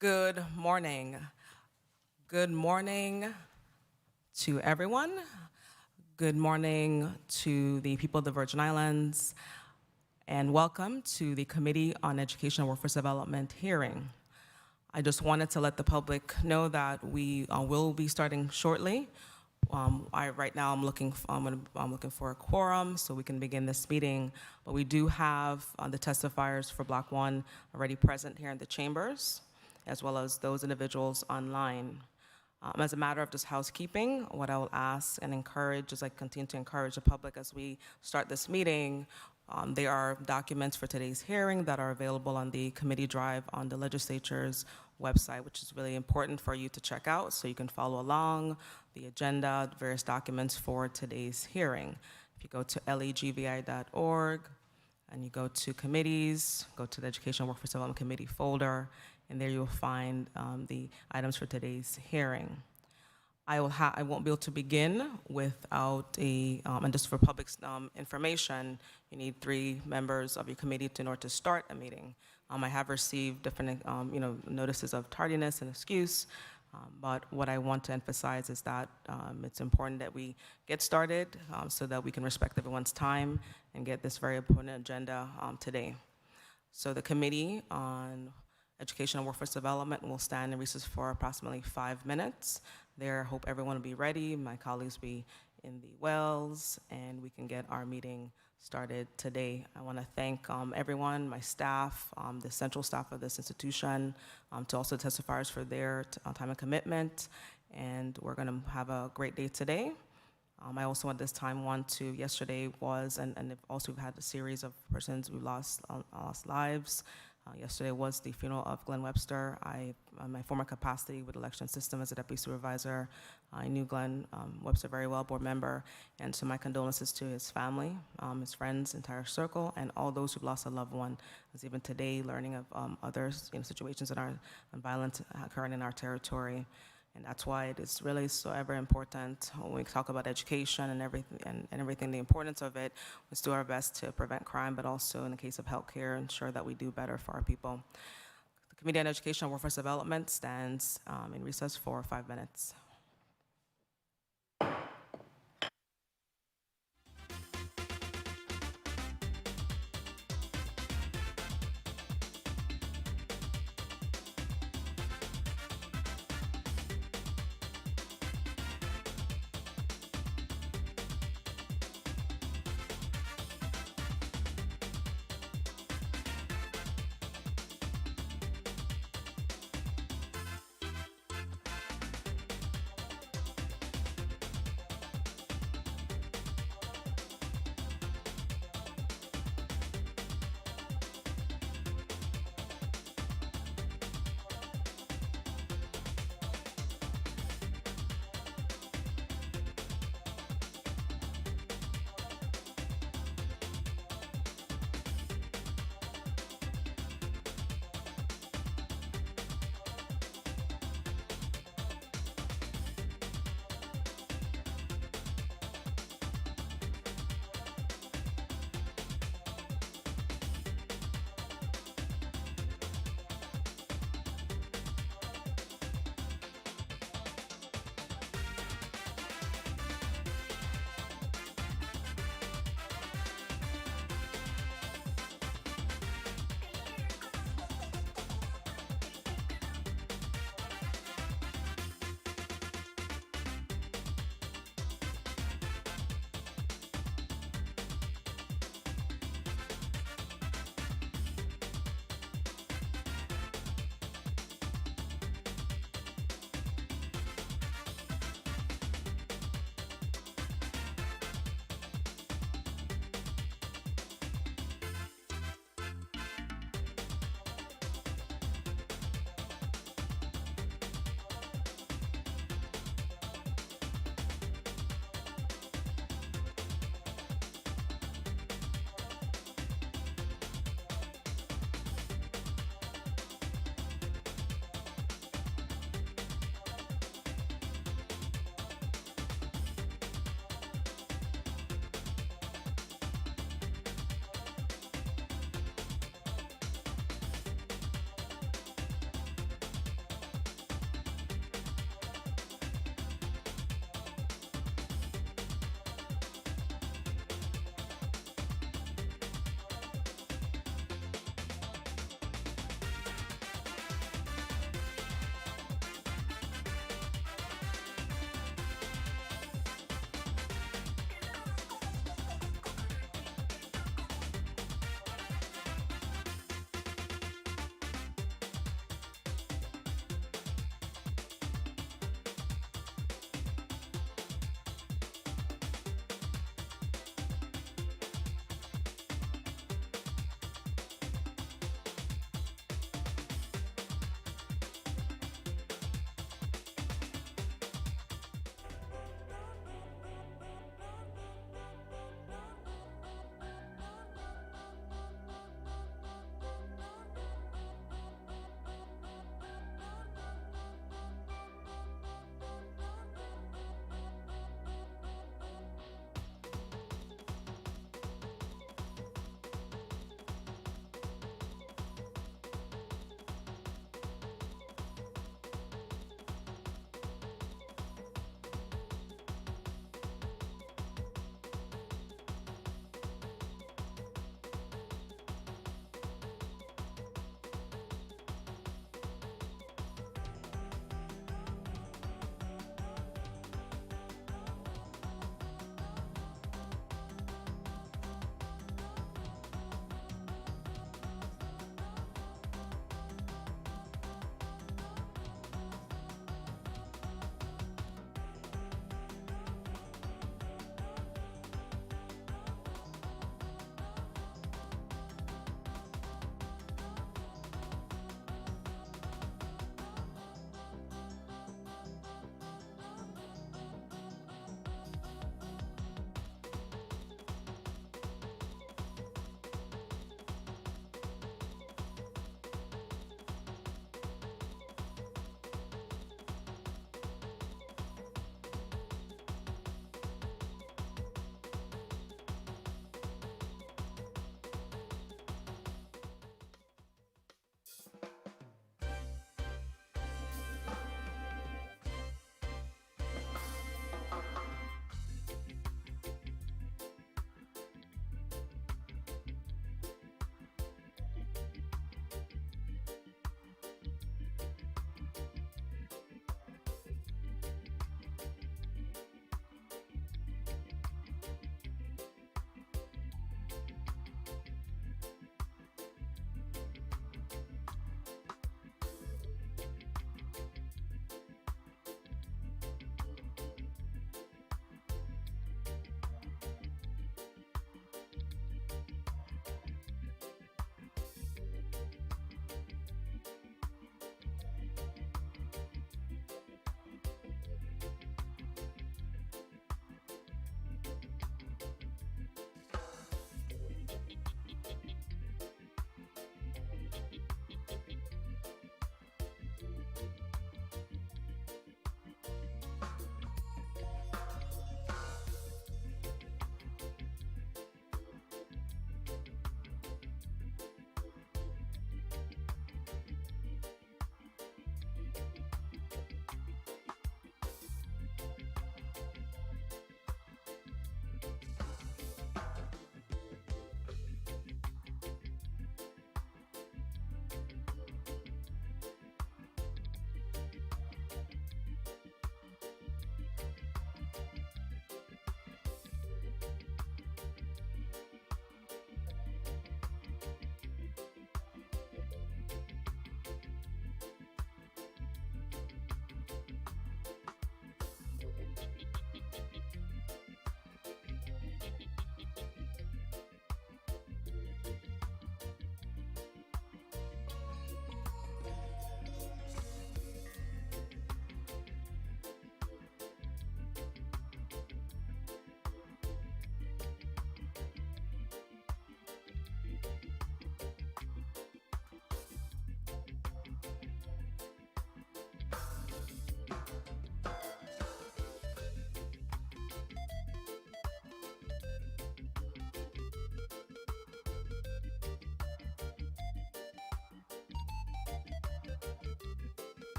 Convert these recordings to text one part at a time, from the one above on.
Good morning. Good morning to everyone. Good morning to the people of the Virgin Islands, and welcome to the Committee on Education and Workforce Development hearing. I just wanted to let the public know that we will be starting shortly. Right now I'm looking for a quorum so we can begin this meeting, but we do have the testifiers for Block 1 already present here in the chambers, as well as those individuals online. As a matter of just housekeeping, what I will ask and encourage is I continue to encourage the public as we start this meeting. There are documents for today's hearing that are available on the committee drive on the legislature's website, which is really important for you to check out so you can follow along the agenda, various documents for today's hearing. If you go to legvi.org and you go to committees, go to the Education and Workforce Development Committee folder, and there you'll find the items for today's hearing. I won't be able to begin without and just for public's information, you need 3 members of your committee in order to start a meeting. I have received different notices of tardiness and excuse, but what I want to emphasize is that it's important that we get started so that we can respect everyone's time and get this very important agenda today. So the Committee on Education and Workforce Development will stand in recess for approximately 5 minutes. There, I hope everyone will be ready, my colleagues will be in the wells, and we can get our meeting started today. I want to thank everyone, my staff, the central staff of this institution, to also the testifiers for their time and commitment, and we're going to have a great day today. I also at this time want to, yesterday was, and also we've had a series of persons who lost lives. Yesterday was the funeral of Glenn Webster. My former capacity with election system as a deputy supervisor, I knew Glenn Webster very well, board member, and so my condolences to his family, his friends, entire circle, and all those who've lost a loved one. As even today, learning of other situations that are violent occurring in our territory. And that's why it is really so ever important when we talk about education and everything, the importance of it. Let's do our best to prevent crime, but also in the case of healthcare, ensure that we do better for our people. The Committee on Education and Workforce Development stands in recess for 5 minutes.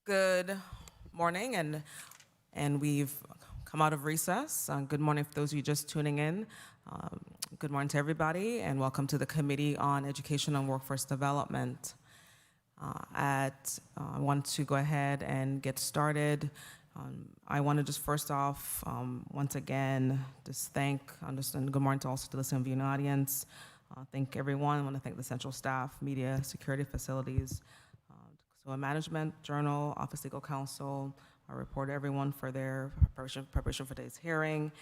Good morning, and we've come out of recess. Good morning for those of you just tuning in. Good morning to everybody, and welcome to the Committee on Education and Workforce Development. I want to go ahead and get started. I want to just first off, once again, just thank, understand, good morning to also to the listening viewing audience. Thank everyone. I want to thank the central staff, media, security facilities, so management, journal, Office Legal Counsel, I report everyone for their preparation for today's hearing,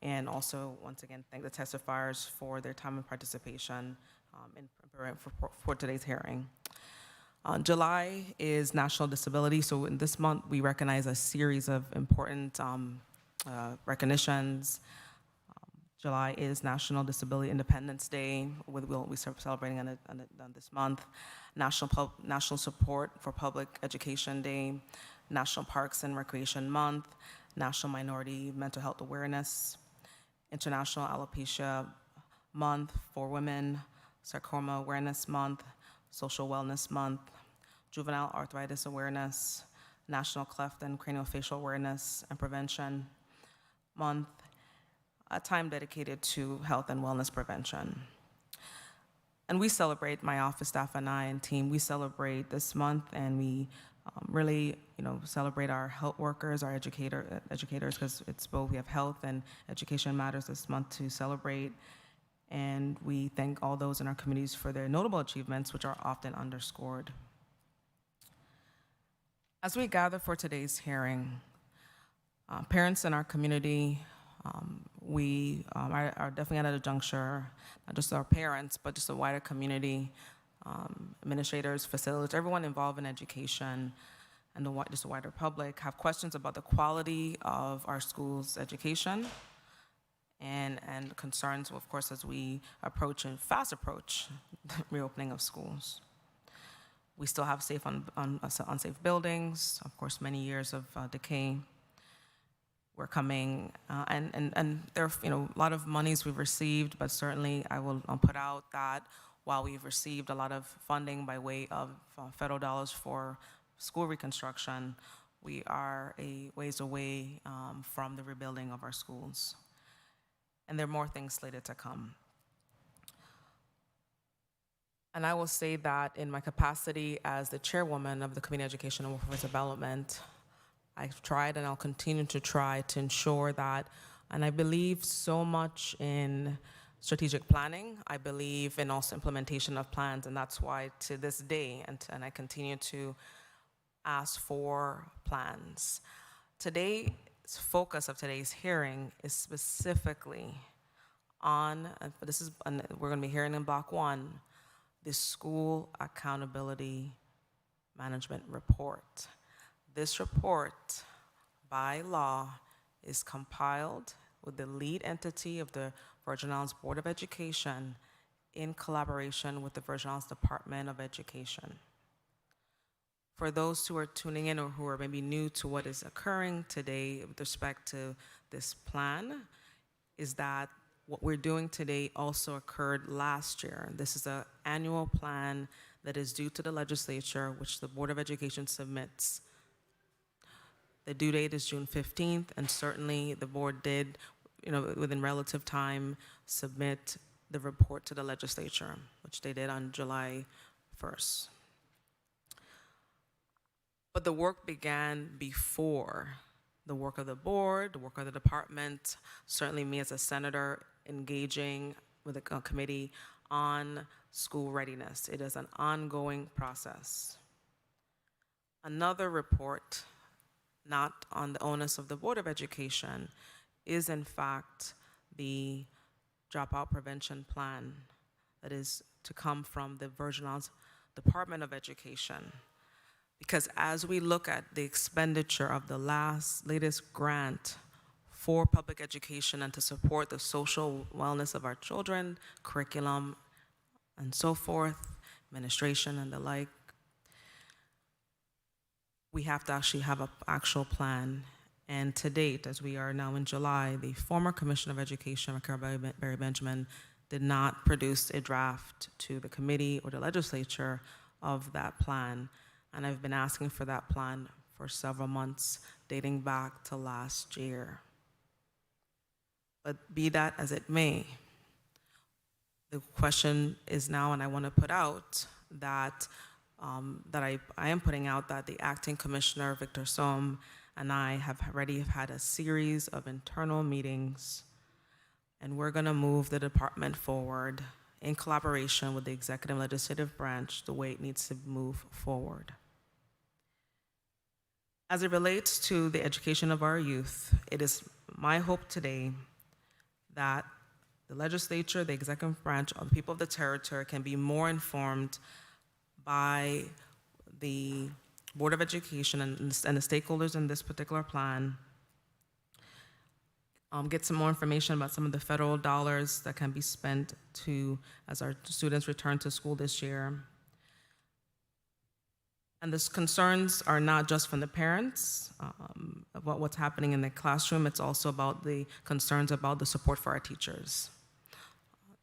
and also, once again, thank the testifiers for their time and participation in preparing for today's hearing. July is National Disability, so in this month we recognize a series of important recognitions. July is National Disability Independence Day, we'll be celebrating on this month. National Support for Public Education Day, National Parks and Recreation Month, National Minority Mental Health Awareness, International Alopecia Month for Women, Sarcoma Awareness Month, Social Wellness Month, Juvenile Arthritis Awareness, National Cleft and Craniofacial Awareness and Prevention Month, a time dedicated to health and wellness prevention. And we celebrate, my office staff and I and team, we celebrate this month, and we really, celebrate our health workers, our educators, because it's both, we have health and education matters this month to celebrate. And we thank all those in our communities for their notable achievements, which are often underscored. As we gather for today's hearing, parents in our community, we are definitely at a juncture, not just our parents, but just a wider community, administrators, facilitators, everyone involved in education, and just the wider public have questions about the quality of our schools' education, and concerns, of course, as we fast approach the reopening of schools. We still have unsafe buildings, of course, many years of decay. We're coming, and there are a lot of monies we've received, but certainly I'll put out that while we've received a lot of funding by way of federal dollars for school reconstruction, we are a ways away from the rebuilding of our schools. And there are more things slated to come. And I will say that in my capacity as the chairwoman of the Committee on Education and Workforce Development, I've tried and I'll continue to try to ensure that, and I believe so much in strategic planning. I believe in also implementation of plans, and that's why to this day, and I continue to ask for plans. Today's focus of today's hearing is specifically on, we're going to be hearing in block 1, the School Accountability Management Report. This report, by law, is compiled with the lead entity of the Virgin Islands Board of Education in collaboration with the Virgin Islands Department of Education. For those who are tuning in or who are maybe new to what is occurring today with respect to this plan, is that what we're doing today also occurred last year. This is an annual plan that is due to the legislature, which the Board of Education submits. The due date is June 15th, and certainly the board did, within relative time, submit the report to the legislature, which they did on July 1st. But the work began before the work of the board, the work of the department, certainly me as a senator engaging with the committee on school readiness. It is an ongoing process. Another report, not on the onus of the Board of Education, is in fact the dropout prevention plan that is to come from the Virgin Islands Department of Education. Because as we look at the expenditure of the latest grant for public education and to support the social wellness of our children, curriculum, and so forth, administration and the like, we have to actually have an actual plan. And to date, as we are now in July, the former Commissioner of Education, Barry Benjamin, did not produce a draft to the committee or the legislature of that plan. And I've been asking for that plan for several months dating back to last year. But be that as it may, the question is now, and I want to put out that I am putting out that the acting commissioner, Victor Somme, and I have already had a series of internal meetings, and we're going to move the department forward in collaboration with the executive and legislative branch the way it needs to move forward. As it relates to the education of our youth, it is my hope today that the legislature, the executive branch, or the people of the territory can be more informed by the Board of Education and the stakeholders in this particular plan, get some more information about some of the federal dollars that can be spent as our students return to school this year. And these concerns are not just from the parents about what's happening in the classroom, it's also about the concerns about the support for our teachers.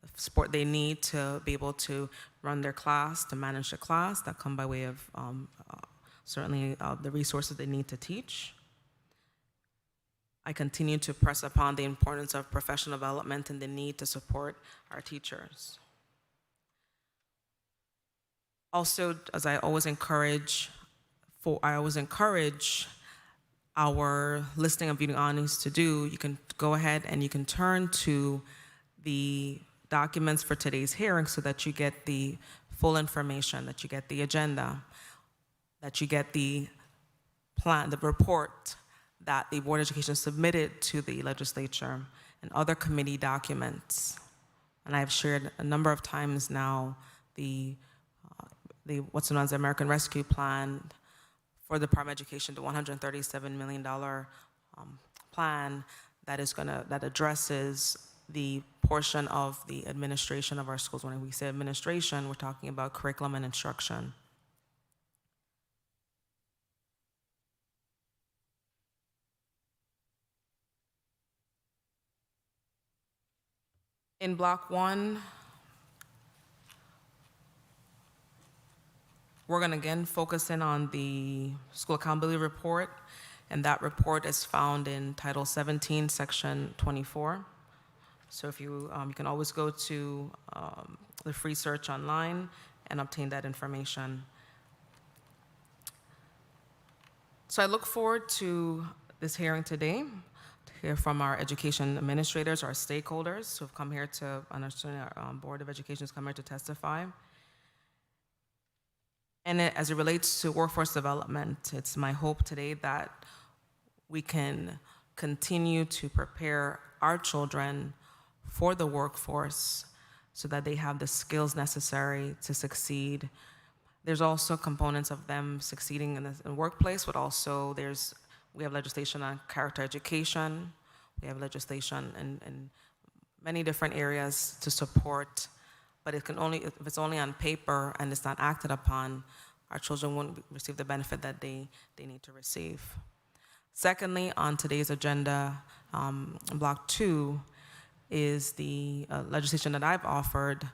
The support they need to be able to run their class, to manage the class, that come by way of certainly the resources they need to teach. I continue to press upon the importance of professional development and the need to support our teachers. Also, as I always encourage, our listing of viewing audience to do, you can go ahead and you can turn to the documents for today's hearing so that you get the full information, that you get the agenda, that you get the plan, the report that the Board of Education submitted to the legislature, and other committee documents. And I've shared a number of times now the what's known as the American Rescue Plan for the Department of Education, the $137 million plan that addresses the portion of the administration of our schools. When we say administration, we're talking about curriculum and instruction. In Block 1, we're going to again focus in on the School Accountability Report, and that report is found in Title 17, Section 24. So if you can always go to the free search online and obtain that information. So I look forward to this hearing today, to hear from our education administrators, our stakeholders who have come here to understand our Board of Education has come here to testify. And as it relates to workforce development, it's my hope today that we can continue to prepare our children for the workforce so that they have the skills necessary to succeed. There's also components of them succeeding in the workplace, but also we have legislation on character education. We have legislation in many different areas to support, but if it's only on paper and it's not acted upon, our children won't receive the benefit that they need to receive. Secondly, on today's agenda, Block 2 is the legislation that I've offered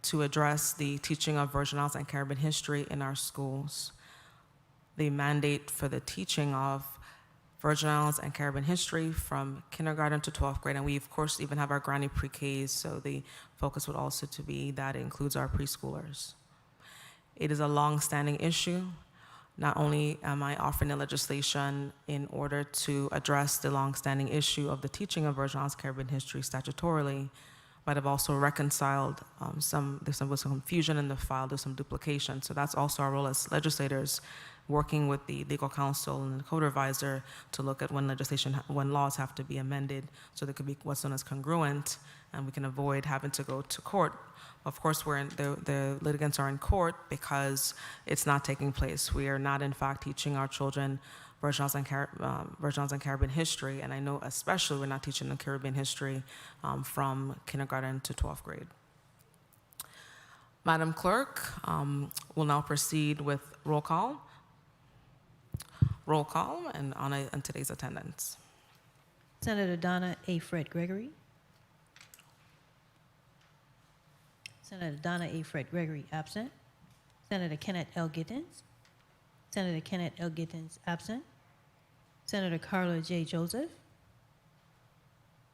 to address the teaching of Virgin Islands and Caribbean history in our schools. The mandate for the teaching of Virgin Islands and Caribbean history from kindergarten to 12th grade, and we of course even have our granny pre-Ks, so the focus would also to be that it includes our preschoolers. It is a long-standing issue. Not only am I offering the legislation in order to address the long-standing issue of the teaching of Virgin Islands Caribbean history statutorily, but I've also reconciled there's some confusion in the file, there's some duplication. So that's also our role as legislators, working with the legal counsel and the code advisor to look at when laws have to be amended so there could be what's known as congruent, and we can avoid having to go to court. Of course, the litigants are in court because it's not taking place. We are not, in fact, teaching our children Virgin Islands and Caribbean history, and I know especially we're not teaching the Caribbean history from kindergarten to 12th grade. Madam Clerk, will now proceed with roll call. Roll call and on today's attendance. Senator Donna A. Fred Gregory. Senator Donna A. Fred Gregory, absent. Senator Kenneth L. Gittens. Senator Kenneth L. Gittens, absent. Senator Carla J. Joseph.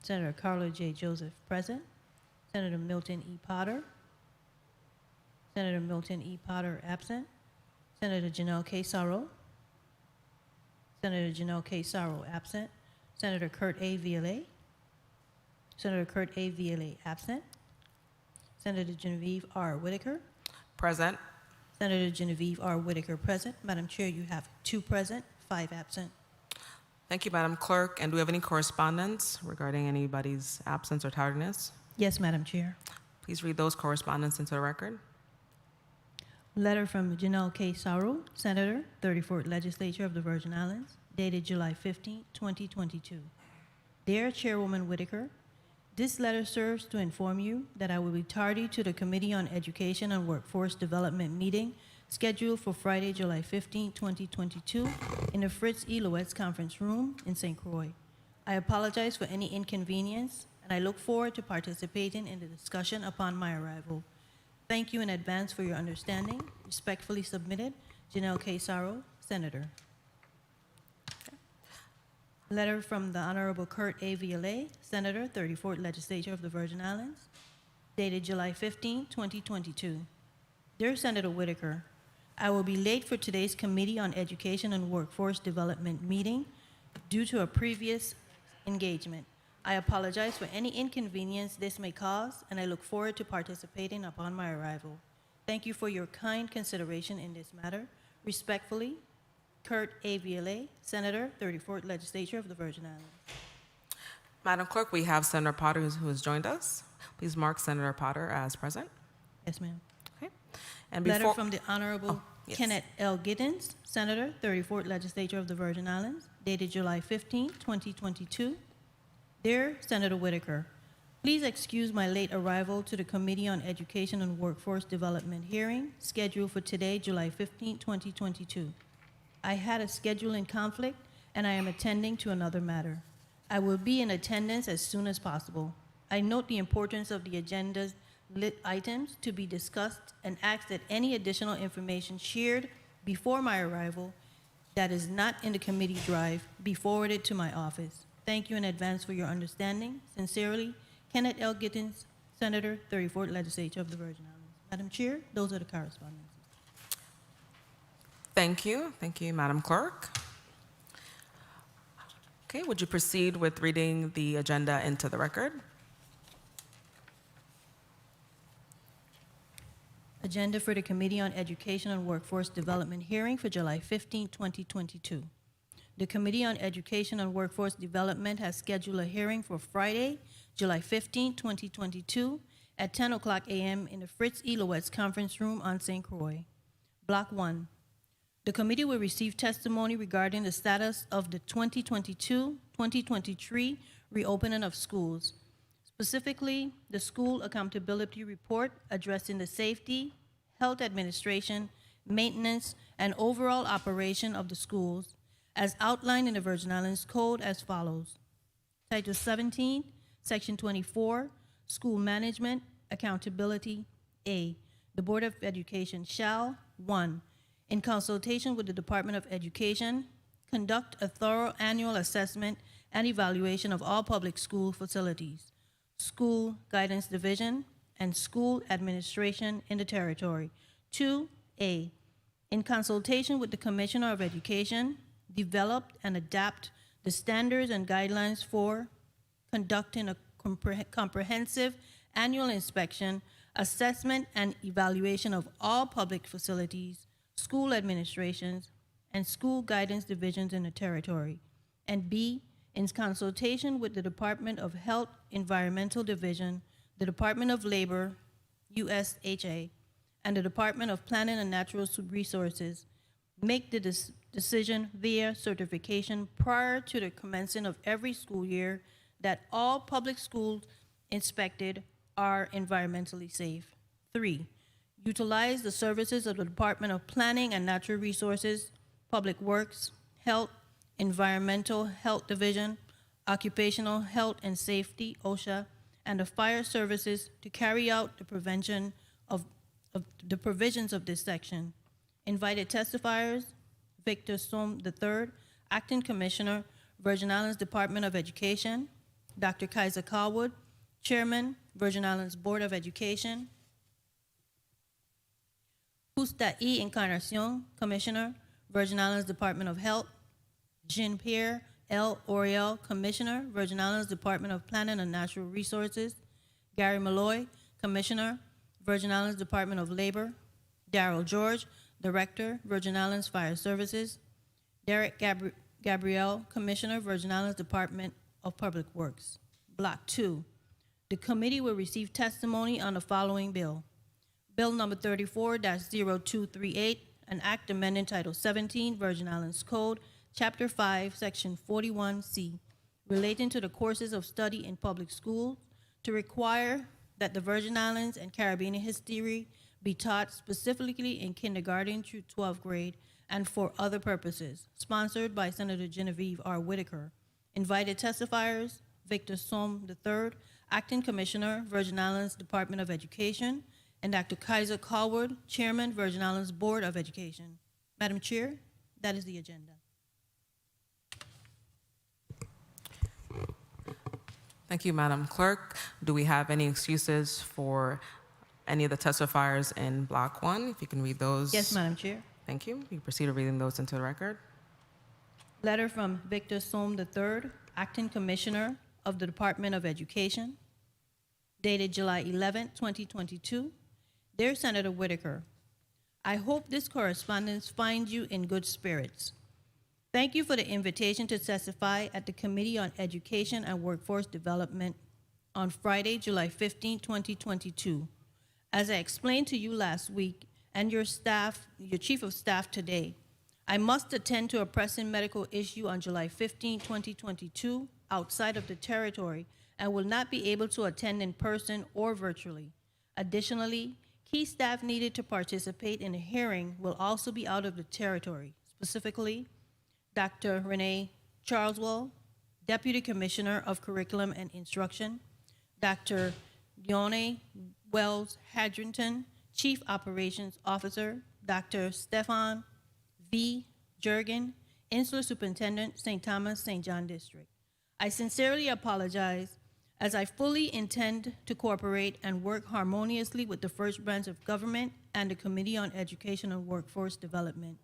Senator Carla J. Joseph, present. Senator Milton E. Potter. Senator Milton E. Potter, absent. Senator Janelle K. Sorrow. Senator Janelle K. Sorrow, absent. Senator Kurt A. Violet. Senator Kurt A. Violet, absent. Senator Genevieve R. Whitaker. Present. Senator Genevieve R. Whitaker, present. Madam Chair, you have 2 present, 5 absent. Thank you, Madam Clerk. And do we have any correspondence regarding anybody's absence or tardiness? Yes, Madam Chair. Please read those correspondence into the record. Letter from Janelle K. Sorrow, Senator, 34th Legislature of the Virgin Islands, dated July 15, 2022. Dear Chairwoman Whitaker, this letter serves to inform you that I will be tardy to the Committee on Education and Workforce Development meeting scheduled for Friday, July 15, 2022, in the Fritz E. Loetz Conference Room in St. Croix. I apologize for any inconvenience, and I look forward to participating in the discussion upon my arrival. Thank you in advance for your understanding. Respectfully submitted, Janelle K. Sorrow, Senator. Letter from the Honorable Kurt A. Violet, Senator, 34th Legislature of the Virgin Islands, dated July 15, 2022. Dear Senator Whitaker, I will be late for today's Committee on Education and Workforce Development meeting due to a previous engagement. I apologize for any inconvenience this may cause, and I look forward to participating upon my arrival. Thank you for your kind consideration in this matter. Respectfully, Kurt A. Violet, Senator, 34th Legislature of the Virgin Islands. Madam Clerk, we have Senator Potter who has joined us. Please mark Senator Potter as present. Yes, ma'am. Okay. And Letter from the Honorable yes. Kenneth L. Gittens, Senator, 34th Legislature of the Virgin Islands, dated July 15, 2022. Dear Senator Whitaker, please excuse my late arrival to the Committee on Education and Workforce Development hearing scheduled for today, July 15, 2022. I had a scheduling conflict, and I am attending to another matter. I will be in attendance as soon as possible. I note the importance of the agenda's lit items to be discussed and ask that any additional information shared before my arrival that is not in the committee drive be forwarded to my office. Thank you in advance for your understanding. Sincerely, Kenneth L. Gittens, Senator, 34th Legislature of the Virgin Islands. Madam Chair, those are the correspondence. Thank you. Thank you, Madam Clerk. Okay, would you proceed with reading the agenda into the record? Agenda for the Committee on Education and Workforce Development hearing for July 15, 2022. The Committee on Education and Workforce Development has scheduled a hearing for Friday, July 15, 2022 at 10 o'clock a.m. in the Fritz E. Loetz Conference Room on St. Croix. Block 1. The committee will receive testimony regarding the status of the 2022-2023 reopening of schools, specifically the School Accountability Report addressing the safety, health administration, maintenance, and overall operation of the schools, as outlined in the Virgin Islands Code as follows. Title 17, Section 24, School Management, Accountability, A. The Board of Education shall, 1, in consultation with the Department of Education, conduct a thorough annual assessment and evaluation of all public school facilities, school guidance division, and school administration in the territory. 2A, in consultation with the Commissioner of Education, develop and adapt the standards and guidelines for conducting a comprehensive annual inspection, assessment, and evaluation of all public facilities, school administrations, and school guidance divisions in the territory. And B, in consultation with the Department of Health Environmental Division, the Department of Labor, USHA, and the Department of Planning and Natural Resources, make the decision via certification prior to the commencement of every school year that all public schools inspected are environmentally safe. 3, utilize the services of the Department of Planning and Natural Resources, Public Works, Health, Environmental Health Division, Occupational Health and Safety, OSHA, and the fire services to carry out the prevention of the provisions of this section. Invited testifiers, Victor Somme III, Acting Commissioner, Virgin Islands Department of Education, Dr. Kyza Callwood, Chairman, Virgin Islands Board of Education, Justa E. Encarnacion, Commissioner, Virgin Islands Department of Health, Jean-Pierre L. Oriel, Commissioner, Virgin Islands Department of Planning and Natural Resources, Gary Malloy, Commissioner, Virgin Islands Department of Labor, Darrell George, Director, Virgin Islands Fire Services, Derek Gabrielle, Commissioner, Virgin Islands Department of Public Works. Block 2. The committee will receive testimony on the following bill. Bill number 34-0238, an act amending Title 17, Virgin Islands Code, Chapter 5, Section 41C, relating to the courses of study in public schools, to require that the Virgin Islands and Caribbean history be taught specifically in kindergarten through 12th grade and for other purposes, sponsored by Senator Genevieve R. Whitaker. Invited testifiers, Victor Somme III, Acting Commissioner, Virgin Islands Department of Education, and Dr. Kyza Callwood, Chairman, Virgin Islands Board of Education. Madam Chair, that is the agenda. Thank you, Madam Clerk. Do we have any excuses for any of the testifiers in Block 1? If you can read those. Yes, Madam Chair. Thank you. You proceed to reading those into the record. Letter from Victor Somme III, Acting Commissioner of the Department of Education, dated July 11, 2022. Dear Senator Whitaker, I hope this correspondence finds you in good spirits. Thank you for the invitation to testify at the Committee on Education and Workforce Development on Friday, July 15, 2022. As I explained to you last week and your staff, your Chief of Staff today, I must attend to a pressing medical issue on July 15, 2022, outside of the territory, and will not be able to attend in person or virtually. Additionally, key staff needed to participate in the hearing will also be out of the territory, specifically Dr. Renee Charleswell, Deputy Commissioner of Curriculum and Instruction, Dr. Leone Wells Hadrington, Chief Operations Officer, Dr. Stefan V. Jurgen, Insular Superintendent, St. Thomas, St. John District. I sincerely apologize, as I fully intend to cooperate and work harmoniously with the first branch of government and the Committee on Education and Workforce Development.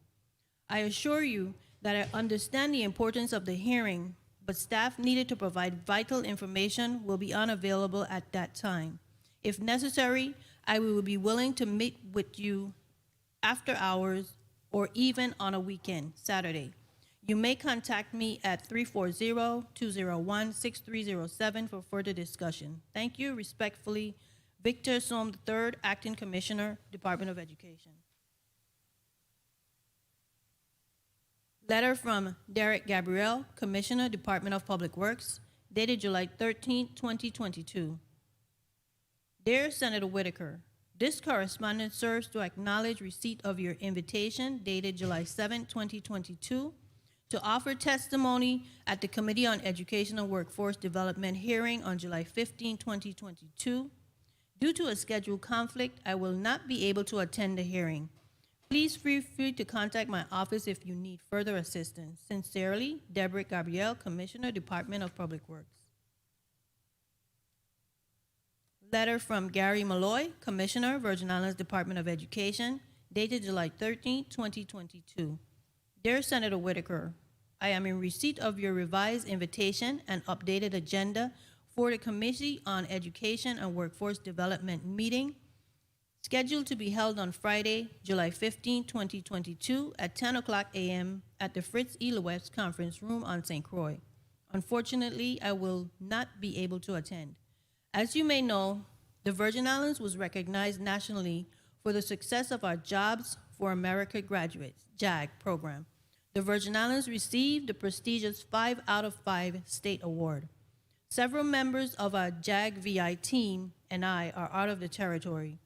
I assure you that I understand the importance of the hearing, but staff needed to provide vital information will be unavailable at that time. If necessary, I will be willing to meet with you after hours or even on a weekend, Saturday. You may contact me at 340-201-6307 for further discussion. Thank you. Respectfully, Victor Somme III, Acting Commissioner, Department of Education. Letter from Derek Gabrielle, Commissioner, Department of Public Works, dated July 13, 2022. Dear Senator Whitaker, this correspondence serves to acknowledge receipt of your invitation dated July 7, 2022, to offer testimony at the Committee on Education and Workforce Development hearing on July 15, 2022. Due to a scheduled conflict, I will not be able to attend the hearing. Please feel free to contact my office if you need further assistance. Sincerely, Deborah Gabrielle, Commissioner, Department of Public Works. Letter from Gary Malloy, Commissioner, Virgin Islands Department of Education, dated July 13, 2022. Dear Senator Whitaker, I am in receipt of your revised invitation and updated agenda for the Committee on Education and Workforce Development meeting scheduled to be held on Friday, July 15, 2022 at 10 o'clock a.m. at the Fritz E. Lewis Conference Room on St. Croix. Unfortunately, I will not be able to attend. As you may know, the Virgin Islands was recognized nationally for the success of our Jobs for America Graduates, JAG program. The Virgin Islands received the prestigious 5 out of 5 state award. Several members of our JAG VI team and I are out of the territory.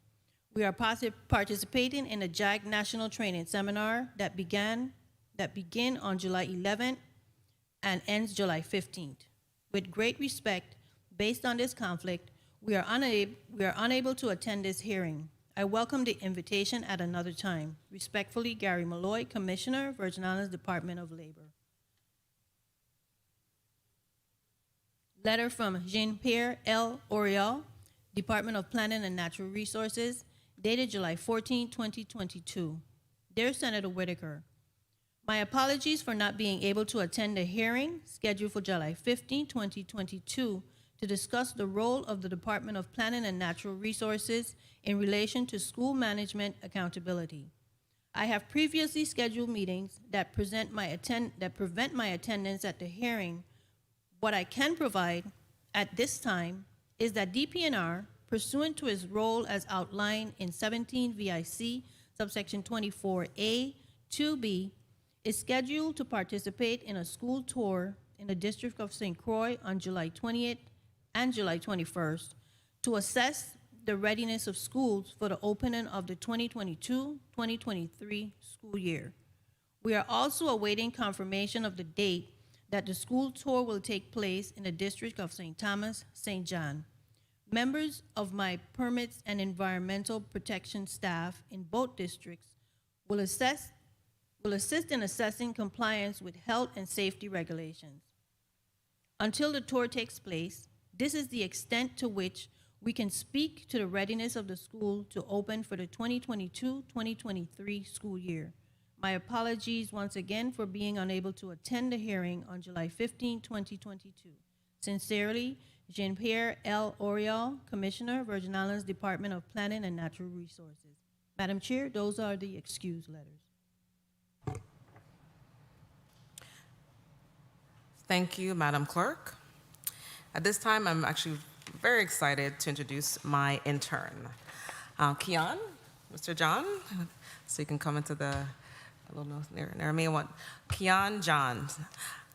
We are participating in a JAG National Training Seminar that begin on July 11th and ends July 15th. With great respect, based on this conflict, we are unable to attend this hearing. I welcome the invitation at another time. Respectfully, Gary Malloy, Commissioner, Virgin Islands Department of Labor. Letter from Jean-Pierre L. Oriol, Department of Planning and Natural Resources, dated July 14, 2022. Dear Senator Whitaker, my apologies for not being able to attend the hearing scheduled for July 15, 2022 to discuss the role of the Department of Planning and Natural Resources in relation to school management accountability. I have previously scheduled meetings that prevent my attendance at the hearing. What I can provide at this time is that DPNR, pursuant to its role as outlined in 17 VIC, subsection 24A, 2B, is scheduled to participate in a school tour in the District of St. Croix on July 20th and July 21st to assess the readiness of schools for the opening of the 2022-2023 school year. We are also awaiting confirmation of the date that the school tour will take place in the District of St. Thomas, St. John. Members of my permits and environmental protection staff in both districts will assist in assessing compliance with health and safety regulations. Until the tour takes place, this is the extent to which we can speak to the readiness of the school to open for the 2022-2023 school year. My apologies once again for being unable to attend the hearing on July 15, 2022. Sincerely, Jean-Pierre L. Oriol, Commissioner, Virgin Islands Department of Planning and Natural Resources. Madam Chair, those are the excuse letters. Thank you, Madam Clerk. At this time, I'm actually very excited to introduce my intern, Keon, Mr. John, so you can come into the, a little near me. Keon John.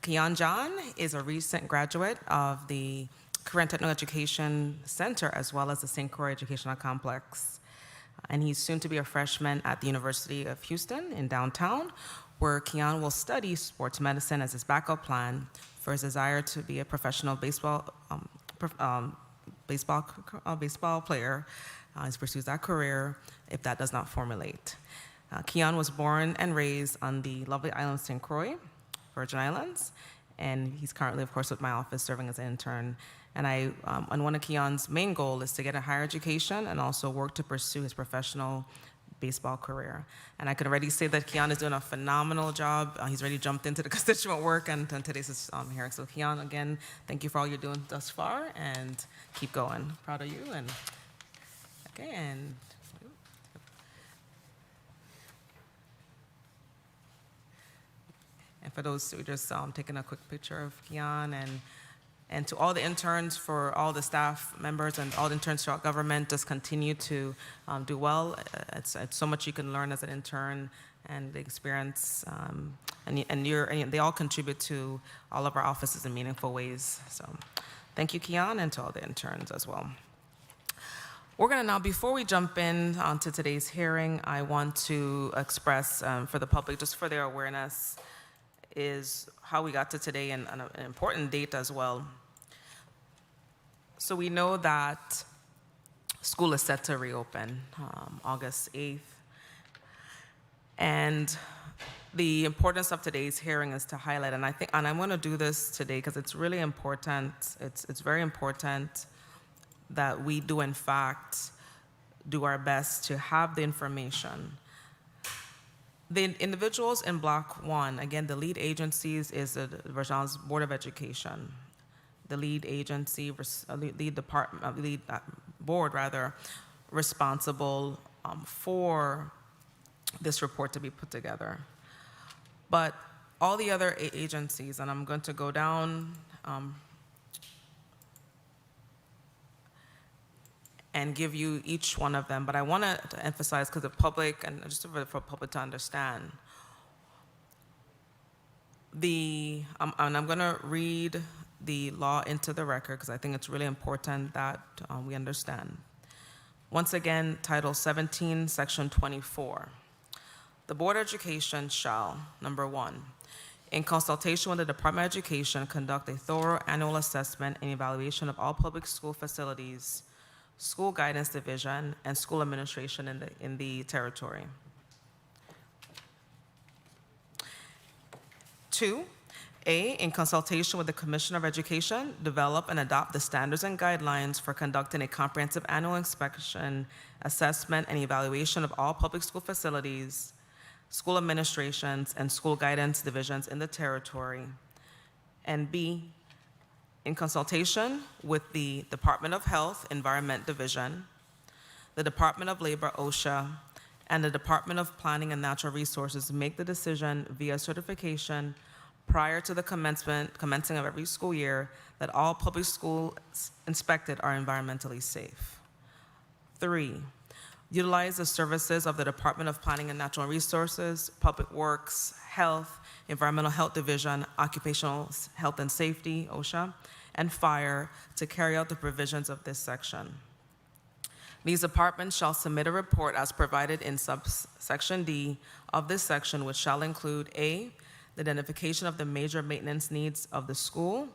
Keon John is a recent graduate of the Career and Technical Education Center as well as the St. Croix Educational Complex. And he's soon to be a freshman at the University of Houston in downtown, where Keon will study sports medicine as his backup plan for his desire to be a professional baseball player. He pursues that career if that does not formulate. Keon was born and raised on the lovely island of St. Croix, Virgin Islands, and he's currently, of course, with my office serving as an intern. And one of Keon's main goal is to get a higher education and also work to pursue his professional baseball career. And I can already say that Keon is doing a phenomenal job. He's already jumped into the constituent work and today's hearing. So Keon, again, thank you for all you're doing thus far and keep going. Proud of you. And okay, and for those who are just taking a quick picture of Keon, and to all the interns, for all the staff members and all the interns throughout government, just continue to do well. It's so much you can learn as an intern, and the experience, and they all contribute to all of our offices in meaningful ways. So thank you, Keon, and to all the interns as well. We're going to now, before we jump in onto today's hearing, I want to express for the public, just for their awareness, is how we got to today, and an important date as well. So we know that school is set to reopen August 8th. And the importance of today's hearing is to highlight, and I'm going to do this today because it's really important. It's very important that we do, in fact, do our best to have the information. The individuals in Block 1, again, the lead agencies is the Virgin Islands Board of Education. The lead agency, lead board responsible for this report to be put together. But all the other agencies, and I'm going to go down and give you each one of them, but I want to emphasize, because the public, and just for public to understand, and I'm going to read the law into the record because I think it's really important that we understand. Once again, Title 17, Section 24. The Board of Education shall, number 1, in consultation with the Department of Education, conduct a thorough annual assessment and evaluation of all public school facilities School Guidance Division, and school administration in the territory. 2, in consultation with the Commissioner of Education, develop and adopt the standards and guidelines for conducting a comprehensive annual inspection, assessment, and evaluation of all public school facilities, school administrations, and school guidance divisions in the territory. And B, in consultation with the Department of Health, Environment Division, the Department of Labor, OSHA, and the Department of Planning and Natural Resources, make the decision via certification prior to the commencing of every school year that all public schools inspected are environmentally safe. 3, utilize the services of the Department of Planning and Natural Resources, Public Works, Health, Environmental Health Division, Occupational Health and Safety, OSHA, and Fire to carry out the provisions of this section. These departments shall submit a report as provided in subsection D of this section, which shall include A, the identification of the major maintenance needs of the school,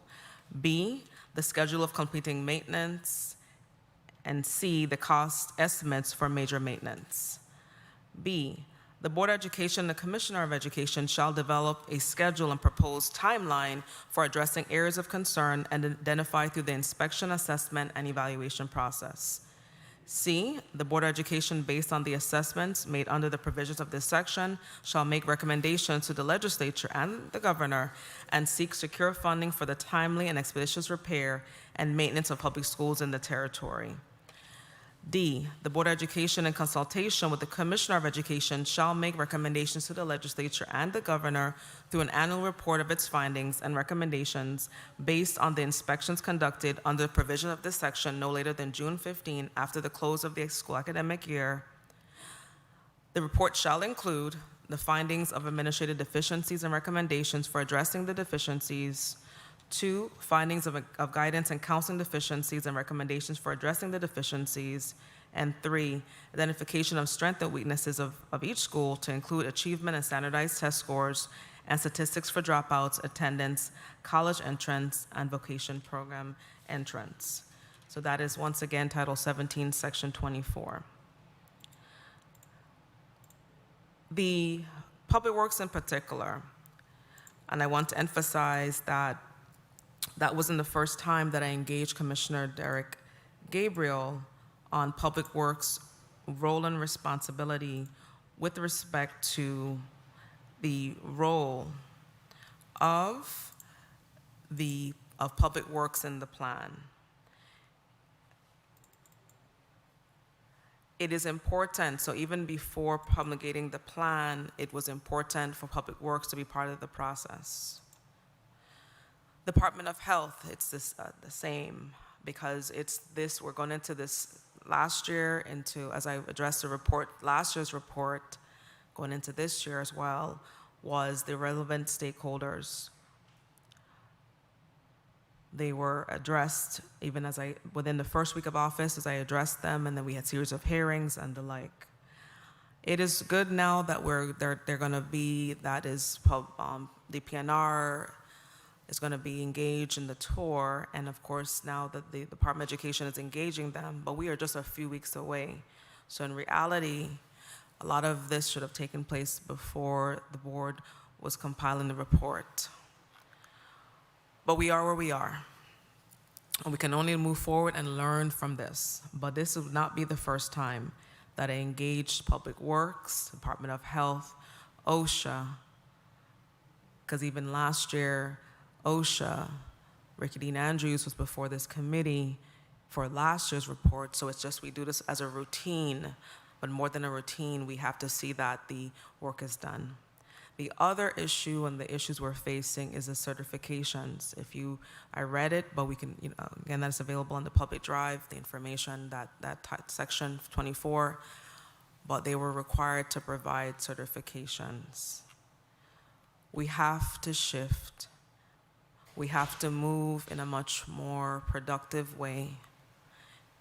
B, the schedule of completing maintenance, and C, the cost estimates for major maintenance. B, the Board of Education and the Commissioner of Education shall develop a schedule and proposed timeline for addressing areas of concern and identify through the inspection, assessment, and evaluation process. C, the Board of Education, based on the assessments made under the provisions of this section, shall make recommendations to the legislature and the governor and seek secure funding for the timely and expeditious repair and maintenance of public schools in the territory. D, the Board of Education, in consultation with the Commissioner of Education, shall make recommendations to the legislature and the governor through an annual report of its findings and recommendations based on the inspections conducted under the provision of this section no later than June 15 after the close of the school academic year. The report shall include the findings of administrative deficiencies and recommendations for addressing the deficiencies. 2, findings of guidance and counseling deficiencies and recommendations for addressing the deficiencies. And 3, identification of strengths and weaknesses of each school to include achievement and standardized test scores and statistics for dropouts, attendance, college entrance, and vocation program entrance. So that is once again Title 17, Section 24. The Public Works in particular, and I want to emphasize that that wasn't the first time that I engaged Commissioner Derek Gabriel on Public Works' role and responsibility with respect to the role of Public Works in the plan. It is important, so even before promulgating the plan, it was important for Public Works to be part of the process. Department of Health, it's the same, because we're going into this last year, as I addressed the report, last year's report, going into this year as well, was the relevant stakeholders. They were addressed even within the first week of office, as I addressed them, and then we had a series of hearings and the like. It is good now that they're going to be, the PNR is going to be engaged in the tour, and of course now that the Department of Education is engaging them, but we are just a few weeks away. So in reality, a lot of this should have taken place before the board was compiling the report. But we are where we are, and we can only move forward and learn from this. But this would not be the first time that I engaged Public Works, Department of Health, OSHA, because even last year, OSHA, Ricky Dean Andrews was before this committee for last year's report, so it's just we do this as a routine, but more than a routine, we have to see that the work is done. The other issue and the issues we're facing is the certifications. I read it, but we can, again, that's available on the public drive, the information, that section 24, but they were required to provide certifications. We have to shift. We have to move in a much more productive way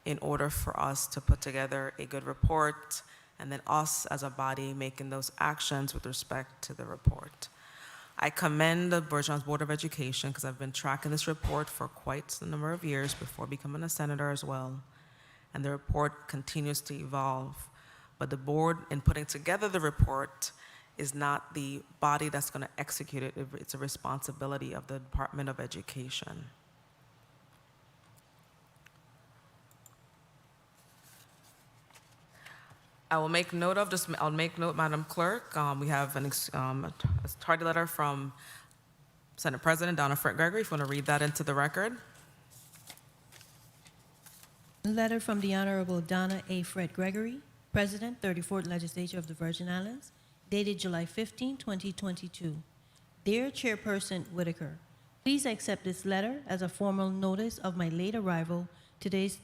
in order for us to put together a good report, and then us as a body making those actions with respect to the report. I commend the Virgin Islands Board of Education, because I've been tracking this report for quite a number of years before becoming a senator as well. and the report continues to evolve. But the board, in putting together the report, is not the body that's going to execute it. It's a responsibility of the Department of Education. I'll make note, Madam Clerk, we have a tardy letter from Senate President Donna Fred Gregory, if you want to read that into the record. Letter from the Honorable Donna A. Fred Gregory, President, 34th Legislature of the Virgin Islands, dated July 15, 2022. Dear Chairperson Whitaker, please accept this letter as a formal notice of my late arrival to today's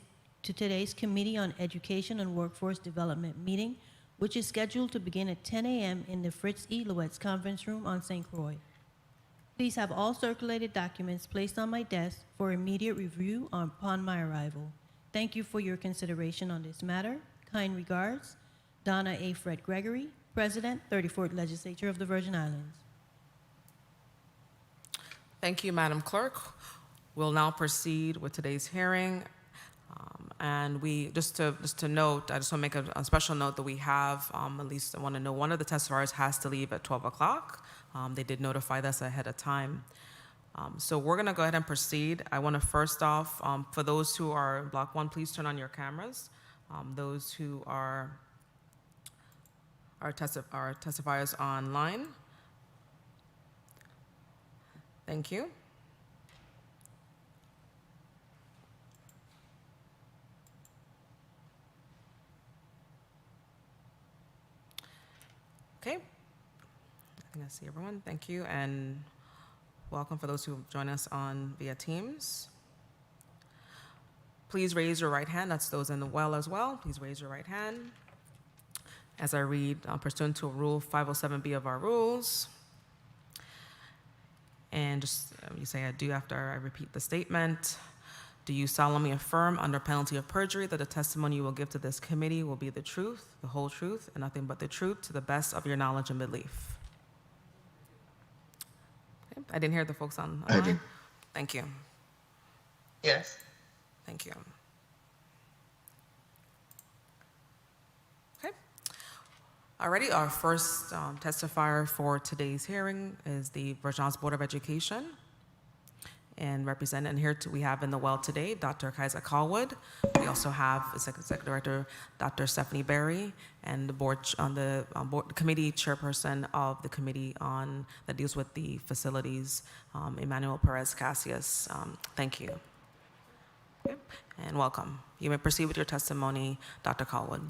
Committee on Education and Workforce Development meeting, which is scheduled to begin at 10 a.m. in the Fritz E. Loetz Conference Room on St. Croix. Please have all circulated documents placed on my desk for immediate review upon my arrival. Thank you for your consideration on this matter. Kind regards, Donna A. Fred Gregory, President, 34th Legislature of the Virgin Islands. Thank you, Madam Clerk. We'll now proceed with today's hearing. And we, just to note, I just want to make a special note that we have, at least I want to know, one of the testifiers has to leave at 12 o'clock. They did notify us ahead of time. So we're going to go ahead and proceed. I want to first off, for those who are in Block 1, please turn on your cameras. Those who are testifiers online. Thank you. Okay, I think I see everyone. Thank you, and welcome for those who join us on via Teams. Please raise your right hand. That's those in the well as well. Please raise your right hand. As I read, pursuant to Rule 507B of our rules, and just you say I do after I repeat the statement. Do you solemnly affirm under penalty of perjury that the testimony you will give to this committee will be the truth, the whole truth, and nothing but the truth to the best of your knowledge and belief? Okay. I didn't hear the folks online. I did. Thank you. Yes. Thank you. Okay. Alrighty, our first testifier for today's hearing is the Virgin Islands Board of Education. And here we have in the well today, Dr. Kyza Callwood. We also have Executive Director, Dr. Stephanie Berry, and the board committee chairperson of the committee that deals with the facilities, Emmanuel Perez Cassius. Thank you. Okay. And welcome. You may proceed with your testimony, Dr. Callwood.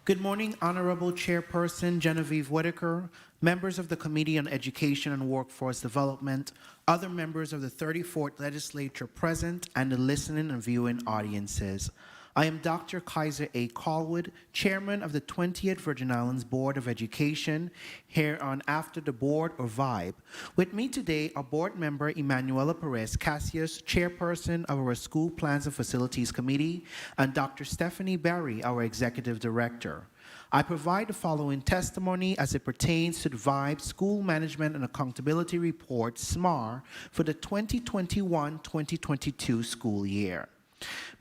Good morning, Honorable Chairperson Genevieve Whitaker, members of the Committee on Education and Workforce Development, other members of the 34th Legislature present, and the listening and viewing audiences. I am Dr. Kyza A. Callwood, Chairman of the 20th Virgin Islands Board of Education, here on After the Board or VIBE. With me today are Board Member Emanuela Perez Cassius, Chairperson of our School Plans and Facilities Committee, and Dr. Stephanie Berry, our Executive Director. I provide the following testimony as it pertains to the VIBE School Management and Accountability Report, SMAR, for the 2021-2022 school year.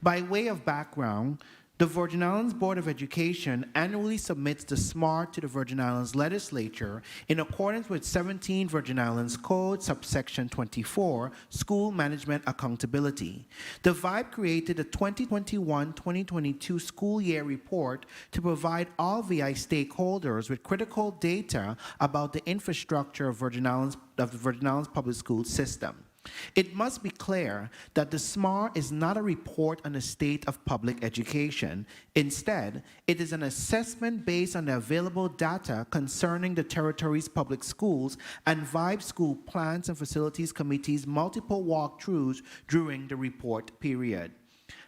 By way of background, the Virgin Islands Board of Education annually submits the SMAR to the Virgin Islands Legislature in accordance with 17 Virgin Islands Code, subsection 24, School Management Accountability. The VIBE created the 2021-2022 school year report to provide all VI stakeholders with critical data about the infrastructure of the Virgin Islands public school system. It must be clear that the SMAR is not a report on the state of public education. Instead, it is an assessment based on the available data concerning the territory's public schools and VIBE School Plans and Facilities Committee's multiple walkthroughs during the report period.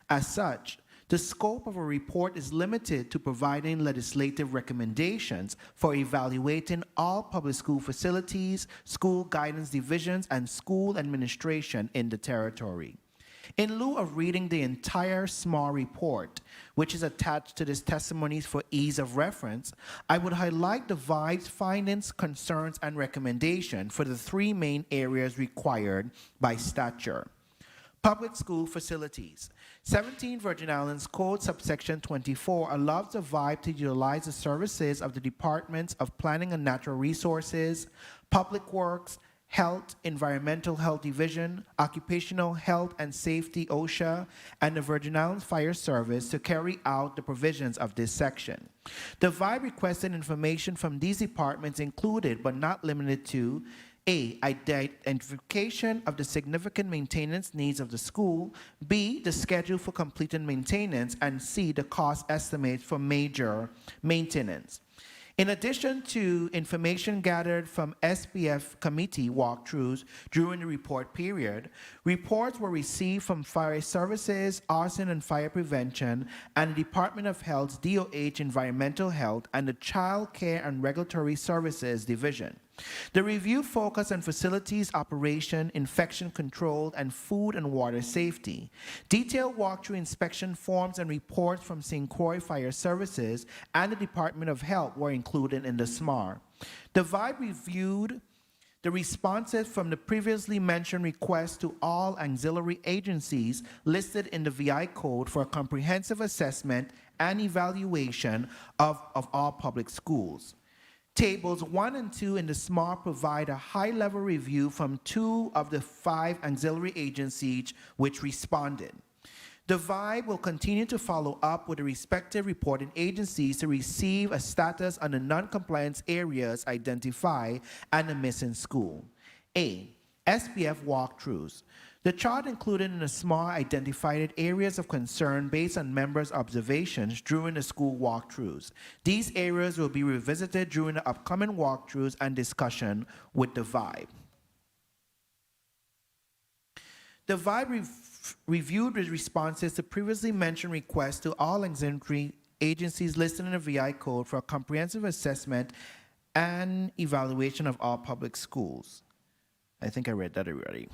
As such, the scope of a report is limited to providing legislative recommendations for evaluating all public school facilities, school guidance divisions, and school administration in the territory. In lieu of reading the entire SMAR report, which is attached to this testimony for ease of reference, I would highlight the VIBE's findings, concerns, and recommendations for the three main areas required by statute. Public school facilities. 17 Virgin Islands Code subsection 24 allows the VIBE to utilize the services of the Departments of Planning and Natural Resources, Public Works, Health, Environmental Health Division, Occupational Health and Safety, OSHA, and the Virgin Islands Fire Service to carry out the provisions of this section. The VIBE requested information from these departments included, but not limited to, A, identification of the significant maintenance needs of the school, B, the schedule for completed maintenance, and C, the cost estimates for major maintenance. In addition to information gathered from SPF committee walkthroughs during the report period, reports were received from Fire Services, Arson and Fire Prevention, and the Department of Health's DOH Environmental Health and the Child Care and Regulatory Services Division. The review focused on facilities operation, infection control, and food and water safety. Detailed walkthrough inspection forms and reports from St. Croix Fire Services and the Department of Health were included in the SMAR. The VIBE reviewed the responses from the previously mentioned requests to all auxiliary agencies listed in the VI code for a comprehensive assessment and evaluation of all public schools. Tables 1 and 2 in the SMAR provide a high-level review from 2 of the 5 auxiliary agencies which responded. The VIBE will continue to follow up with the respective reporting agencies to receive a status on the non-compliance areas identified and the missing school. A, SPF walkthroughs. The chart included in the SMAR identified areas of concern based on members' observations during the school walkthroughs. These areas will be revisited during the upcoming walkthroughs and discussion with the VIBE. The VIBE reviewed the responses to previously mentioned requests to all auxiliary agencies listed in the VI code for a comprehensive assessment and evaluation of all public schools. I think I read that already.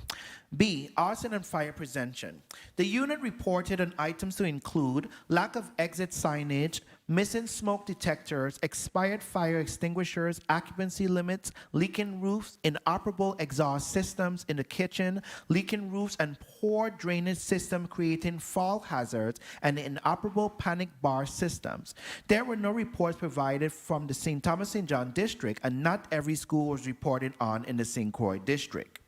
B, arson and fire prevention. The unit reported on items to include lack of exit signage, missing smoke detectors, expired fire extinguishers, occupancy limits, leaking roofs, inoperable exhaust systems in the kitchen, leaking roofs and poor drainage system creating fall hazards, and inoperable panic bar systems. There were no reports provided from the St. Thomas St. John district, and not every school was reported on in the St. Croix district.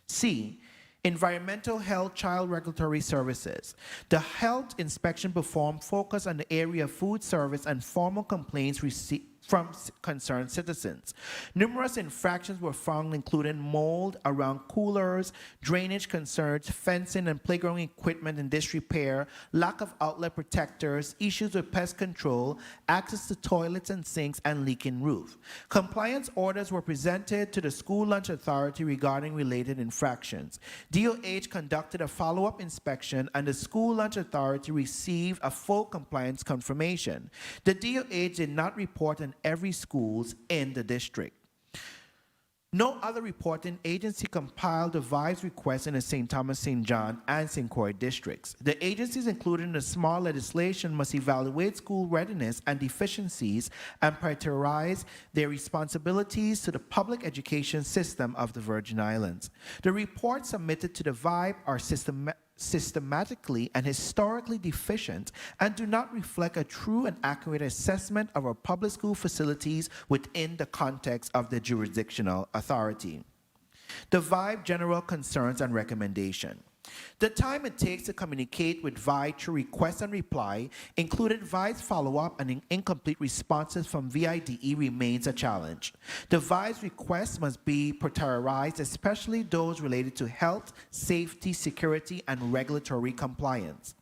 C, Environmental Health Child Regulatory Services. The health inspection performed focused on the area of food service and formal complaints received from concerned citizens. Numerous infractions were found, including mold around coolers, drainage concerns, fencing and playground equipment in disrepair, lack of outlet protectors, issues with pest control, access to toilets and sinks, and leaking roof. Compliance orders were presented to the School Lunch Authority regarding related infractions. DOH conducted a follow-up inspection, and the School Lunch Authority received a full compliance confirmation. The DOH did not report on every schools in the district. No other reporting agency compiled the VIBE's request in the St. Thomas, St. John, and St. Croix districts. The agencies included in the SMAR legislation must evaluate school readiness and deficiencies and prioritize their responsibilities to the public education system of the Virgin Islands. The reports submitted to the VIBE are systematically and historically deficient and do not reflect a true and accurate assessment of our public school facilities within the context of the jurisdictional authority. The VIBE general concerns and recommendation. The time it takes to communicate with VIBE through request and reply, including VIBE's follow-up and incomplete responses from VIDE, remains a challenge. The VIBE's requests must be prioritized, especially those related to health, safety, security, and regulatory compliance.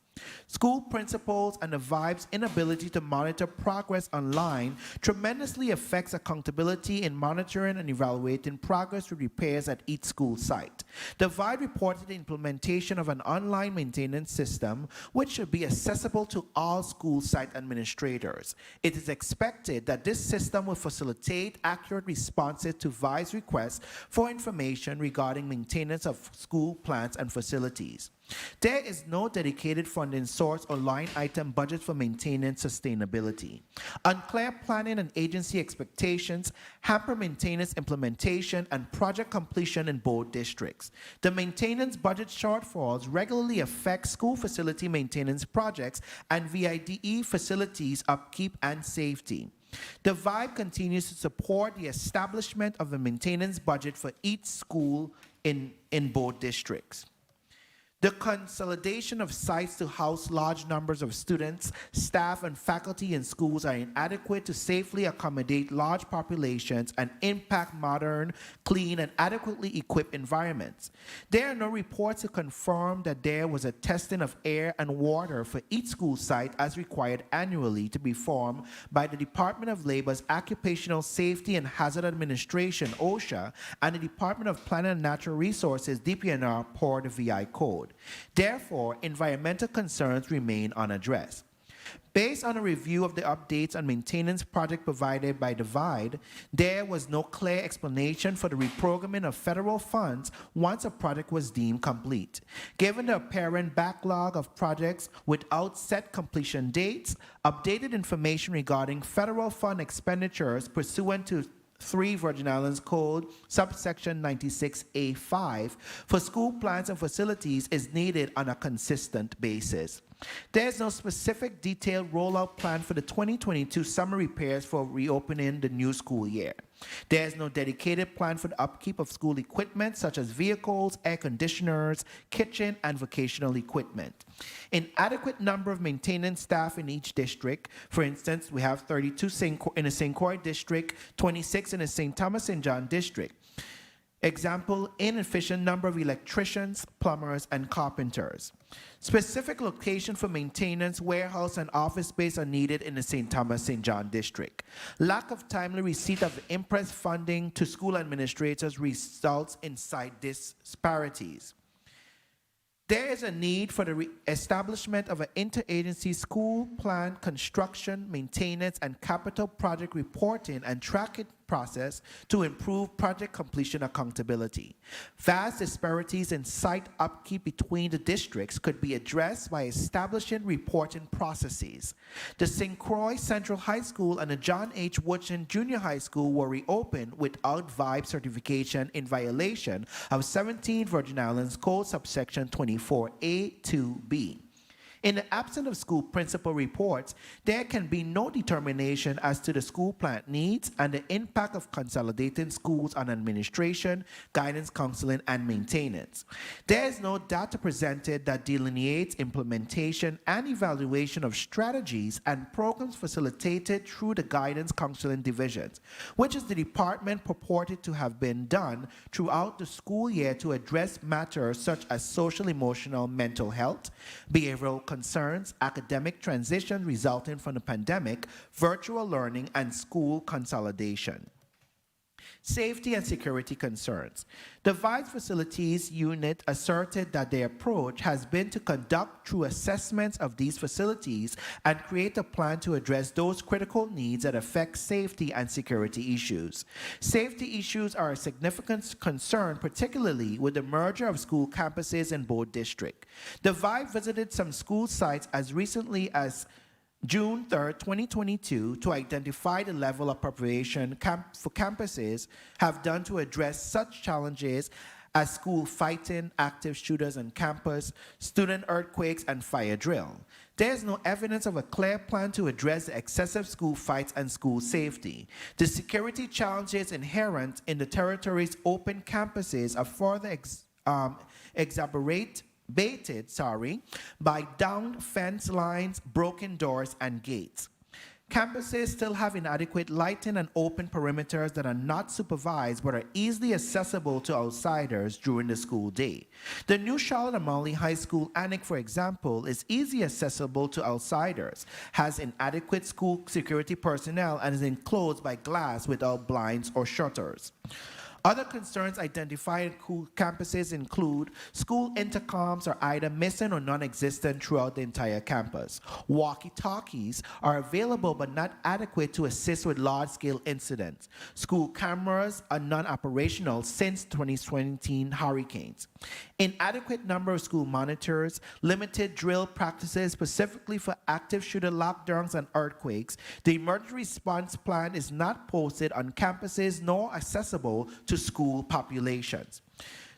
School principals and the VIBE's inability to monitor progress online tremendously affects accountability in monitoring and evaluating progress with repairs at each school site. The VIBE reported the implementation of an online maintenance system which should be accessible to all school site administrators. It is expected that this system will facilitate accurate responses to VIBE's requests for information regarding maintenance of school plants and facilities. There is no dedicated funding source or line item budget for maintaining sustainability. Unclear planning and agency expectations hamper maintenance implementation and project completion in both districts. The maintenance budget shortfalls regularly affect school facility maintenance projects and VIDE facilities upkeep and safety. The VIBE continues to support the establishment of a maintenance budget for each school in both districts. The consolidation of sites to house large numbers of students, staff, and faculty in schools are inadequate to safely accommodate large populations and impact modern, clean, and adequately equipped environments. There are no reports to confirm that there was a testing of air and water for each school site as required annually to be performed by the Department of Labor's Occupational Safety and Hazard Administration, OSHA, and the Department of Planning and Natural Resources, DPNR, per the VI Code. Therefore, environmental concerns remain unaddressed. Based on a review of the updates and maintenance project provided by Divide, there was no clear explanation for the reprogramming of federal funds once a project was deemed complete. Given the apparent backlog of projects without set completion dates, updated information regarding federal fund expenditures pursuant to 3 Virgin Islands Code, subsection 96A5, for school plans and facilities is needed on a consistent basis. There is no specific detailed rollout plan for the 2022 summer repairs for reopening the new school year. There is no dedicated plan for the upkeep of school equipment such as vehicles, air conditioners, kitchen, and vocational equipment. Inadequate number of maintenance staff in each district. For instance, we have 32 in the St. Croix district, 26 in the St. Thomas St. John district. Example, inefficient number of electricians, plumbers, and carpenters. Specific location for maintenance, warehouse, and office space are needed in the St. Thomas St. John district. Lack of timely receipt of IMPRES funding to school administrators results in site disparities. There is a need for the establishment of an interagency school plan construction, maintenance, and capital project reporting and tracking process to improve project completion accountability. Vast disparities in site upkeep between the districts could be addressed by establishing reporting processes. The St. Croix Central High School and the John H. Woodson Junior High School were reopened without VIBE certification in violation of 17 Virgin Islands Code subsection 24A to B. In the absence of school principal reports, there can be no determination as to the school plan needs and the impact of consolidating schools on administration, guidance, counseling, and maintenance. There is no data presented that delineates implementation and evaluation of strategies and programs facilitated through the guidance counseling divisions, which is the department purported to have been done throughout the school year to address matters such as social, emotional, mental health, behavioral concerns, academic transition resulting from the pandemic, virtual learning, and school consolidation. Safety and security concerns. The VIBE Facilities Unit asserted that their approach has been to conduct true assessments of these facilities and create a plan to address those critical needs that affect safety and security issues. Safety issues are a significant concern, particularly with the merger of school campuses in both districts. The VIBE visited some school sites as recently as June 3, 2022, to identify the level of preparation for campuses have done to address such challenges as school fighting, active shooters on campus, student earthquakes, and fire drill. There is no evidence of a clear plan to address the excessive school fights and school safety. The security challenges inherent in the territory's open campuses are further exacerbated by downed fence lines, broken doors, and gates. Campuses still have inadequate lighting and open perimeters that are not supervised but are easily accessible to outsiders during the school day. The new Charlotte Amalie High School annex, for example, is easily accessible to outsiders, has inadequate school security personnel, and is enclosed by glass without blinds or shutters. Other concerns identified in campuses include school intercoms are either missing or non-existent throughout the entire campus. Walkie-talkies are available but not adequate to assist with large-scale incidents. School cameras are non-operational since 2017 hurricanes. Inadequate number of school monitors, limited drill practices specifically for active shooter lockdowns and earthquakes. The emergency response plan is not posted on campuses nor accessible to school populations.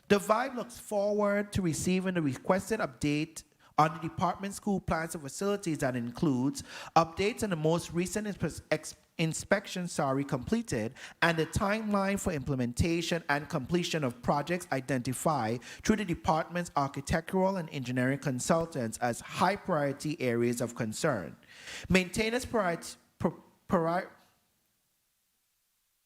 The VIBE looks forward to receiving the requested update on the department school plans and facilities that includes updates on the most recent inspection completed and the timeline for implementation and completion of projects identified through the department's architectural and engineering consultants as high priority areas of concern. Maintenance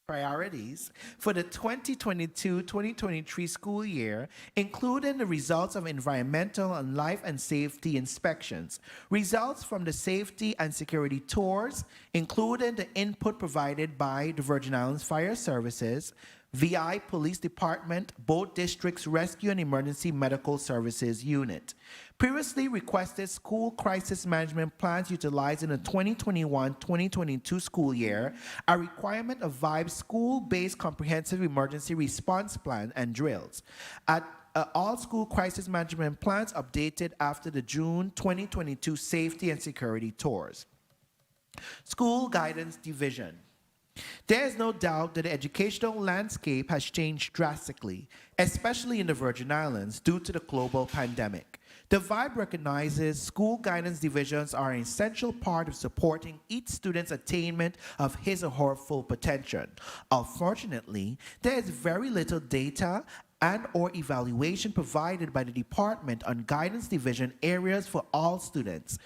priorities for the 2022-2023 school year, including the results of environmental and life and safety inspections, results from the safety and security tours, including the input provided by the Virgin Islands Fire Services, VI Police Department, both districts' Rescue and Emergency Medical Services Unit. Previously requested school crisis management plans utilized in the 2021-2022 school year, a requirement of VIBE's school-based comprehensive emergency response plan and drills. All school crisis management plans updated after the June 2022 safety and security tours. School Guidance Division. There is no doubt that the educational landscape has changed drastically, especially in the Virgin Islands, due to the global pandemic. The VIBE recognizes school guidance divisions are an essential part of supporting each student's attainment of his or her full potential. Unfortunately, there is very little data and or evaluation provided by the department on guidance division areas for all students.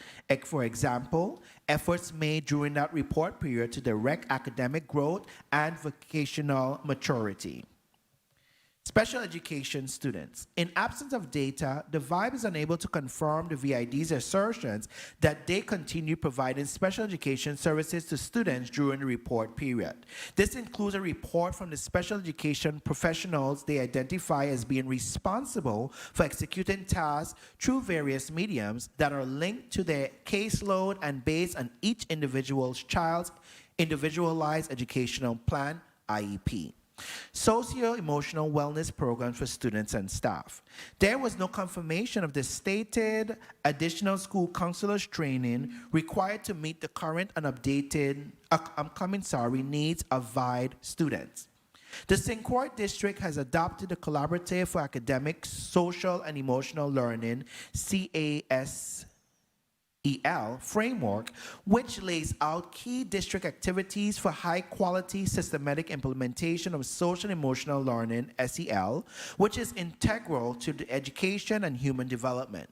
For example, efforts made during that report period to direct academic growth and vocational maturity. Special education students. In absence of data, the VIBE is unable to confirm the VID's assertions that they continue providing special education services to students during the report period. This includes a report from the special education professionals they identify as being responsible for executing tasks through various mediums that are linked to their caseload and based on each individual's child's individualized educational plan, IEP. Socio-emotional wellness programs for students and staff. There was no confirmation of the stated additional school counselors training required to meet the current and updated needs of VIDE students. The St. Croix District has adopted the Collaborative for Academic, Social, and Emotional Learning, CASEL framework, which lays out key district activities for high-quality systematic implementation of social and emotional learning, SEL, which is integral to the education and human development.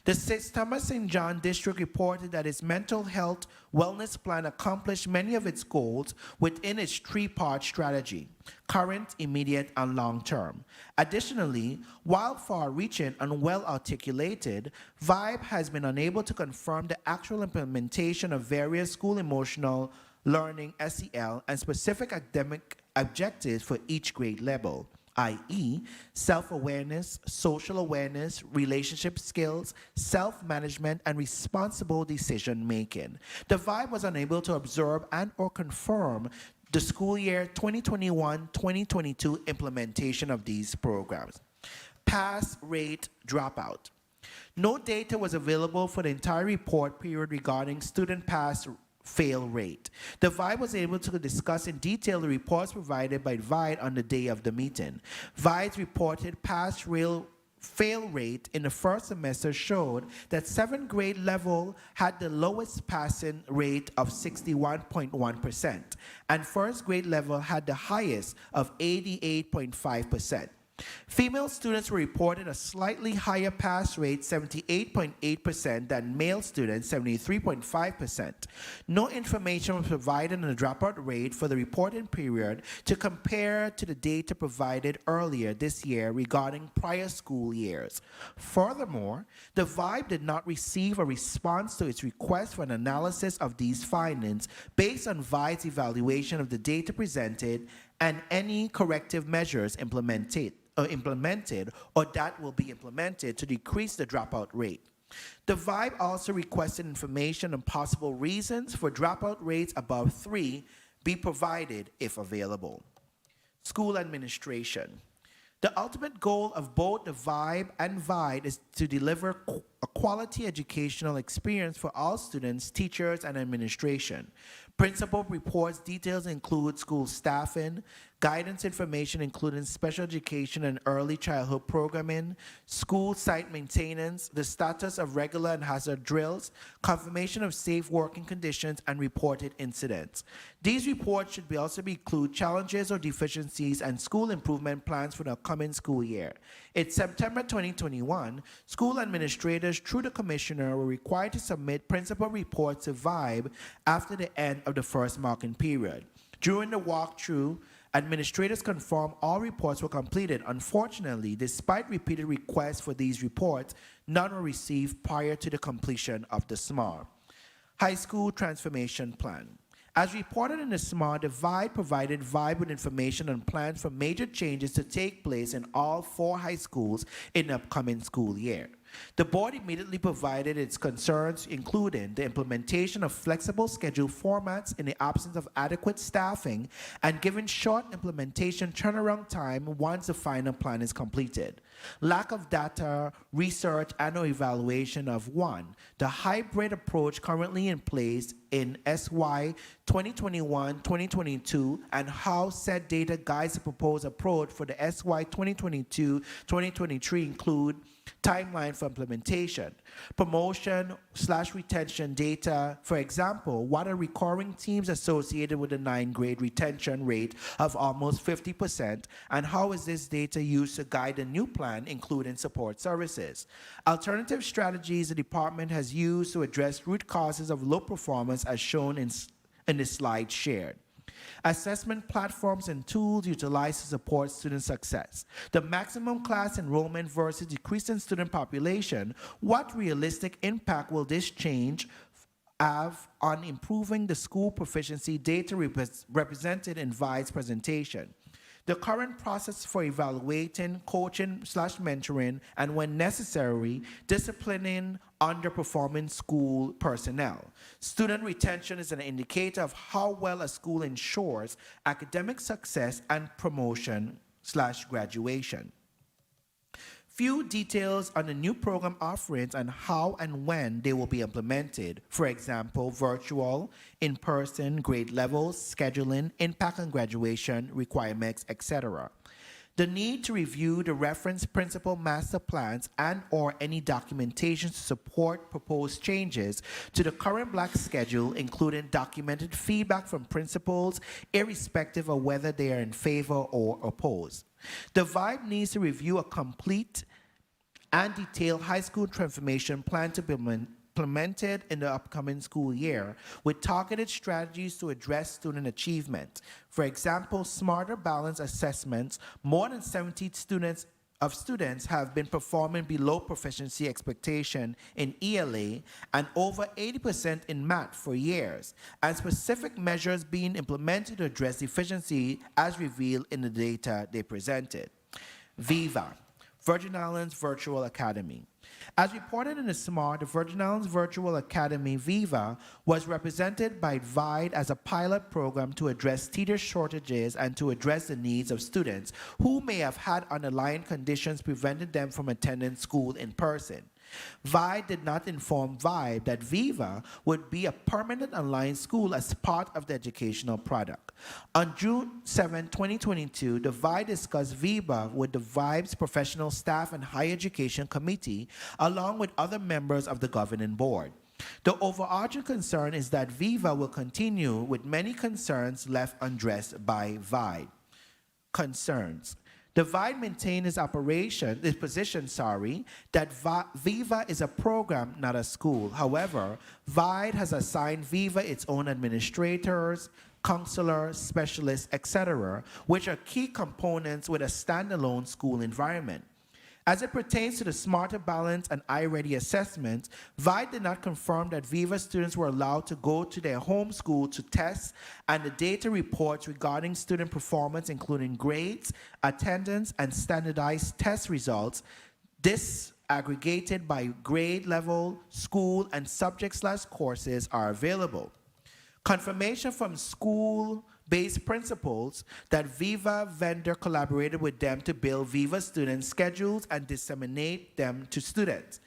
The Thomas St. John District reported that its mental health wellness plan accomplished many of its goals within its three-part strategy: current, immediate, and long-term. Additionally, while far-reaching and well-articulated, VIBE has been unable to confirm the actual implementation of various school emotional learning, SEL, and specific academic objectives for each grade level, i.e., self-awareness, social awareness, relationship skills, self-management, and responsible decision-making. The VIBE was unable to observe and or confirm the school year 2021-2022 implementation of these programs. Pass rate dropout. No data was available for the entire report period regarding student pass-fail rate. The VIBE was able to discuss in detail the reports provided by VIDE on the day of the meeting. VIDE's reported pass-fail rate in the first semester showed that 7th grade level had the lowest passing rate of 61.1%, and 1st grade level had the highest of 88.5%. Female students were reported a slightly higher pass rate, 78.8%, than male students, 73.5%. No information was provided on the dropout rate for the reporting period to compare to the data provided earlier this year regarding prior school years. Furthermore, the VIBE did not receive a response to its request for an analysis of these findings based on VIBE's evaluation of the data presented and any corrective measures implemented or that will be implemented to decrease the dropout rate. The VIBE also requested information on possible reasons for dropout rates above 3 be provided if available. School administration. The ultimate goal of both the VIBE and VIDE is to deliver a quality educational experience for all students, teachers, and administration. Principal reports details include school staffing, guidance information including special education and early childhood programming, school site maintenance, the status of regular and hazard drills, confirmation of safe working conditions, and reported incidents. These reports should also include challenges or deficiencies and school improvement plans for the upcoming school year. In September 2021, school administrators through the commissioner were required to submit principal reports to VIBE after the end of the first marking period. During the walkthrough, administrators confirmed all reports were completed. Unfortunately, despite repeated requests for these reports, none were received prior to the completion of the SMAR. High School Transformation Plan. As reported in the SMAR, the VIBE provided VIBE with information on plans for major changes to take place in all 4 high schools in the upcoming school year. The board immediately provided its concerns, including the implementation of flexible schedule formats in the absence of adequate staffing and given short implementation turnaround time once the final plan is completed. Lack of data, research, and/or evaluation of 1. The hybrid approach currently in place in SY 2021-2022 and how said data guides the proposed approach for the SY 2022-2023 include timeline for implementation, promotion/retention data. For example, what are recurring teams associated with the 9th grade retention rate of almost 50%, and how is this data used to guide the new plan, including support services? Alternative strategies the department has used to address root causes of low performance as shown in the slide shared. Assessment platforms and tools utilized to support student success. The maximum class enrollment versus decreasing student population. What realistic impact will this change have on improving the school proficiency data represented in VIDE's presentation? The current process for evaluating, coaching/mentoring, and when necessary, disciplining underperforming school personnel. Student retention is an indicator of how well a school ensures academic success and promotion/graduation. Few details on the new program offerings and how and when they will be implemented. For example, virtual, in-person, grade levels, scheduling, impact on graduation, requirements, etc. The need to review the reference principal master plans and/or any documentation to support proposed changes to the current block schedule, including documented feedback from principals, irrespective of whether they are in favor or opposed. The VIBE needs to review a complete and detailed high school transformation plan to be implemented in the upcoming school year with targeted strategies to address student achievement. For example, smarter balance assessments. More than 70 students have been performing below proficiency expectation in ELA and over 80% in math for years, and specific measures being implemented to address deficiency as revealed in the data they presented. VIVA, Virgin Islands Virtual Academy. As reported in the SMART, the Virgin Islands Virtual Academy, VIVA, was represented by VIDE as a pilot program to address teacher shortages and to address the needs of students who may have had underlying conditions preventing them from attending school in person. VIDE did not inform VIDE that VIVA would be a permanent online school as part of the educational product. On June 7, 2022, the VIDE discussed VIVA with the VIBE's Professional Staff and Higher Education Committee, along with other members of the governing board. The overarching concern is that VIVA will continue with many concerns left unaddressed by VIDE. Concerns. The VIDE maintained its position, that VIVA is a program, not a school. However, VIDE has assigned VIVA its own administrators, counselors, specialists, etc., which are key components with a standalone school environment. As it pertains to the Smarter Balance and iReady assessments, VIDE did not confirm that Viva students were allowed to go to their home school to test, and the data reports regarding student performance, including grades, attendance, and standardized test results, disaggregated by grade level, school, and subject/courses are available. Confirmation from school-based principals that Viva vendor collaborated with them to build Viva student schedules and disseminate them to students.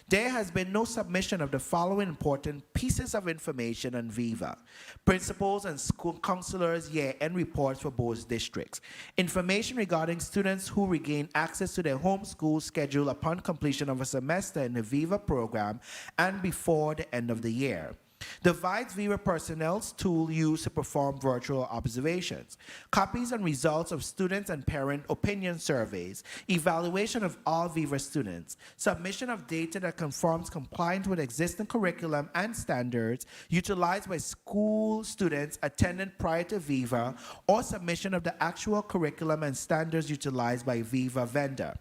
There has been no submission of the following important pieces of information on Viva: principals and school counselors' year-end reports for both districts, information regarding students who regain access to their home school schedule upon completion of a semester in the Viva program and before the end of the year, the VIDE's Viva personnel's tool used to perform virtual observations, copies and results of students and parent opinion surveys, evaluation of all Viva students, submission of data that confirms compliance with existing curriculum and standards utilized by school students attending prior to Viva, or submission of the actual curriculum and standards utilized by Viva vendor.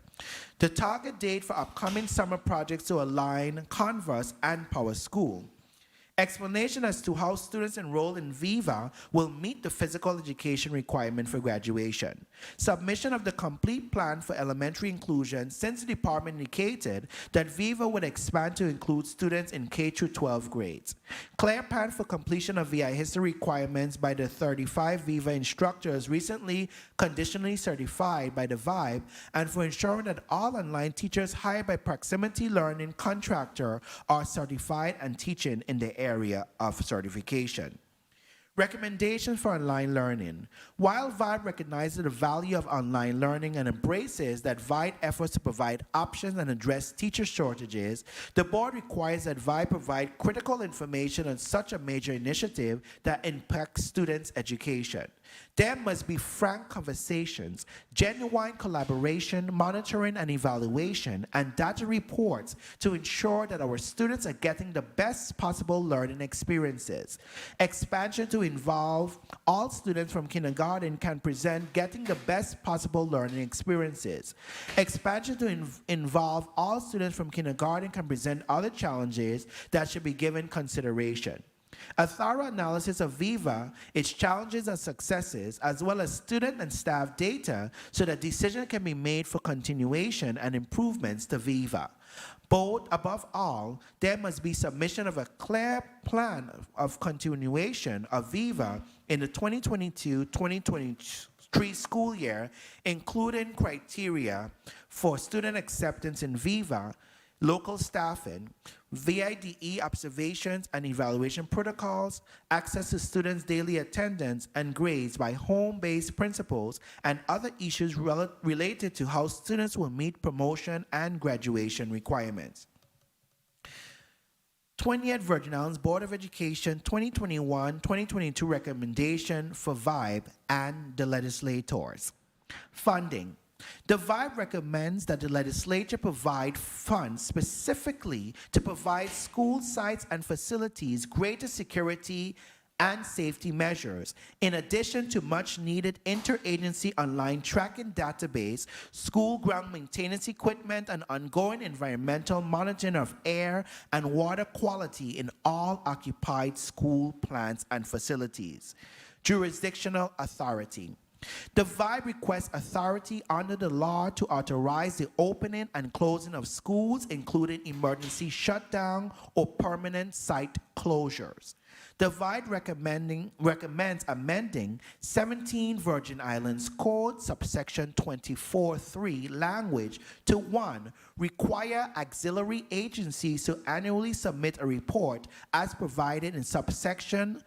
The target date for upcoming summer projects to align Converse and Power School. Explanation as to how students enrolled in Viva will meet the physical education requirement for graduation. Submission of the complete plan for elementary inclusion, since the department indicated that Viva would expand to include students in K-12 grades. Clear plan for completion of VI history requirements by the 35 Viva instructors recently conditionally certified by the VIBE, and for ensuring that all online teachers hired by Proximity Learning contractor are certified and teaching in the area of certification. Recommendations for online learning. While VIBE recognizes the value of online learning and embraces that VIBE efforts to provide options and address teacher shortages, the board requires that VIBE provide critical information on such a major initiative that impacts students' education. There must be frank conversations, genuine collaboration, monitoring and evaluation, and data reports to ensure that our students are getting the best possible learning experiences. Expansion to involve all students from kindergarten can present getting the best possible learning experiences. Expansion to involve all students from kindergarten can present other challenges that should be given consideration. A thorough analysis of Viva, its challenges and successes, as well as student and staff data, so that decisions can be made for continuation and improvements to Viva. Both, above all, there must be submission of a clear plan of continuation of Viva in the 2022-2023 school year, including criteria for student acceptance in Viva, local staffing, VIDE observations and evaluation protocols, access to students' daily attendance and grades by home-based principals, and other issues related to how students will meet promotion and graduation requirements. 20th Virgin Islands Board of Education 2021-2022 recommendation for VIBE and the legislators. Funding. The VIBE recommends that the legislature provide funds specifically to provide school sites and facilities greater security and safety measures, in addition to much-needed interagency online tracking database, school ground maintenance equipment, and ongoing environmental monitoring of air and water quality in all occupied school plants and facilities. Jurisdictional authority. The VIBE requests authority under the law to authorize the opening and closing of schools, including emergency shutdown or permanent site closures. The VIBE recommends amending 17 Virgin Islands Code subsection 24.3 language to 1. Require auxiliary agencies to annually submit a report as provided in subsection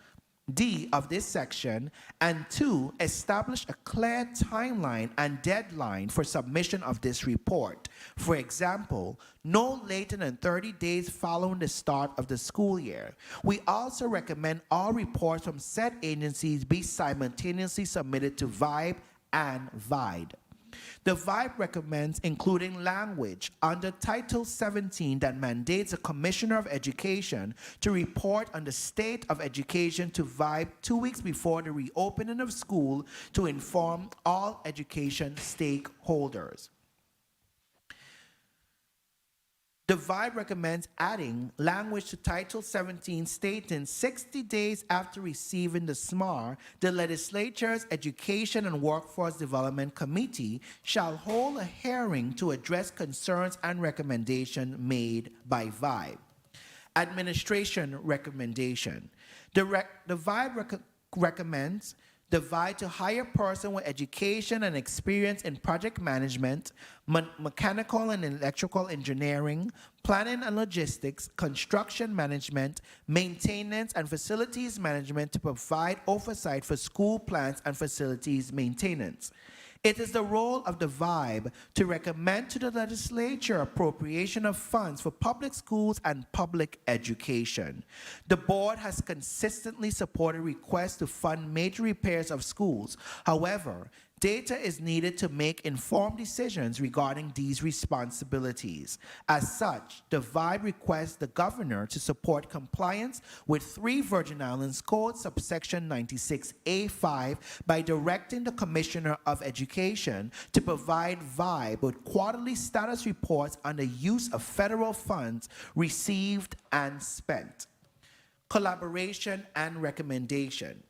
D of this section, and 2, establish a clear timeline and deadline for submission of this report. For example, no later than 30 days following the start of the school year. We also recommend all reports from said agencies be simultaneously submitted to VIBE and VIDE. The VIBE recommends including language under Title 17 that mandates the Commissioner of Education to report on the state of education to VIBE 2 weeks before the reopening of school to inform all education stakeholders. The VIBE recommends adding language to Title 17 stating 60 days after receiving the SMAR, the legislature's Education and Workforce Development Committee shall hold a hearing to address concerns and recommendations made by VIBE. Administration recommendation. The VIBE recommends the VIBE to hire a person with education and experience in project management, mechanical and electrical engineering, planning and logistics, construction management, maintenance, and facilities management to provide oversight for school plans and facilities maintenance. It is the role of the VIBE to recommend to the legislature appropriation of funds for public schools and public education. The board has consistently supported requests to fund major repairs of schools. However, data is needed to make informed decisions regarding these responsibilities. As such, the VIBE requests the governor to support compliance with 3 Virgin Islands Code subsection 96A5 by directing the Commissioner of Education to provide VIBE with quarterly status reports on the use of federal funds received and spent. Collaboration and recommendation.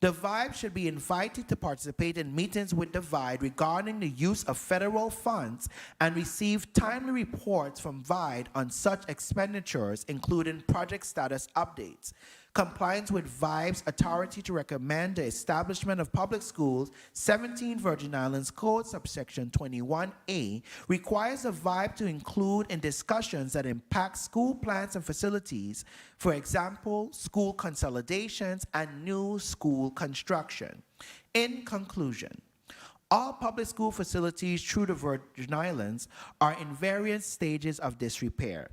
The VIBE should be invited to participate in meetings with the VIBE regarding the use of federal funds and receive timely reports from VIBE on such expenditures, including project status updates. Compliance with VIBE's authority to recommend the establishment of public schools, 17 Virgin Islands Code subsection 21A, requires the VIBE to include in discussions that impact school plans and facilities, for example, school consolidations and new school construction. In conclusion, all public school facilities through the Virgin Islands are in various stages of disrepair.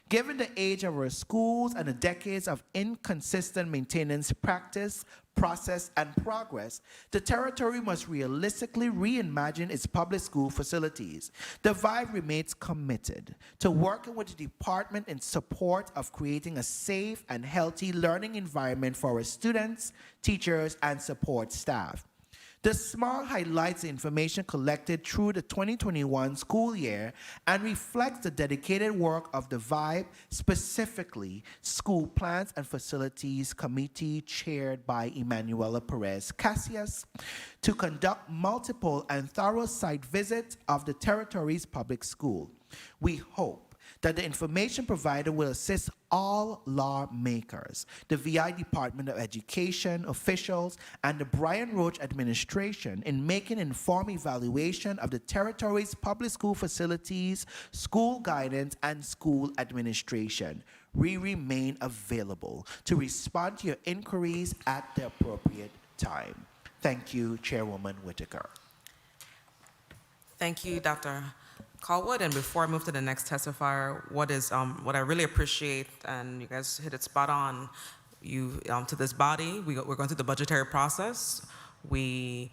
Given the age of our schools and the decades of inconsistent maintenance practice, process, and progress, the territory must realistically reimagine its public school facilities. The VIBE remains committed to working with the department in support of creating a safe and healthy learning environment for our students, teachers, and support staff. The SMAR highlights the information collected through the 2021 school year and reflects the dedicated work of the VIBE, specifically School Plans and Facilities Committee chaired by Emanuela Perez Casillas, to conduct multiple and thorough site visits of the territory's public school. We hope that the information provided will assist all lawmakers, the VI Department of Education officials, and the Brian Roach administration in making informed evaluation of the territory's public school facilities, school guidance, and school administration. We remain available to respond to your inquiries at the appropriate time. Thank you, Chairwoman Whitaker. Thank you, Dr. Callwood. And before I move to the next testifier, what I really appreciate, and you guys hit it spot on, to this body, we're going through the budgetary process. We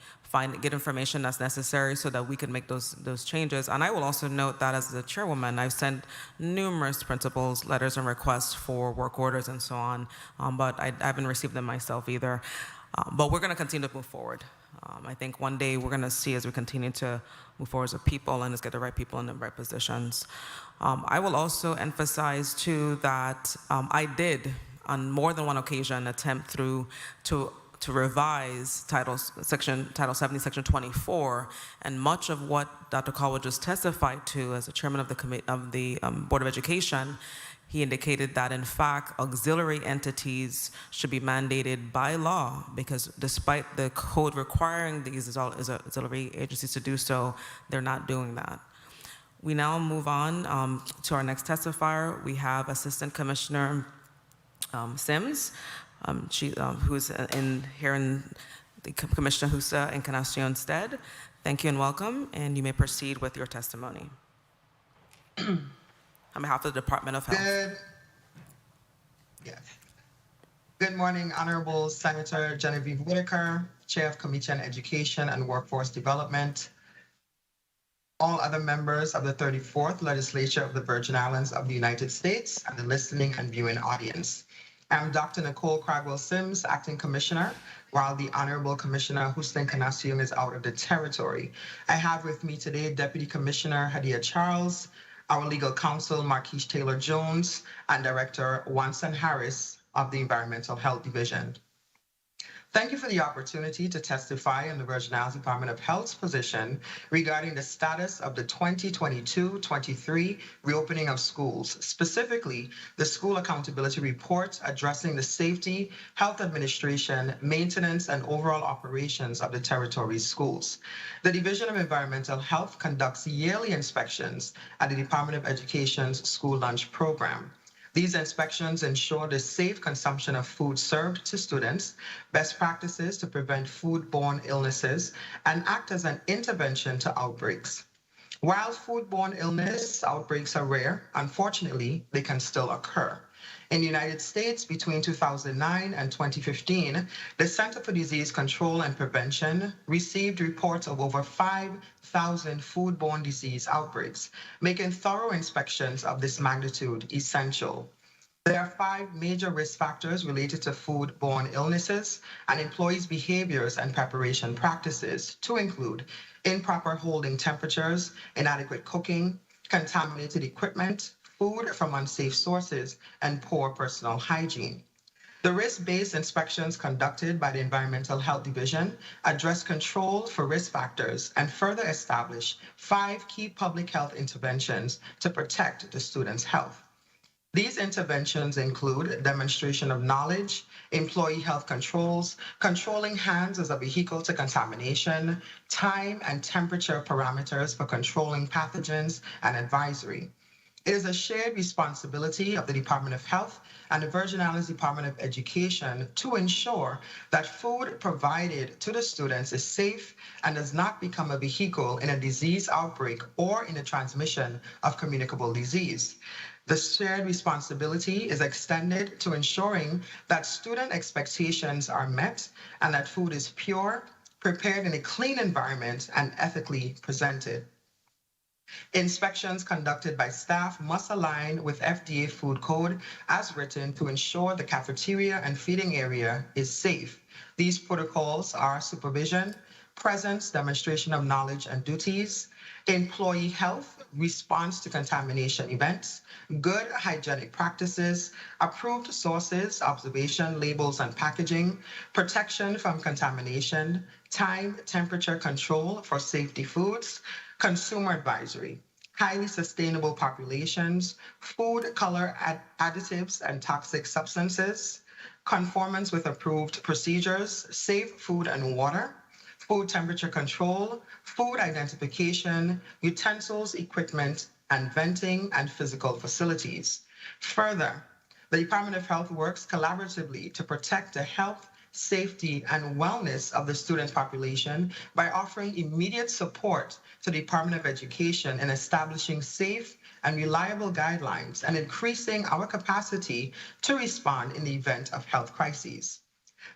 get information that's necessary so that we can make those changes. And I will also note that as the chairwoman, I've sent numerous principals letters and requests for work orders and so on, but I haven't received them myself either. But we're going to continue to move forward. I think one day we're going to see as we continue to move forward as a people and let's get the right people in the right positions. I will also emphasize too that I did on more than one occasion attempt to revise Title 70, Section 24, and much of what Dr. Callwood just testified to as the chairman of the Board of Education. He indicated that, in fact, auxiliary entities should be mandated by law because despite the code requiring these auxiliary agencies to do so, they're not doing that. We now move on to our next testifier. We have Assistant Commissioner Sims, who's here in the Commissioner Husa Encarnacion's stead. Thank you and welcome, and you may proceed with your testimony. On behalf of the Department of Health. Good morning, Honorable Senator Genevieve Whitaker, Chair of Committee on Education and Workforce Development, all other members of the 34th Legislature of the Virgin Islands of the United States, and the listening and viewing audience. I'm Dr. Nicole Cragwell Sims, Acting Commissioner, while the Honorable Commissioner Hussein Kanasium is out of the territory. I have with me today Deputy Commissioner Hadia Charles, our legal counsel, Marquise Taylor-Jones, and Director Wanson Harris of the Environmental Health Division. Thank you for the opportunity to testify on the Virgin Islands Department of Health's position regarding the status of the 2022-23 reopening of schools, specifically the School Accountability Report addressing the safety, health administration, maintenance, and overall operations of the territory's schools. The Division of Environmental Health conducts yearly inspections at the Department of Education's school lunch program. These inspections ensure the safe consumption of food served to students, best practices to prevent foodborne illnesses, and act as an intervention to outbreaks. While foodborne illness outbreaks are rare, unfortunately, they can still occur. In the United States, between 2009 and 2015, the Center for Disease Control and Prevention received reports of over 5,000 foodborne disease outbreaks, making thorough inspections of this magnitude essential. There are 5 major risk factors related to foodborne illnesses and employees' behaviors and preparation practices, to include improper holding temperatures, inadequate cooking, contaminated equipment, food from unsafe sources, and poor personal hygiene. The risk-based inspections conducted by the Environmental Health Division address control for risk factors and further establish 5 key public health interventions to protect the students' health. These interventions include demonstration of knowledge, employee health controls, controlling hands as a vehicle to contamination, time and temperature parameters for controlling pathogens, and advisory. It is a shared responsibility of the Department of Health and the Virgin Islands Department of Education to ensure that food provided to the students is safe and does not become a vehicle in a disease outbreak or in the transmission of communicable disease. The shared responsibility is extended to ensuring that student expectations are met and that food is pure, prepared in a clean environment, and ethically presented. Inspections conducted by staff must align with FDA food code as written to ensure the cafeteria and feeding area is safe. These protocols are supervision, presence, demonstration of knowledge and duties, employee health, response to contamination events, good hygienic practices, approved sources, observation, labels, and packaging, protection from contamination, time, temperature control for safety foods, consumer advisory, highly sustainable populations, food color additives and toxic substances, conformance with approved procedures, safe food and water, food temperature control, food identification, utensils, equipment, and venting and physical facilities. Further, the Department of Health works collaboratively to protect the health, safety, and wellness of the student population by offering immediate support to the Department of Education in establishing safe and reliable guidelines and increasing our capacity to respond in the event of health crises.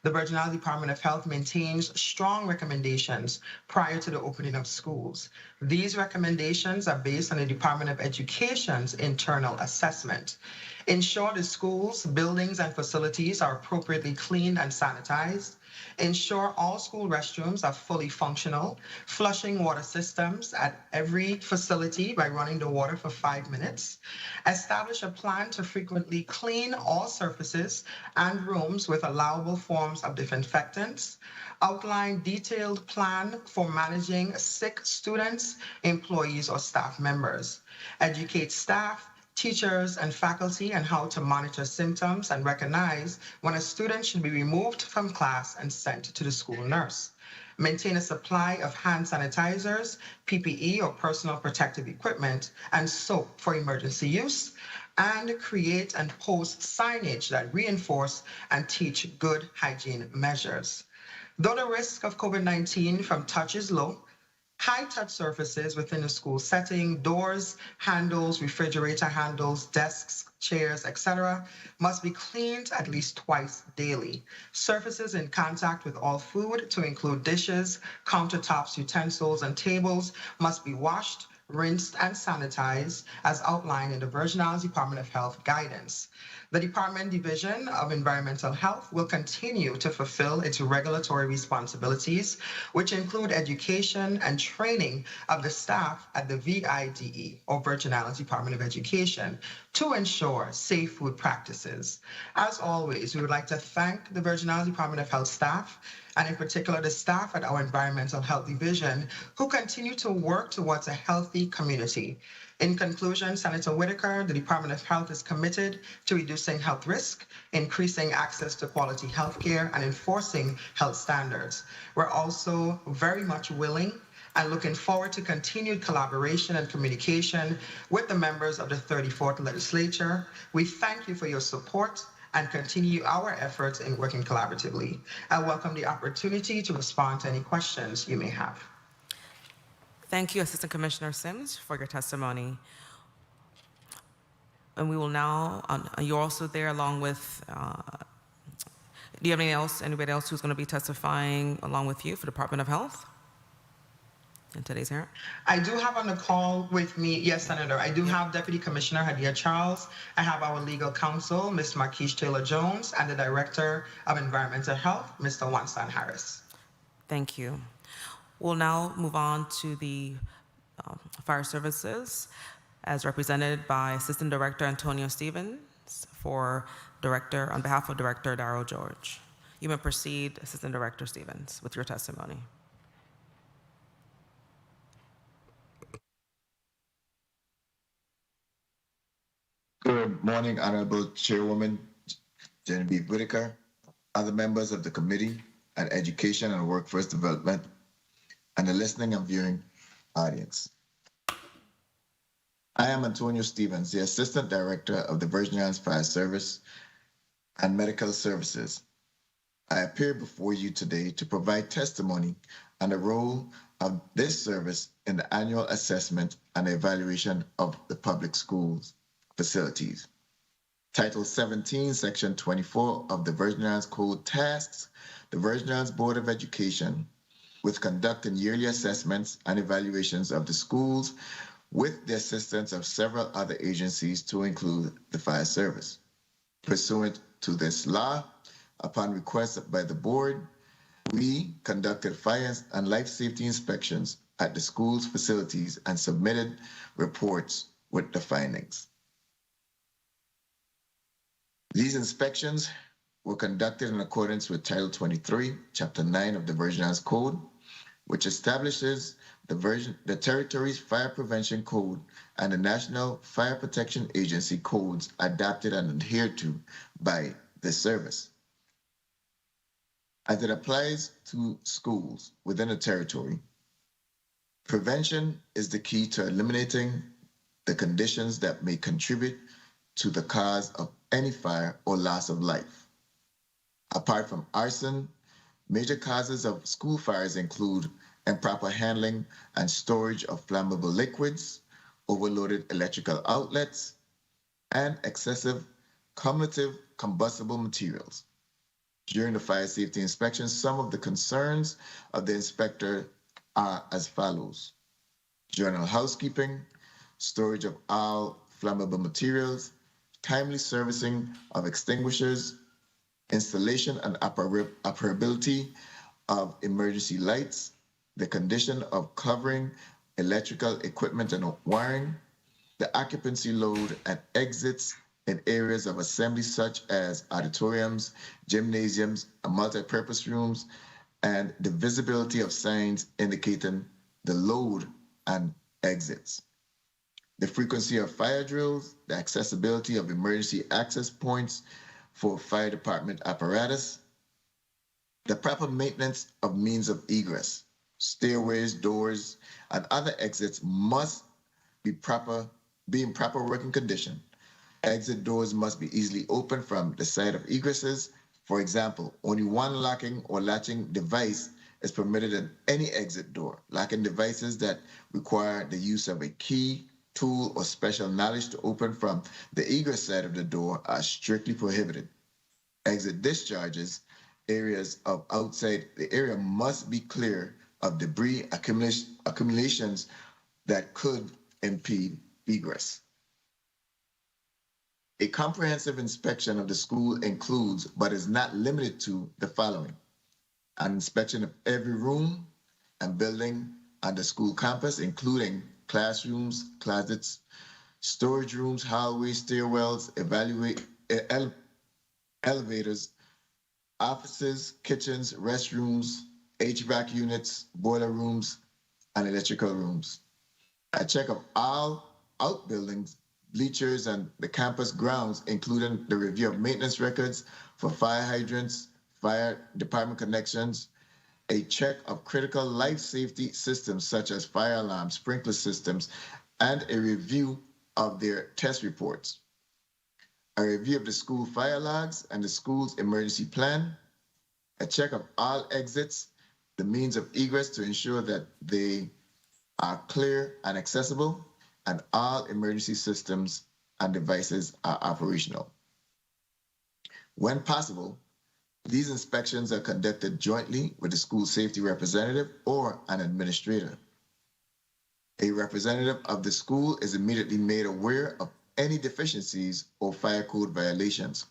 The Virgin Islands Department of Health maintains strong recommendations prior to the opening of schools. These recommendations are based on the Department of Education's internal assessment. Ensure the schools, buildings, and facilities are appropriately cleaned and sanitized. Ensure all school restrooms are fully functional. Flushing water systems at every facility by running the water for 5 minutes. Establish a plan to frequently clean all surfaces and rooms with allowable forms of disinfectants. Outline detailed plan for managing sick students, employees, or staff members. Educate staff, teachers, and faculty on how to monitor symptoms and recognize when a student should be removed from class and sent to the school nurse. Maintain a supply of hand sanitizers, PPE or personal protective equipment, and soap for emergency use, and create and post signage that reinforce and teach good hygiene measures. Though the risk of COVID-19 from touch is low, high-touch surfaces within the school setting, doors, handles, refrigerator handles, desks, chairs, etc., must be cleaned at least twice daily. Surfaces in contact with all food, to include dishes, countertops, utensils, and tables, must be washed, rinsed, and sanitized as outlined in the Virgin Islands Department of Health guidance. The Department Division of Environmental Health will continue to fulfill its regulatory responsibilities, which include education and training of the staff at the VIDE, or Virgin Islands Department of Education, to ensure safe food practices. As always, we would like to thank the Virgin Islands Department of Health staff, and in particular the staff at our Environmental Health Division, who continue to work towards a healthy community. In conclusion, Senator Whitaker, the Department of Health is committed to reducing health risk, increasing access to quality health care, and enforcing health standards. We're also very much willing and looking forward to continued collaboration and communication with the members of the 34th Legislature. We thank you for your support and continue our efforts in working collaboratively. I welcome the opportunity to respond to any questions you may have. Thank you, Assistant Commissioner Sims, for your testimony. And we will now, you're also there along with, do you have anybody else who's going to be testifying along with you for the Department of Health in today's hearing? I do have on the call with me, yes, Senator, I do have Deputy Commissioner Hadia Charles. I have our legal counsel, Ms. Marquise Taylor-Jones, and the Director of Environmental Health, Mr. Wanston Harris. Thank you. We'll now move on to the fire services as represented by Assistant Director Antonio Stevens on behalf of Director Darrell George. You may proceed, Assistant Director Stevens, with your testimony. Good morning, Honorable Chairwoman Genevieve Whitaker, other members of the Committee on Education and Workforce Development, and the listening and viewing audience. I am Antonio Stevens, the Assistant Director of the Virgin Islands Fire Service and Medical Services. I appear before you today to provide testimony on the role of this service in the annual assessment and evaluation of the public schools facilities. Title 17, Section 24 of the Virgin Islands Code tasks the Virgin Islands Board of Education with conducting yearly assessments and evaluations of the schools with the assistance of several other agencies to include the fire service. Pursuant to this law, upon request by the board, we conducted fire and life safety inspections at the school's facilities and submitted reports with the findings. These inspections were conducted in accordance with Title 23, Chapter 9 of the Virgin Islands Code, which establishes the territory's fire prevention code and the National Fire Protection Agency codes adopted and adhered to by this service. As it applies to schools within a territory, prevention is the key to eliminating the conditions that may contribute to the cause of any fire or loss of life. Apart from arson, major causes of school fires include improper handling and storage of flammable liquids, overloaded electrical outlets, and excessive cumulative combustible materials. During the fire safety inspection, some of the concerns of the inspector are as follows: general housekeeping, storage of all flammable materials, timely servicing of extinguishers, installation and operability of emergency lights, the condition of covering electrical equipment and wiring, the occupancy load at exits in areas of assembly such as auditoriums, gymnasiums, and multi-purpose rooms, and the visibility of signs indicating the load and exits. The frequency of fire drills, the accessibility of emergency access points for fire department apparatus, the proper maintenance of means of egress, stairways, doors, and other exits must be in proper working condition. Exit doors must be easily opened from the side of egresses. For example, only one locking or latching device is permitted in any exit door. Locking devices that require the use of a key, tool, or special knowledge to open from the egress side of the door are strictly prohibited. Exit discharges, areas of outside the area must be clear of debris accumulations that could impede egress. A comprehensive inspection of the school includes, but is not limited to, the following: an inspection of every room and building on the school campus, including classrooms, closets, storage rooms, hallways, stairwells, elevators, offices, kitchens, restrooms, HVAC units, boiler rooms, and electrical rooms. A check of all outbuildings, bleachers, and the campus grounds, including the review of maintenance records for fire hydrants, fire department connections, a check of critical life safety systems such as fire alarms, sprinkler systems, and a review of their test reports. A review of the school fire logs and the school's emergency plan, a check of all exits, the means of egress to ensure that they are clear and accessible, and all emergency systems and devices are operational. When possible, these inspections are conducted jointly with the school safety representative or an administrator. A representative of the school is immediately made aware of any deficiencies or fire code violations.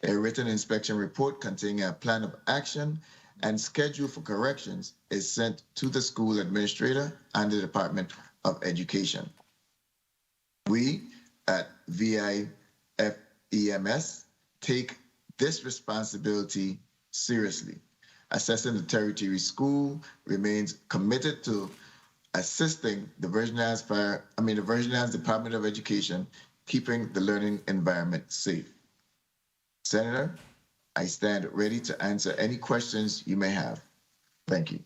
A written inspection report containing a plan of action and schedule for corrections is sent to the school administrator and the Department of Education. We at VIFEMS take this responsibility seriously. Assessing the Territory School remains committed to assisting the Virgin Islands Department of Education, keeping the learning environment safe. Senator, I stand ready to answer any questions you may have. Thank you.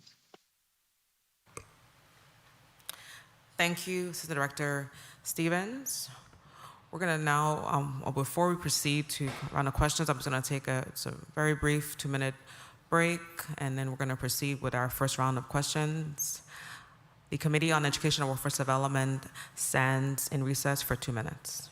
Thank you, Assistant Director Stevens. We're going to now, before we proceed to round of questions, I'm just going to take a very brief 2-minute break, and then we're going to proceed with our first round of questions. The Committee on Education and Workforce Development stands in recess for 2 minutes.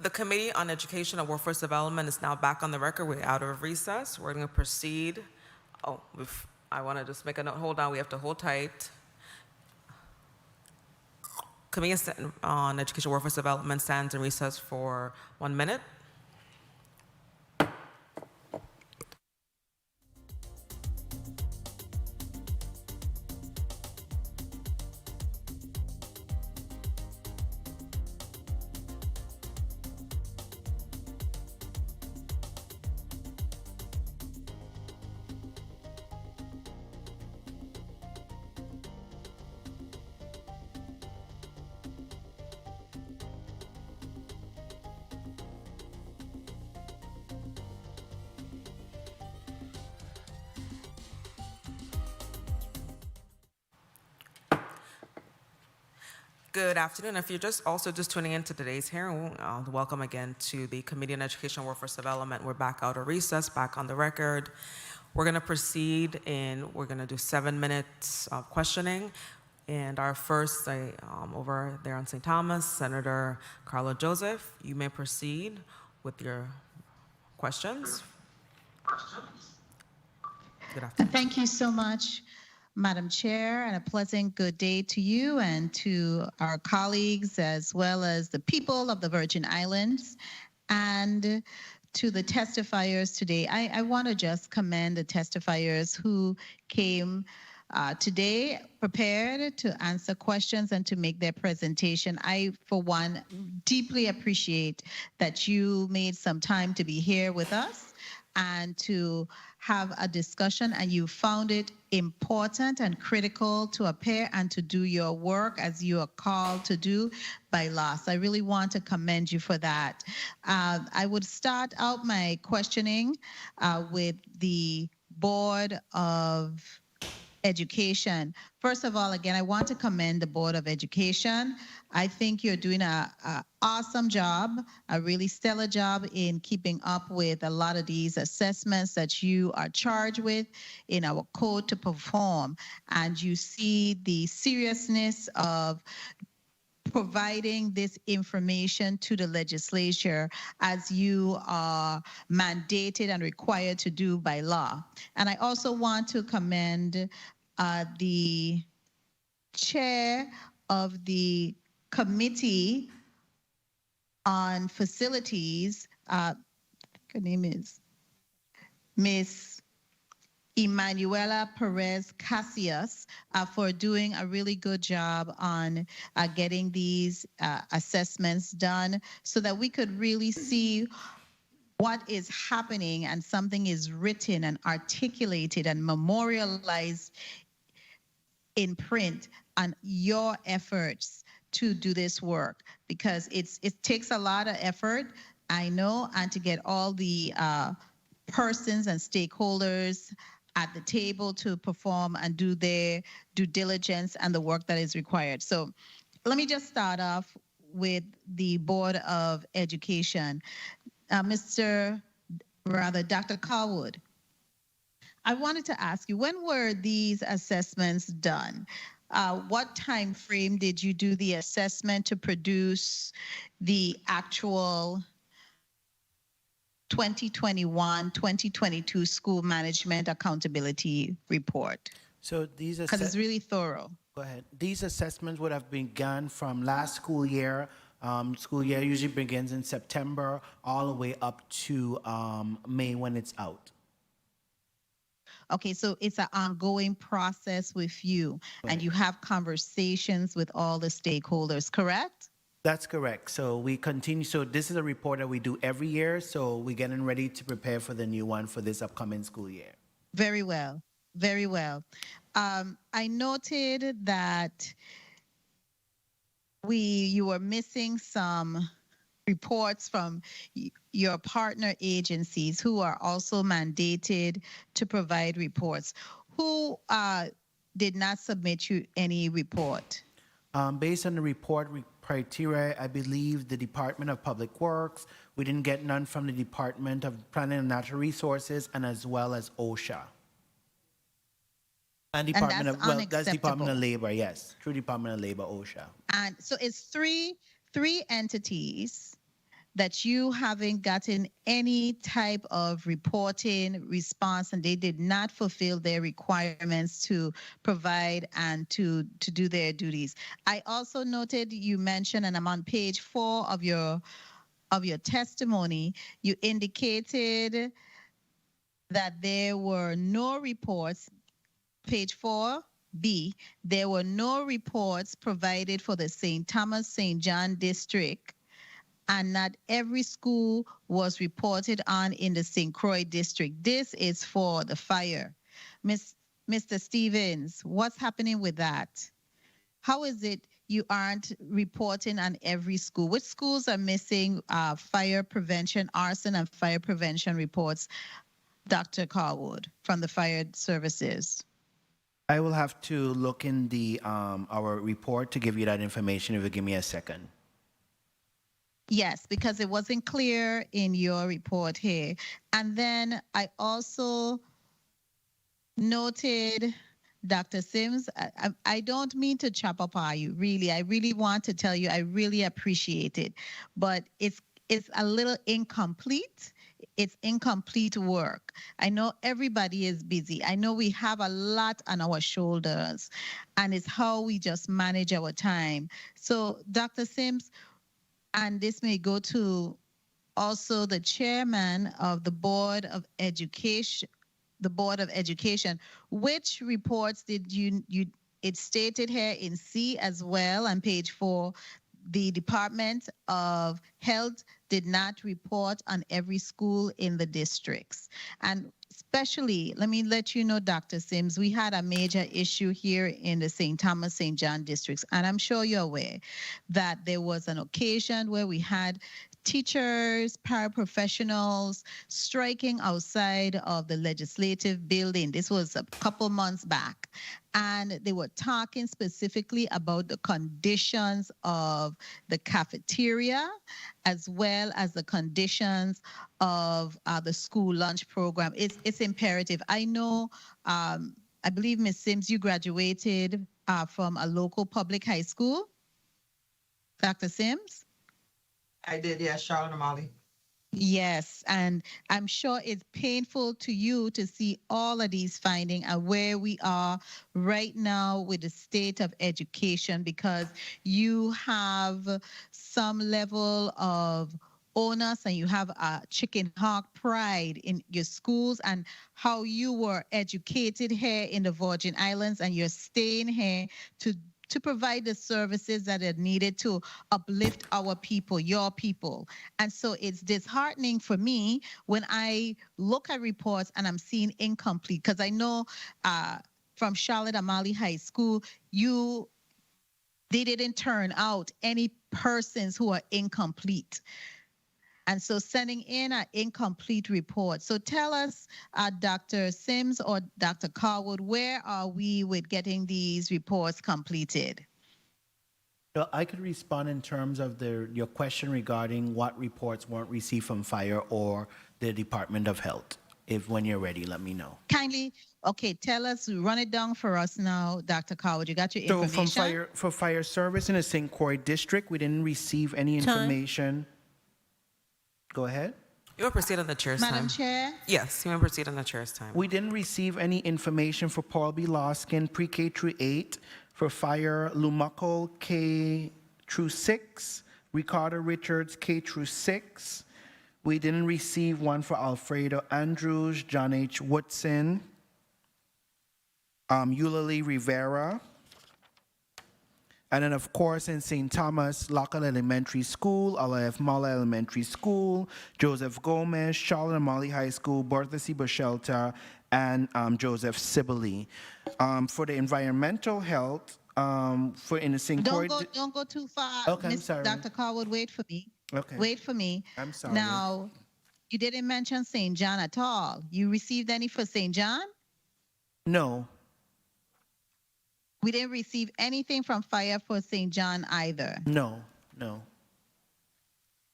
The Committee on Education and Workforce Development is now back on the record. We're out of recess. We're going to proceed. Oh, I want to just make a note. Hold on, we have to hold tight. Committee on Education and Workforce Development stands in recess for 1 minute. Good afternoon. If you're just tuning in to today's hearing, welcome again to the Committee on Education and Workforce Development. We're back out of recess, back on the record. We're going to proceed we're going to do 7 minutes of questioning. And our first, over there on St. Thomas, Senator Carla Joseph, you may proceed with your questions. Good afternoon. Thank you so much, Madam Chair, and a pleasant good day to you and to our colleagues, as well as the people of the Virgin Islands, and to the testifiers today. I want to just commend the testifiers who came today prepared to answer questions and to make their presentation. I, for one, deeply appreciate that you made some time to be here with us and to have a discussion, and you found it important and critical to appear and to do your work as you are called to do by law. So I really want to commend you for that. I would start out my questioning with the Board of Education. First of all, again, I want to commend the Board of Education. I think you're doing an awesome job, a really stellar job in keeping up with a lot of these assessments that you are charged with in our code to perform. And you see the seriousness of providing this information to the legislature as you are mandated and required to do by law. And I also want to commend the chair of the Committee on Facilities, her name is Miss Emanuela Perez Casillas, for doing a really good job on getting these assessments done so that we could really see what is happening and something is written and articulated and memorialized in print on your efforts to do this work, because it takes a lot of effort, I know, and to get all the persons and stakeholders at the table to perform and do their due diligence and the work that is required. So let me just start off with the Board of Education. Dr. Callwood, I wanted to ask you, when were these assessments done? What time frame did you do the assessment to produce the actual 2021-2022 school management accountability report? So these Because it's really thorough. Go ahead. These assessments would have begun from last school year. School year usually begins in September all the way up to May when it's out. Okay, so it's an ongoing process with you, and you have conversations with all the stakeholders, correct? That's correct. So we continue. So this is a report that we do every year. So we're getting ready to prepare for the new one for this upcoming school year. Very well. Very well. I noted that you were missing some reports from your partner agencies who are also mandated to provide reports. Who did not submit you any report? Based on the report criteria, I believe the Department of Public Works, we didn't get none from the Department of Planning and Natural Resources, and as well as OSHA. And Department of, well, that's Department of Labor, yes, through Department of Labor, OSHA. And so it's three entities that you haven't gotten any type of reporting response and they did not fulfill their requirements to provide and to do their duties. I also noted you mentioned, and I'm on page 4 of your testimony, you indicated that there were no reports, page 4B, there were no reports provided for the St. Thomas St. John district, and not every school was reported on in the St. Croix district. This is for the fire. Mr. Stevens, what's happening with that? How is it you aren't reporting on every school? Which schools are missing fire prevention, arson and fire prevention reports, Dr. Callwood, from the fire services? I will have to look in the our report to give you that information if you give me a second. Yes, because it wasn't clear in your report here. And then I also noted, Dr. Sims, I don't mean to chop up on you, really. I really want to tell you I really appreciate it, but it's a little incomplete. It's incomplete work. I know everybody is busy. I know we have a lot on our shoulders, and it's how we just manage our time. So, Dr. Sims, and this may go to also the chairman of the Board of Education, which reports did you it stated here in C as well on page 4, the Department of Health did not report on every school in the districts. And especially, let me let you know, Dr. Sims, we had a major issue here in the St. Thomas, St. John districts. And I'm sure you're aware that there was an occasion where we had teachers, paraprofessionals striking outside of the legislative building. This was a couple months back. And they were talking specifically about the conditions of the cafeteria, as well as the conditions of the school lunch program. It's imperative. I know, I believe, Ms. Sims, you graduated from a local public high school. Dr. Sims? I did, yeah, Charlotte O'Malley. Yes, and I'm sure it's painful to you to see all of these findings and where we are right now with the state of education, because you have some level of onus and you have a chicken hawk pride in your schools and how you were educated here in the Virgin Islands, and you're staying here to provide the services that are needed to uplift our people, your people. And so it's disheartening for me when I look at reports and I'm seeing incomplete, because I know from Charlotte O'Malley High School, they didn't turn out any persons who are incomplete. And so sending in an incomplete report. So tell us, Dr. Sims or Dr. Callwood, where are we with getting these reports completed? Well, I could respond in terms of your question regarding what reports weren't received from fire or the Department of Health. When you're ready, let me know. Kindly, okay, tell us, run it down for us now, Dr. Callwood. You got your information? So for fire service in the St. Croix district, we didn't receive any information. Go ahead. You may proceed on the chair's time. Madam Chair? Yes, you may proceed on the chair's time. We didn't receive any information for Paul B. Loskin, pre-K through 8, for fire Lumaco, K through 6, Ricardo Richards, K through 6. We didn't receive one for Alfredo Andrews, John H. Woodson, Eulalie Rivera. And then, of course, in St. Thomas, Lockett Elementary School, LF Muller Elementary School, Joseph Gomez, Charlotte O'Malley High School, Bertha C. Bochelta, and Joseph Sibley. For the environmental health, in the St. Croix... Don't go too far. Okay, I'm sorry. Dr. Callwood, wait for me. Okay. Wait for me. I'm sorry. Now, you didn't mention St. John at all. You received any for St. John? No. We didn't receive anything from fire for St. John either. No.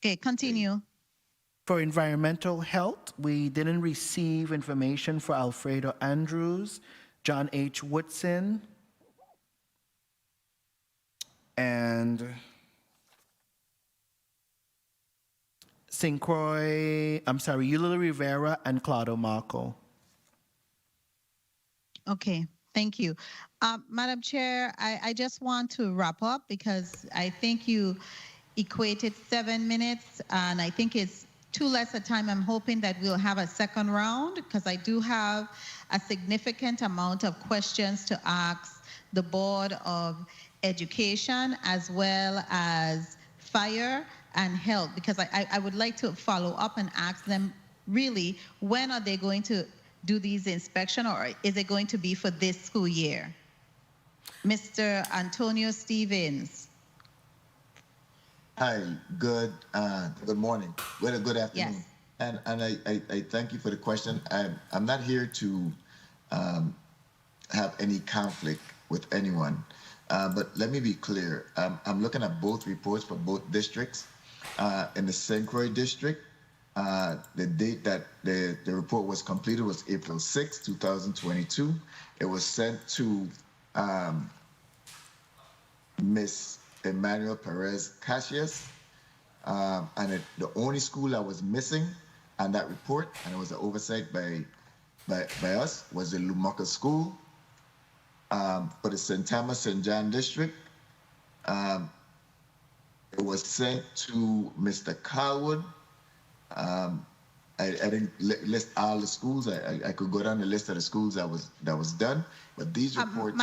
Okay, continue. For environmental health, we didn't receive information for Alfredo Andrews, John H. Woodson, and St. Croix, Eula Rivera, and Claudio Marco. Okay, thank you. Madam Chair, I just want to wrap up because I think you equated 7 minutes, and I think it's too less a time. I'm hoping that we'll have a second round because I do have a significant amount of questions to ask the Board of Education as well as Fire and Health, because I would like to follow up and ask them really when are they going to do these inspections, or is it going to be for this school year? Mr. Antonio Stevens. Hi, good morning. Well, good afternoon. Yes. And I thank you for the question. I'm not here to have any conflict with anyone, but let me be clear. I'm looking at both reports for both districts. In the St. Croix district, the date that the report was completed was April 6, 2022. It was sent to Miss Emmanuel Perez Cassius, and the only school that was missing on that report, and it was an oversight by us, was the Lumaka School. For the St. Thomas St. John district, it was sent to Mr. Callwood. I didn't list all the schools. I could go down the list of the schools that was done, but these reports.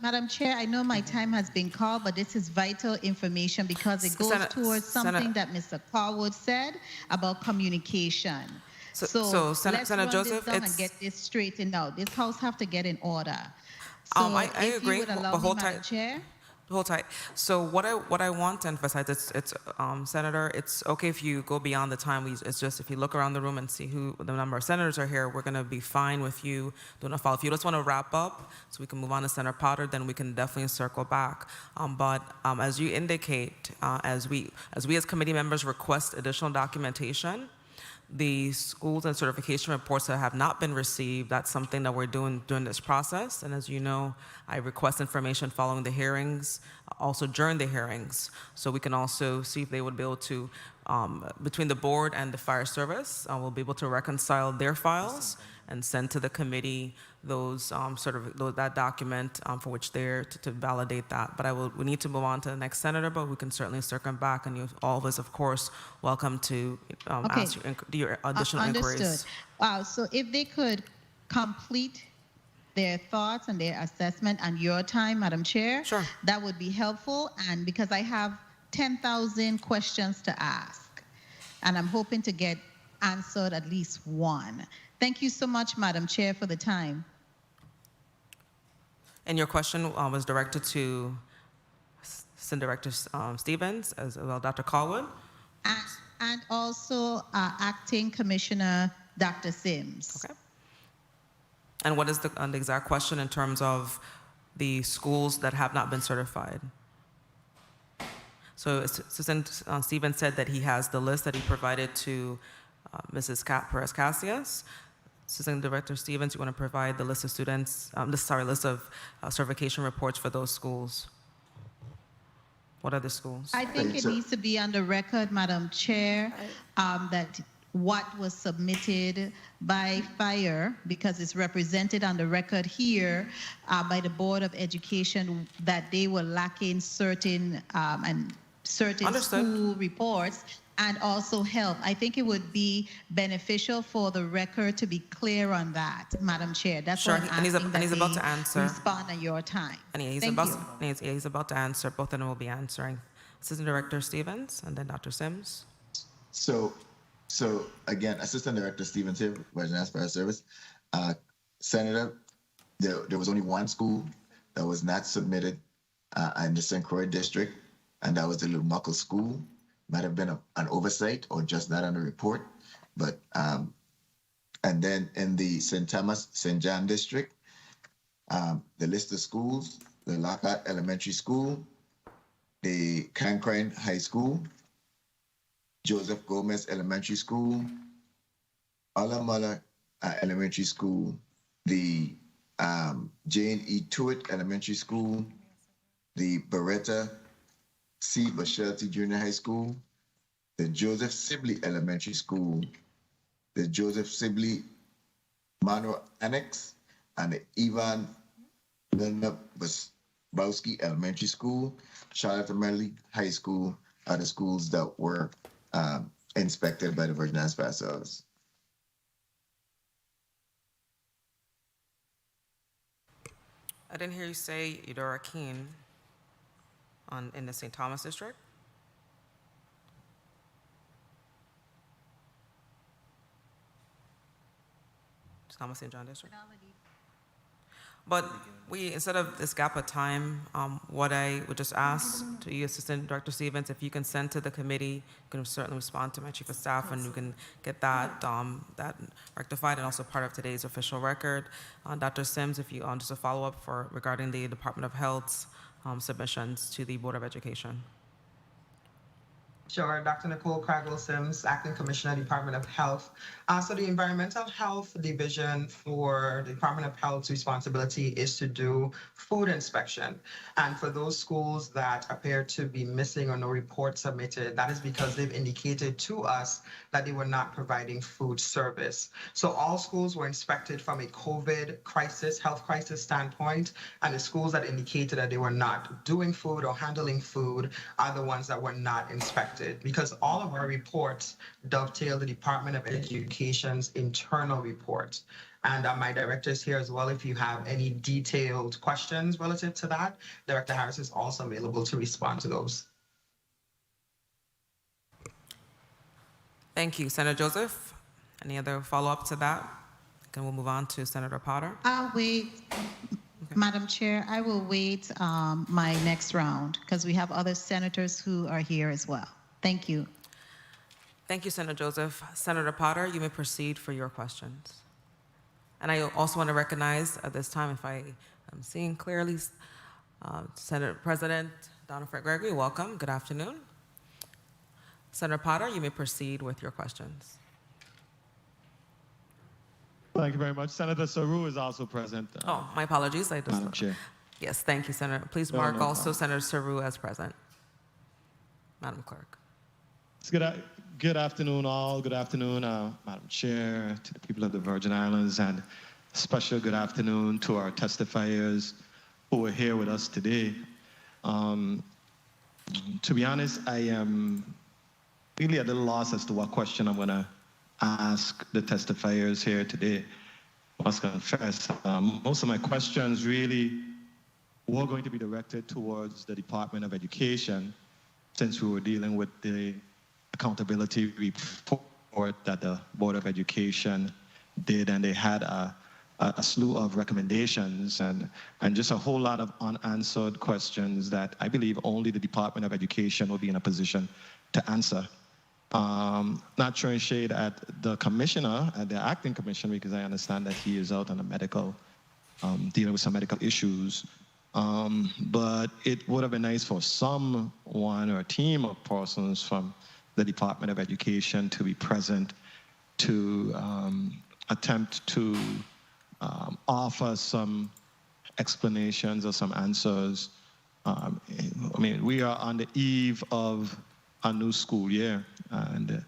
Madam Chair, I know my time has been called, but this is vital information because it goes towards something that Mr. Callwood said about communication. So let's Senator run Joseph, this down and get this straightened out. This house have to get in order. So I agree. You would allow me, Madam Chair? Hold tight. So what I want to emphasize, it's Senator, it's okay if you go beyond the time. It's just if you look around the room and see who the number of senators are here, we're going to be fine with you doing a follow. If you just want to wrap up so we can move on to Senator Potter, then we can definitely circle back. But as you indicate, as we as committee members request additional documentation, the schools and certification reports that have not been received, that's something that we're doing during this process. And as you know, I request information following the hearings, also during the hearings, so we can also see if they would be able to, between the board and the fire service, we'll be able to reconcile their files and send to the committee those that document for which they're to validate that. But we need to move on to the next senator, but we can certainly circle back, and all of us, of course, welcome to ask your additional inquiries. Understood. So if they could complete their thoughts and their assessment and your time, Madam Chair, sure, that would be helpful. And because I have 10,000 questions to ask, and I'm hoping to get answered at least one. Thank you so much, Madam Chair, for the time. And your question was directed to Assistant Director Stevens, as well Dr. Callwood? And also Acting Commissioner Dr. Sims. Okay. And what is the exact question in terms of the schools that have not been certified? So Assistant Stevens said that he has the list that he provided to Mrs. Perez Cassius. Assistant Director Stevens, you want to provide the list of students, list of certification reports for those schools. What are the schools? I think it needs to be on the record, Madam Chair, that what was submitted by Fire, because it's represented on the record here by the Board of Education, that they were lacking certain school reports, and also Health. I think it would be beneficial for the record to be clear on that, Madam Chair. That's sure, what I'm asking, and he's about to answer. Respond at your time. And he's about to answer. Both of them will be answering. Assistant Director Stevens, and then Dr. Sims. So again, Assistant Director Stevens here, Virgin Fire Service. Senator, there was only one school that was not submitted in the St. Croix district, and that was the Little Muckle School. Might have been an oversight or just not on the report, but and then in the St. Thomas St. John district, the list of schools: the Lockhart Elementary School, the Cancrine High School, Joseph Gomez Elementary School, Alamala Elementary School, the Jane E. Tuitt Elementary School, the Beretta C. Bashelti Junior High School, the Joseph Sibley Elementary School, the Joseph Sibley Monroe Annex, and the Ivan Bowski Elementary School, Charlotte Medley High School are the schools that were inspected by the Virgin Islands Fire Service. I didn't hear you say Eudora Keene in the St. Thomas district. Thomas St. John district. But instead of this gap of time, what I would just ask to you, Assistant Director Stevens, if you can send to the committee, you can certainly respond to my Chief of Staff, and you can get that rectified and also part of today's official record. Dr. Sims, if you just a follow-up regarding the Department of Health's submissions to the Board of Education. Sure, Dr. Nicole Cragwell-Sims, Acting Commissioner, Department of Health. So the Environmental Health Division for the Department of Health's responsibility is to do food inspection. And for those schools that appear to be missing or no report submitted, that is because they've indicated to us that they were not providing food service. So all schools were inspected from a COVID crisis, health crisis standpoint, and the schools that indicated that they were not doing food or handling food are the ones that were not inspected, because all of our reports dovetail the Department of Education's internal report. And my director is here as well. If you have any detailed questions relative to that, Director Harris is also available to respond to those. Thank you. Senator Joseph, any other follow-up to that? Then we'll move on to Senator Potter. I'll wait. Okay. Madam Chair, I will wait my next round because we have other senators who are here as well. Thank you. Thank you, Senator Joseph. Senator Potter, you may proceed for your questions. And I also want to recognize at this time, if I am seeing clearly, Senate President Donna Fred Gregory, welcome. Good afternoon. Senator Potter, you may proceed with your questions. Thank you very much. Senator Saru is also present. My apologies. Madam Chair. Yes, thank you, Senator. Please mark also Senator Saru as present. Madam Clerk. Good afternoon, all. Good afternoon, Madam Chair, to the people of the Virgin Islands, and special good afternoon to our testifiers who are here with us today. To be honest, I am really a little lost as to what question I'm going to ask the testifiers here today. I must confess, most of my questions really were going to be directed towards the Department of Education, since we were dealing with the accountability report that the Board of Education did, and they had a slew of recommendations and just a whole lot of unanswered questions that I believe only the Department of Education will be in a position to answer. Not throwing shade at the commissioner, at the acting commissioner, because I understand that he is out on a medical, dealing with some medical issues. But it would have been nice for someone or a team of persons from the Department of Education to be present to attempt to offer some explanations or some answers. I mean, we are on the eve of a new school year, and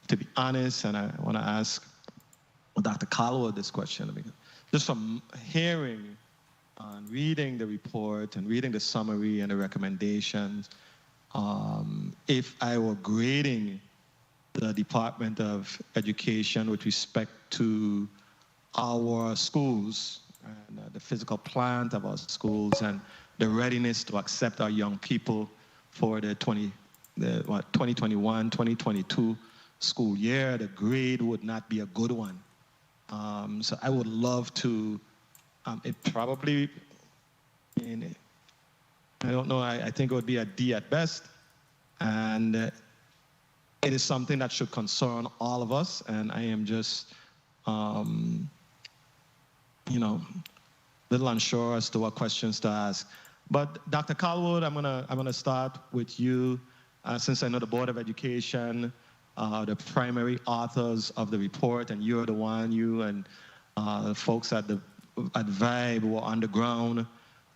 to be honest, and I want to ask Dr. Callwood this question, just from hearing and reading the report and reading the summary and the recommendations, if I were grading the Department of Education with respect to our schools and the physical plant of our schools and the readiness to accept our young people for the 2021-2022 school year, the grade would not be a good one. So I would love to, it probably, I don't know, I think it would be a D at best. And it is something that should concern all of us. And I am just, you know, a little unsure as to what questions to ask. But Dr. Callwood, I'm gonna start with you, since I know the Board of Education, the primary authors of the report, and you're the one, you and the folks at VIBE were on the ground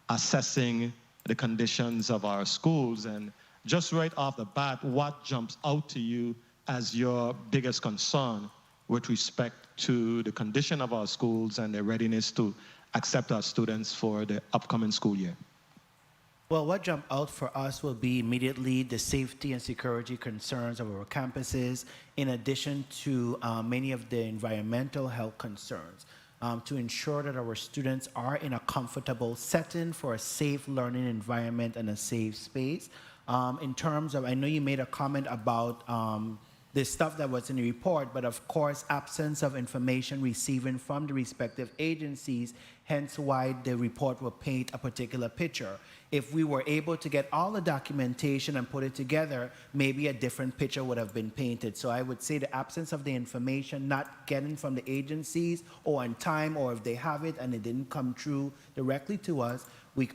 assessing the conditions of our schools. And just right off the bat, what jumps out to you as your biggest concern with respect to the condition of our schools and their readiness to accept our students for the upcoming school year? Well, what jumped out for us will be immediately the safety and security concerns of our campuses, in addition to many of the environmental health concerns, to ensure that our students are in a comfortable setting for a safe learning environment and a safe space. In terms of, I know you made a comment about the stuff that was in the report, but of course, absence of information receiving from the respective agencies, hence why the report will paint a particular picture. If we were able to get all the documentation and put it together, maybe a different picture would have been painted. So I would say the absence of the information, not getting from the agencies or on time, or if they have it and it didn't come through directly to us,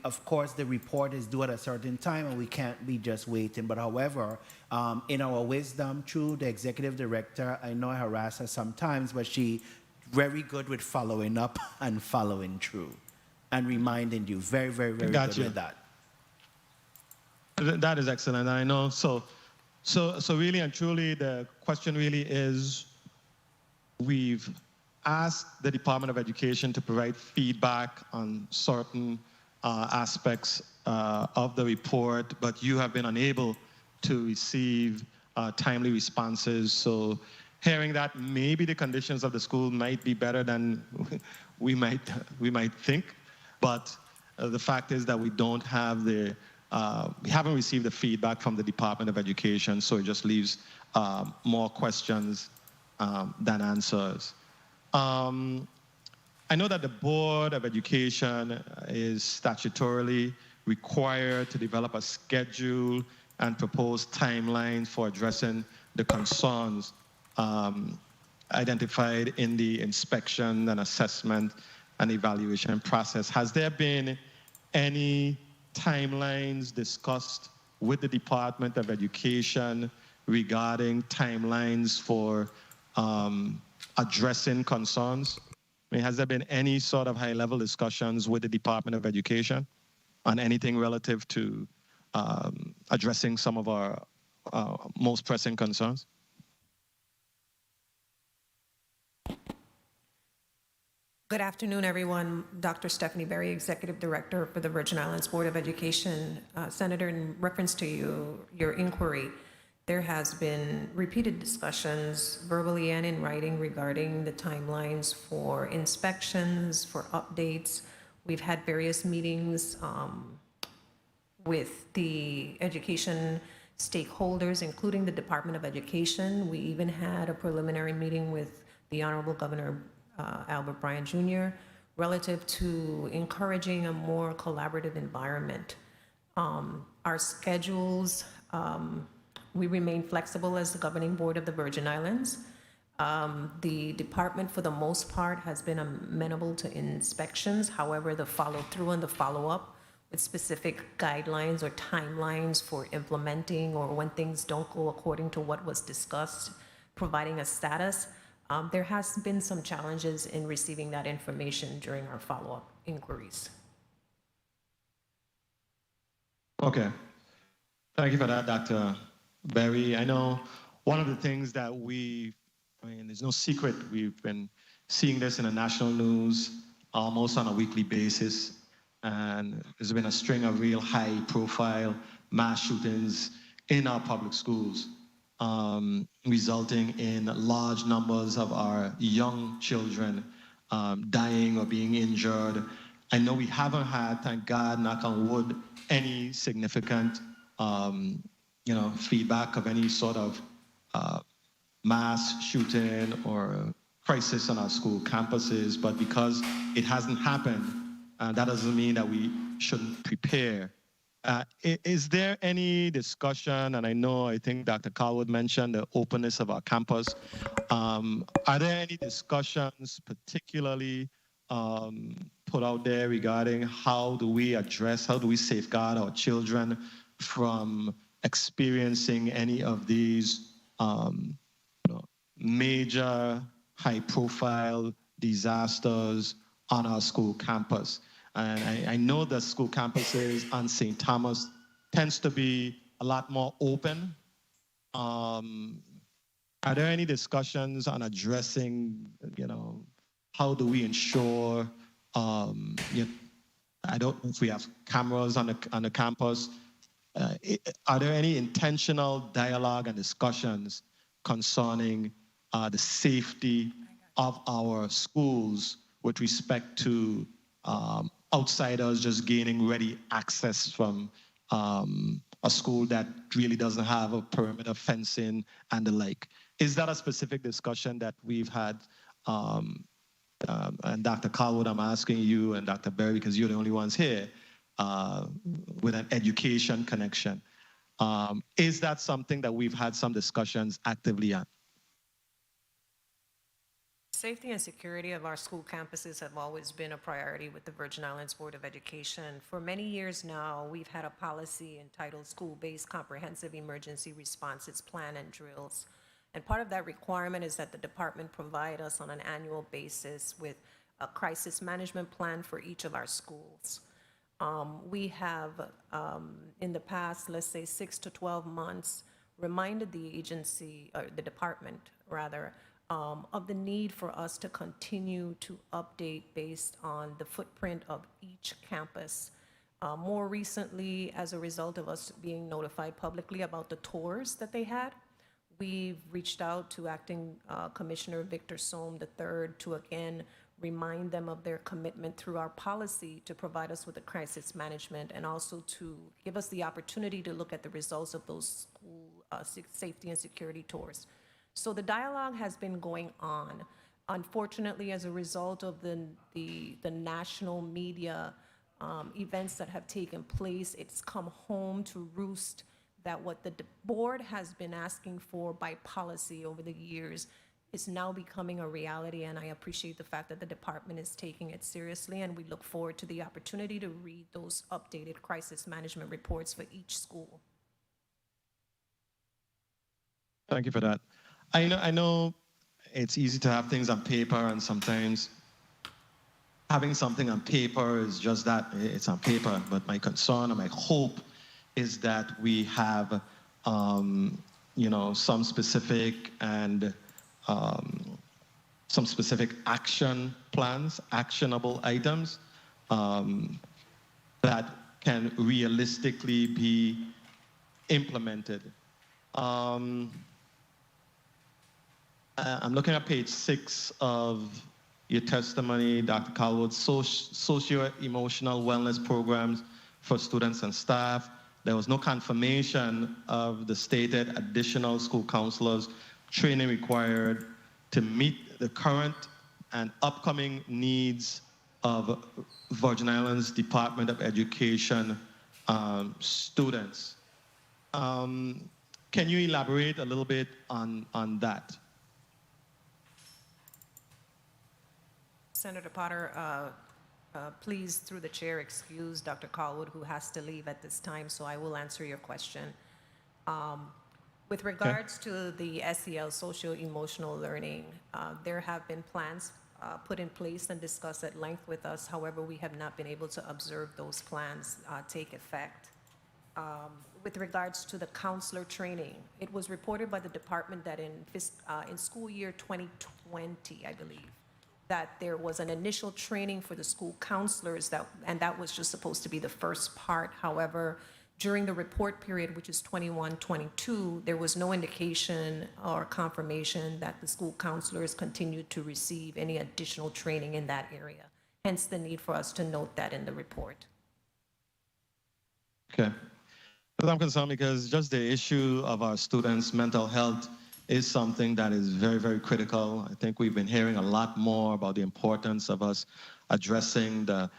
of course, the report is due at a certain time and we can't be just waiting. But however, in our wisdom, through the executive director, I know I harass her sometimes, but she very good with following up and following through and reminding you. Very, very, very good with that. That is excellent. And I know, so really and truly, the question really is, we've asked the Department of Education to provide feedback on certain aspects of the report, but you have been unable to receive timely responses. So hearing that maybe the conditions of the school might be better than we might think, but the fact is that we don't have we haven't received the feedback from the Department of Education, so it just leaves more questions than answers. I know that the Board of Education is statutorily required to develop a schedule and propose timelines for addressing the concerns identified in the inspection and assessment and evaluation process. Has there been any timelines discussed with the Department of Education regarding timelines for addressing concerns? I mean, has there been any sort of high-level discussions with the Department of Education on anything relative to addressing some of our most pressing concerns? Good afternoon, everyone. Dr. Stephanie Berry, Executive Director for the Virgin Islands Board of Education. Senator, in reference to your inquiry, there has been repeated discussions, verbally and in writing, regarding the timelines for inspections, for updates. We've had various meetings with the education stakeholders, including the Department of Education. We even had a preliminary meeting with the Honorable Governor Albert Bryan Jr. relative to encouraging a more collaborative environment. Our schedules, we remain flexible as the governing board of the Virgin Islands. The department, for the most part, has been amenable to inspections. However, the follow-through and the follow-up with specific guidelines or timelines for implementing, or when things don't go according to what was discussed, providing a status, there has been some challenges in receiving that information during our follow-up inquiries. Okay. Thank you for that, Dr. Berry. I know one of the things that there's no secret, we've been seeing this in the national news almost on a weekly basis, and there's been a string of real high-profile mass shootings in our public schools, resulting in large numbers of our young children dying or being injured. I know we haven't had, thank God, knock on wood, any significant feedback of any sort of mass shooting or crisis on our school campuses, but because it hasn't happened, that doesn't mean that we shouldn't prepare. Is there any discussion, and I think Dr. Callwood mentioned the openness of our campus, are there any discussions particularly put out there regarding how do we safeguard our children from experiencing any of these major high-profile disasters on our school campus? And I know that school campuses on St. Thomas tends to be a lot more open Are there any discussions on addressing, how do we ensure, I don't know if we have cameras on the campus. Are there any intentional dialogue and discussions concerning the safety of our schools with respect to outsiders just gaining ready access from a school that really doesn't have a perimeter fencing and the like? Is that a specific discussion that we've had? And Dr. Callwood, I'm asking you, and Dr. Berry, because you're the only ones here, with an education connection. Is that something that we've had some discussions actively on? Safety and security of our school campuses have always been a priority with the Virgin Islands Board of Education. For many years now, we've had a policy entitled School-Based Comprehensive Emergency Responses Plan and Drills. And part of that requirement is that the department provide us on an annual basis with a crisis management plan for each of our schools. We have, in the past, let's say 6 to 12 months, reminded the agency, or the department rather, of the need for us to continue to update based on the footprint of each campus. More recently, as a result of us being notified publicly about the tours that they had, we've reached out to Acting Commissioner Victor Somme III to again remind them of their commitment through our policy to provide us with a crisis management and also to give us the opportunity to look at the results of those school safety and security tours. So the dialogue has been going on. Unfortunately, as a result of the national media events that have taken place, it's come home to roost that what the board has been asking for by policy over the years is now becoming a reality, and I appreciate the fact that the department is taking it seriously, and we look forward to the opportunity to read those updated crisis management reports for each school. Thank you for that. I know it's easy to have things on paper, and sometimes having something on paper is just that, it's on paper, but my concern and my hope is that we have, some specific and some specific action plans, actionable items that can realistically be implemented. I'm looking at page 6 of your testimony, Dr. Callwood, socio-emotional wellness programs for students and staff. There was no confirmation of the stated additional school counselors training required to meet the current and upcoming needs of Virgin Islands Department of Education students. Can you elaborate a little bit on that? Senator Potter, please, through the chair, excuse Dr. Callwood, who has to leave at this time, so I will answer your question. With regards to the SEL, socio-emotional learning, there have been plans put in place and discussed at length with us. However, we have not been able to observe those plans take effect. With regards to the counselor training, it was reported by the department that in school year 2020, I believe, that there was an initial training for the school counselors and that was just supposed to be the first part. However, during the report period, which is 21-22, there was no indication or confirmation that the school counselors continued to receive any additional training in that area. Hence the need for us to note that in the report. Okay. I'm concerned because just the issue of our students' mental health is something that is very, very critical. I think we've been hearing a lot more about the importance of us addressing the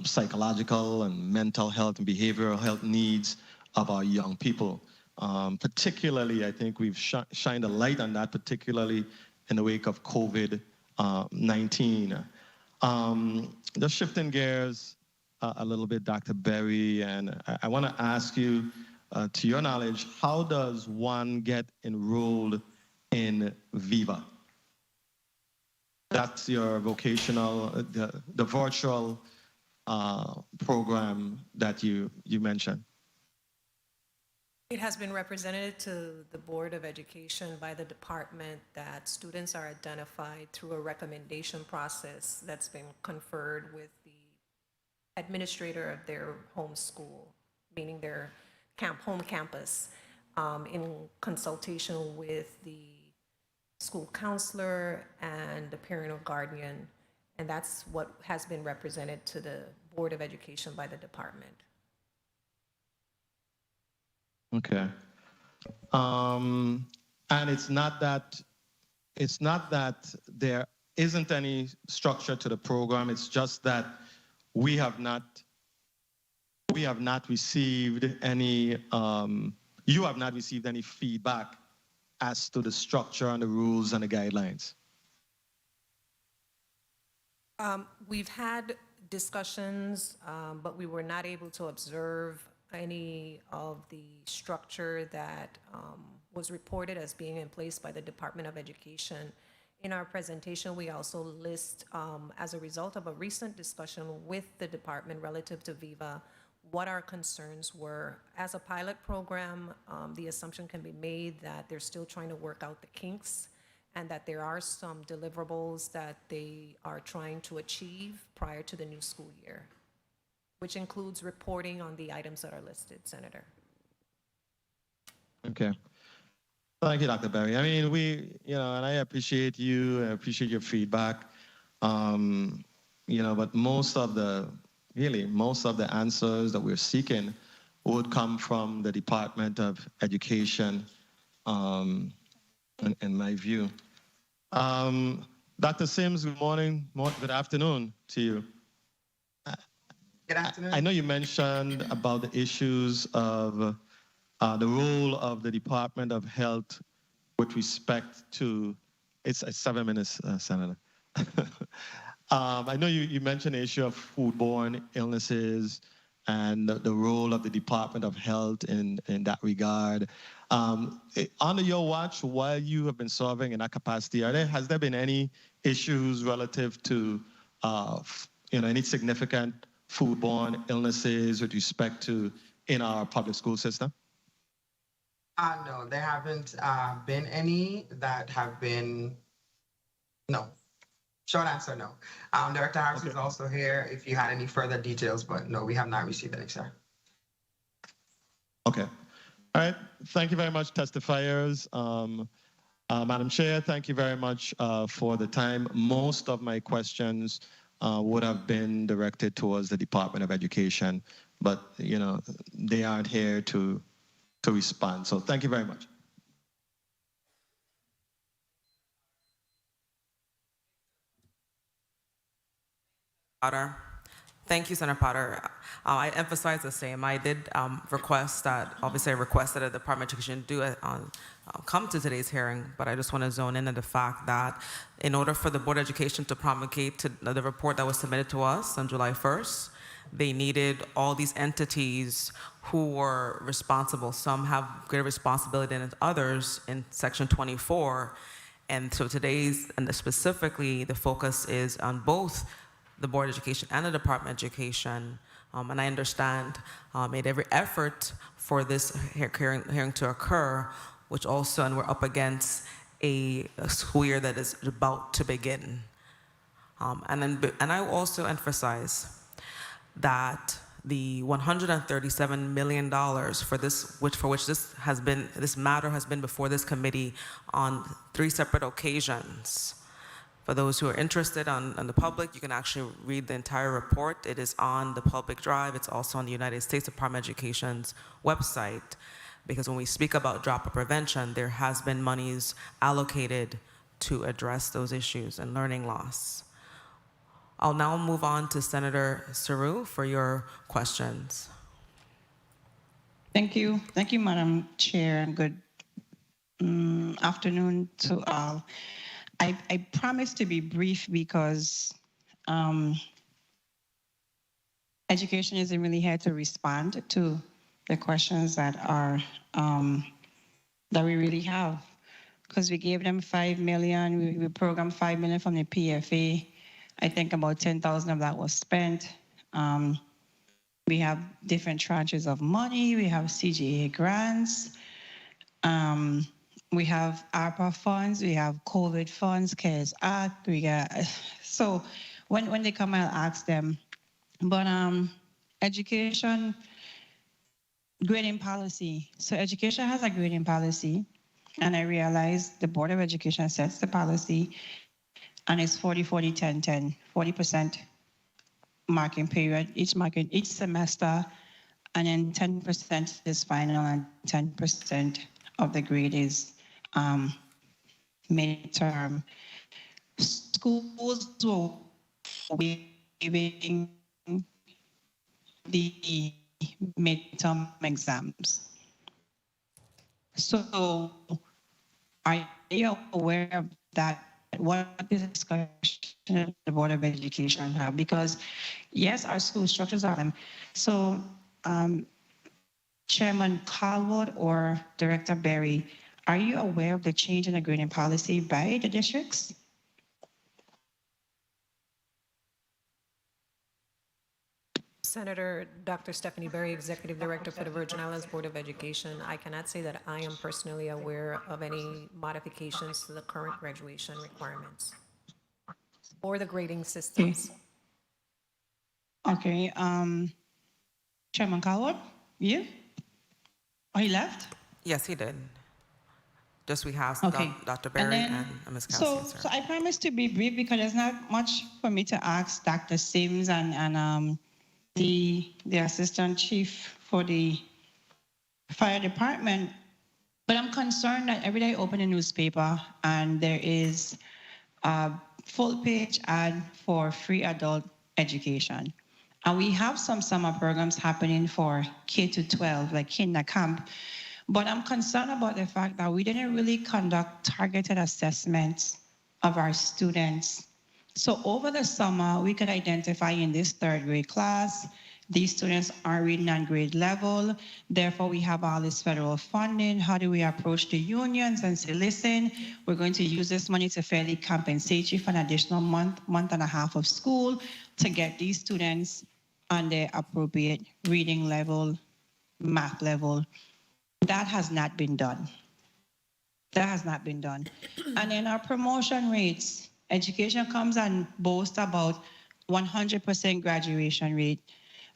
psychological and mental health and behavioral health needs of our young people. Particularly, I think we've shined a light on that, particularly in the wake of COVID-19. Just shifting gears a little bit, Dr. Berry, and I want to ask you, to your knowledge, how does one get enrolled in VIVA? That's your vocational, the virtual program that you mentioned. It has been represented to the Board of Education by the department that students are identified through a recommendation process that's been conferred with the administrator of their home school, meaning their home campus, in consultation with the school counselor and the parent or guardian. And that's what has been represented to the Board of Education by the department. Okay. And it's not that there isn't any structure to the program. It's just that we have not received any. You have not received any feedback as to the structure and the rules and the guidelines. We've had discussions, but we were not able to observe any of the structure that was reported as being in place by the Department of Education. In our presentation, we also list, as a result of a recent discussion with the department relative to Viva, what our concerns were. As a pilot program, the assumption can be made that they're still trying to work out the kinks and that there are some deliverables that they are trying to achieve prior to the new school year, which includes reporting on the items that are listed, Senator. Okay. Thank you, Dr. Berry. I mean, and I appreciate you, I appreciate your feedback, but most of the answers that we're seeking would come from the Department of Education, in my view. Dr. Sims, good morning, good afternoon to you. Good afternoon. I know you mentioned about the issues of the role of the Department of Health with respect to, it's 7 minutes, Senator. I know you mentioned the issue of foodborne illnesses and the role of the Department of Health in that regard. Under your watch, while you have been serving in that capacity, has there been any issues relative to any significant foodborne illnesses with respect to in our public school system? No, there haven't been any that have been, no. Short answer, no. Director Harris is also here if you had any further details, but no, we have not received any, sir. Okay. All right. Thank you very much, testifiers. Madam Chair, thank you very much for the time. Most of my questions would have been directed towards the Department of Education, but they aren't here to respond. So thank you very much. Potter. Thank you, Senator Potter. I emphasize the same. I did request that, obviously I requested that the Department of Education do come to today's hearing, but I just want to zone in on the fact that in order for the Board of Education to promulgate the report that was submitted to us on July 1st, they needed all these entities who were responsible. Some have greater responsibility than others in Section 24. And so today's, and specifically, the focus is on both the Board of Education and the Department of Education. And I understand made every effort for this hearing to occur, which also, and we're up against a school year that is about to begin. And I will also emphasize that the $137 million for which this matter has been before this committee on 3 separate occasions. For those who are interested on the public, you can actually read the entire report. It is on the public drive. It's also on the United States Department of Education's website. Because when we speak about dropout prevention, there has been monies allocated to address those issues and learning loss. I'll now move on to Senator Saru for your questions. Thank you. Thank you, Madam Chair, and good afternoon to all. I promise to be brief because education isn't really here to respond to the questions that are that we really have, because we gave them $5 million. We programmed $5 million from the PFA. I think about 10,000 of that was spent. We have different tranches of money. We have CGA grants. We have ARPA funds. We have COVID funds, CARES Act. We got, so when they come, I'll ask them. But education grading policy. So education has a grading policy. And I realized the Board of Education sets the policy, and it's 40-40-10-10, 40% marking period, each semester, and then 10% is final, and 10% of the grade is midterm. Schools were waiving the midterm exams. So are you aware of that? What is the discussion the Board of Education have? Because yes, our school structures are them. So Chairman Callwood or Director Berry, are you aware of the change in the grading policy by the districts? Senator Dr. Stephanie Berry, Executive Director for the Virgin Islands Board of Education. I cannot say that I am personally aware of any modifications to the current graduation requirements or the grading systems. Okay, Chairman Callwood, you? Oh, he left? Yes, he did. Just we have Okay. Dr. Berry and Ms. Kelsey. So I promise to be brief because there's not much for me to ask Dr. Sims and the Assistant Chief for the Fire Department. But I'm concerned that every day I open a newspaper and there is a full-page ad for free adult education. And we have some summer programs happening for K-12, like Kinder Camp. But I'm concerned about the fact that we didn't really conduct targeted assessments of our students. So over the summer, we could identify in this third grade class, these students aren't reading on grade level. Therefore, we have all this federal funding. How do we approach the unions and say, listen, we're going to use this money to fairly compensate you for an additional month and a half of school to get these students on their appropriate reading level, math level. That has not been done. That has not been done. And in our promotion rates, education comes and boasts about 100% graduation rate.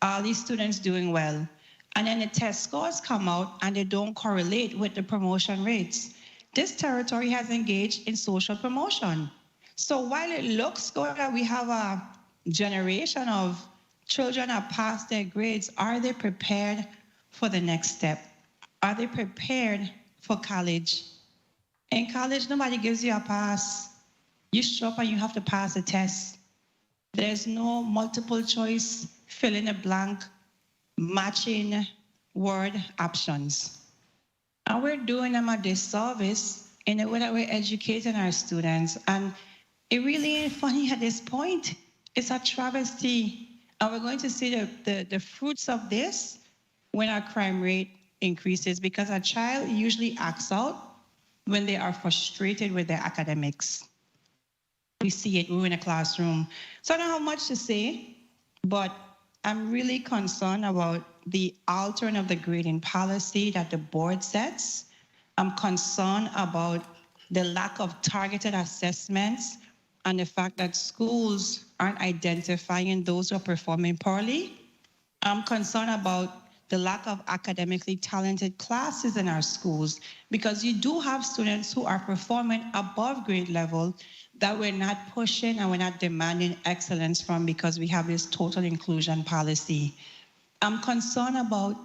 All these students doing well. And then the test scores come out and they don't correlate with the promotion rates. This territory has engaged in social promotion. So while it looks good that we have a generation of children that pass their grades, are they prepared for the next step? Are they prepared for college? In college, nobody gives you a pass. You show up and you have to pass a test. There's no multiple choice, fill in a blank, matching word options. And we're doing them a disservice in the way that we're educating our students. And it really ain't funny at this point. It's a travesty. And we're going to see the fruits of this when our crime rate increases, because a child usually acts out when they are frustrated with their academics. We see it, we're in a classroom. So I don't have much to say, but I'm really concerned about the altering of the grading policy that the board sets. I'm concerned about the lack of targeted assessments and the fact that schools aren't identifying those who are performing poorly. I'm concerned about the lack of academically talented classes in our schools, because you do have students who are performing above grade level that we're not pushing and we're not demanding excellence from because we have this total inclusion policy. I'm concerned about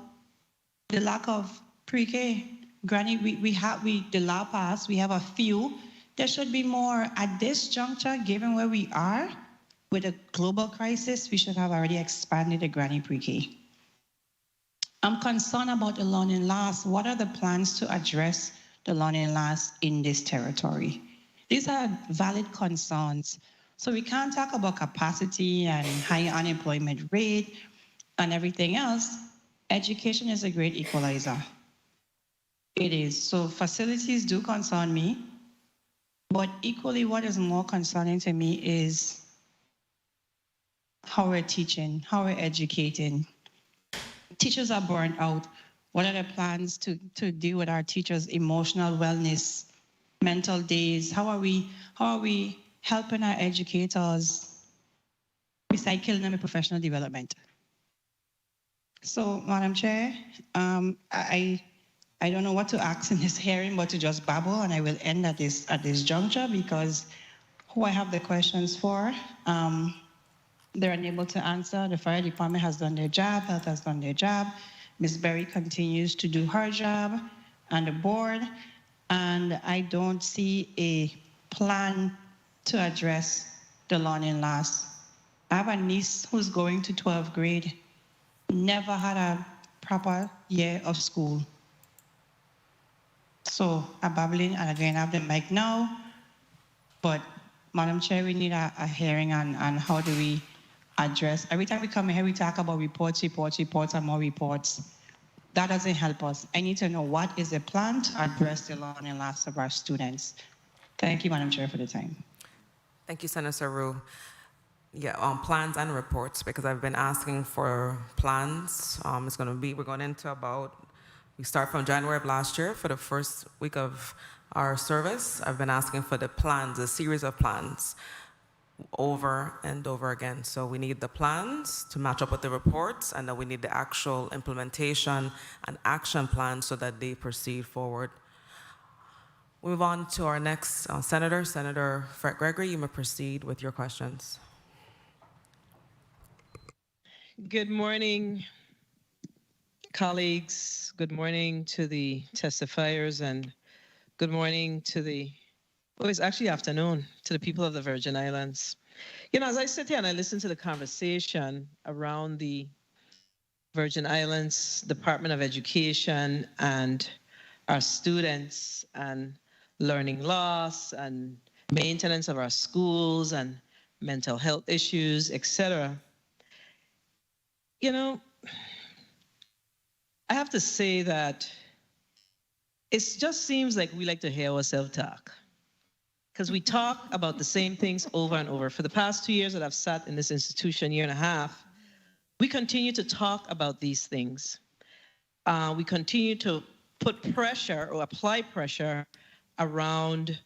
the lack of pre-K. Granny, the law passed, we have a few. There should be more. At this juncture, given where we are with a global crisis, we should have already expanded the granny pre-K. I'm concerned about the learning loss. What are the plans to address the learning loss in this territory? These are valid concerns. So we can't talk about capacity and high unemployment rate and everything else. Education is a great equalizer. It is. So facilities do concern me, but equally what is more concerning to me is how we're teaching, how we're educating. teachers are burnt out. What are the plans to deal with our teachers' emotional wellness, mental days? How are we helping our educators besides killing them in professional development? So, Madam Chair, I don't know what to ask in this hearing, but to just babble, and I will end at this juncture because who I have the questions for, they're unable to answer. The fire department has done their job, health has done their job. Ms. Berry continues to do her job, and the board, and I don't see a plan to address the learning loss. I have a niece who's going to 12th grade, never had a proper year of school. So I'm babbling, and again, I have the mic now, but Madam Chair, we need a hearing on how do we address. Every time we come here, we talk about reports, and more reports. That doesn't help us. I need to know what is the plan to address the learning loss of our students. Thank you, Madam Chair, for the time. Thank you, Senator Rue. Yeah, plans and reports, because I've been asking for plans. We're going into we start from January of last year for the first week of our service. I've been asking for the plans, a series of plans, over and over again. So we need the plans to match up with the reports, and then we need the actual implementation and action plan so that they proceed forward. We move on to our next Senator, Senator Fred Gregory. You may proceed with your questions. Good morning, colleagues. Good morning to the testifiers, and good morning to it's actually afternoon, to the people of the Virgin Islands. You know, as I sit here and I listen to the conversation around the Virgin Islands Department of Education and our students and learning loss and maintenance of our schools and mental health issues, etc. You know, I have to say that it just seems like we like to hear ourselves talk, because we talk about the same things over and over. For the past 2 years that I've sat in this institution, year and a half, we continue to talk about these things. We continue to put pressure or apply pressure around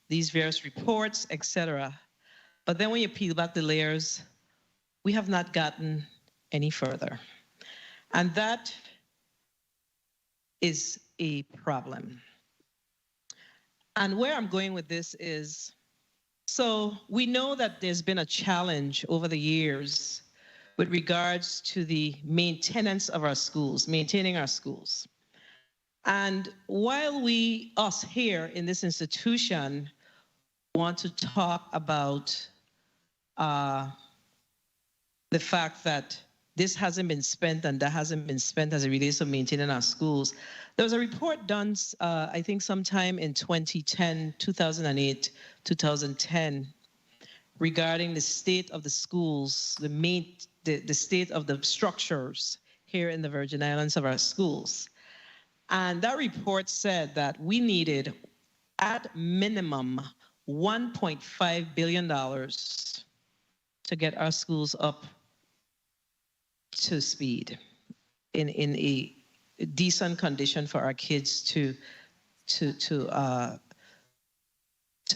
these various reports, etc. But then when you peel back the layers, we have not gotten any further. And that is a problem. And where I'm going with this is, so we know that there's been a challenge over the years with regards to the maintenance of our schools, maintaining our schools. And while us here in this institution want to talk about the fact that this hasn't been spent and that hasn't been spent as it relates to maintaining our schools. There was a report done, I think sometime in 2008, 2010, regarding the state of the schools, the state of the structures here in the Virgin Islands of our schools. And that report said that we needed, at minimum, $1.5 billion to get our schools up to speed in a decent condition for our kids to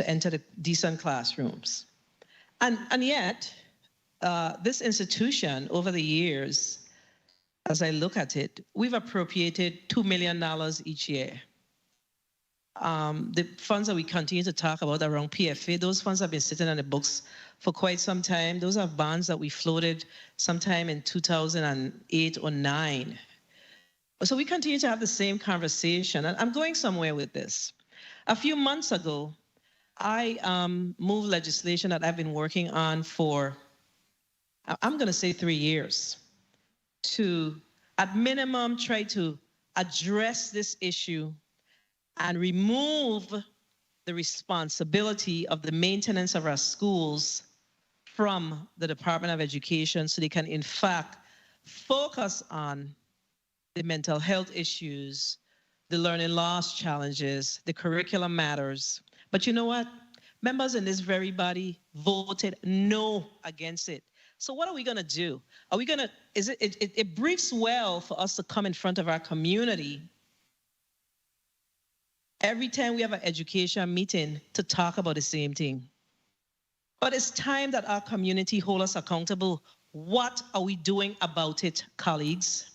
enter the decent classrooms. And yet, this institution over the years, as I look at it, we've appropriated $2 million each year. The funds that we continue to talk about around PFA, those funds have been sitting on the books for quite some time. Those are bonds that we floated sometime in 2008 or 9. So we continue to have the same conversation, and I'm going somewhere with this. A few months ago, I moved legislation that I've been working on for, I'm going to say 3 years, to, at minimum, try to address this issue and remove the responsibility of the maintenance of our schools from the Department of Education so they can, in fact, focus on the mental health issues, the learning loss challenges, the curriculum matters. But you know what? Members in this very body voted no against it. So what are we going to do? Are we going to, it briefs well for us to come in front of our community every time we have an education meeting to talk about the same thing. But it's time that our community hold us accountable. What are we doing about it, colleagues?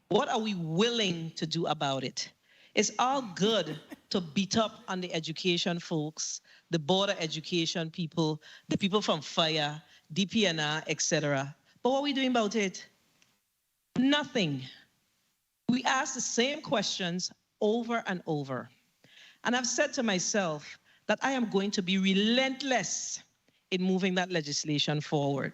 What are we willing to do about it? It's all good to beat up on the education folks, the Board of Education people, the people from fire, DPNR, etc. But what are we doing about it? Nothing. We ask the same questions over and over. And I've said to myself that I am going to be relentless in moving that legislation forward,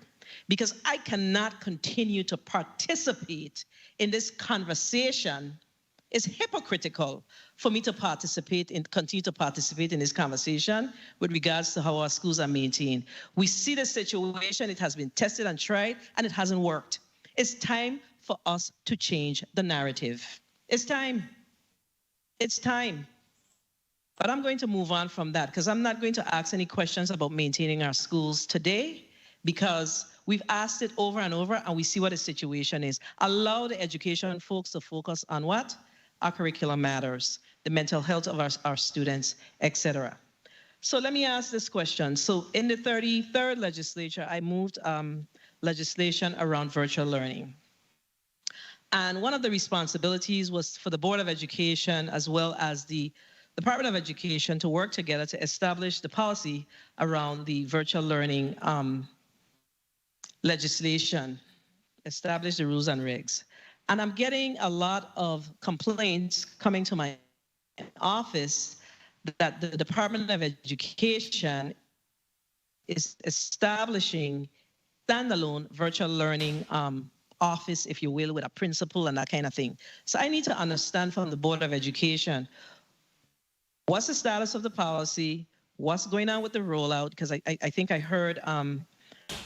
because I cannot continue to participate in this conversation. It's hypocritical for me to continue to participate in this conversation with regards to how our schools are maintained. We see the situation, it has been tested and tried, and it hasn't worked. It's time for us to change the narrative. It's time. It's time. But I'm going to move on from that, because I'm not going to ask any questions about maintaining our schools today, because we've asked it over and over and we see what the situation is. Allow the education folks to focus on what? Our curriculum matters, the mental health of our students, etc. So let me ask this question. So in the 33rd legislature, I moved legislation around virtual learning. And one of the responsibilities was for the Board of Education as well as the Department of Education to work together to establish the policy around the virtual learning legislation, establish the rules and regs. And I'm getting a lot of complaints coming to my office that the Department of Education is establishing standalone virtual learning office, if you will, with a principal and that kind of thing. So I need to understand from the Board of Education, what's the status of the policy? What's going on with the rollout? Because I think I heard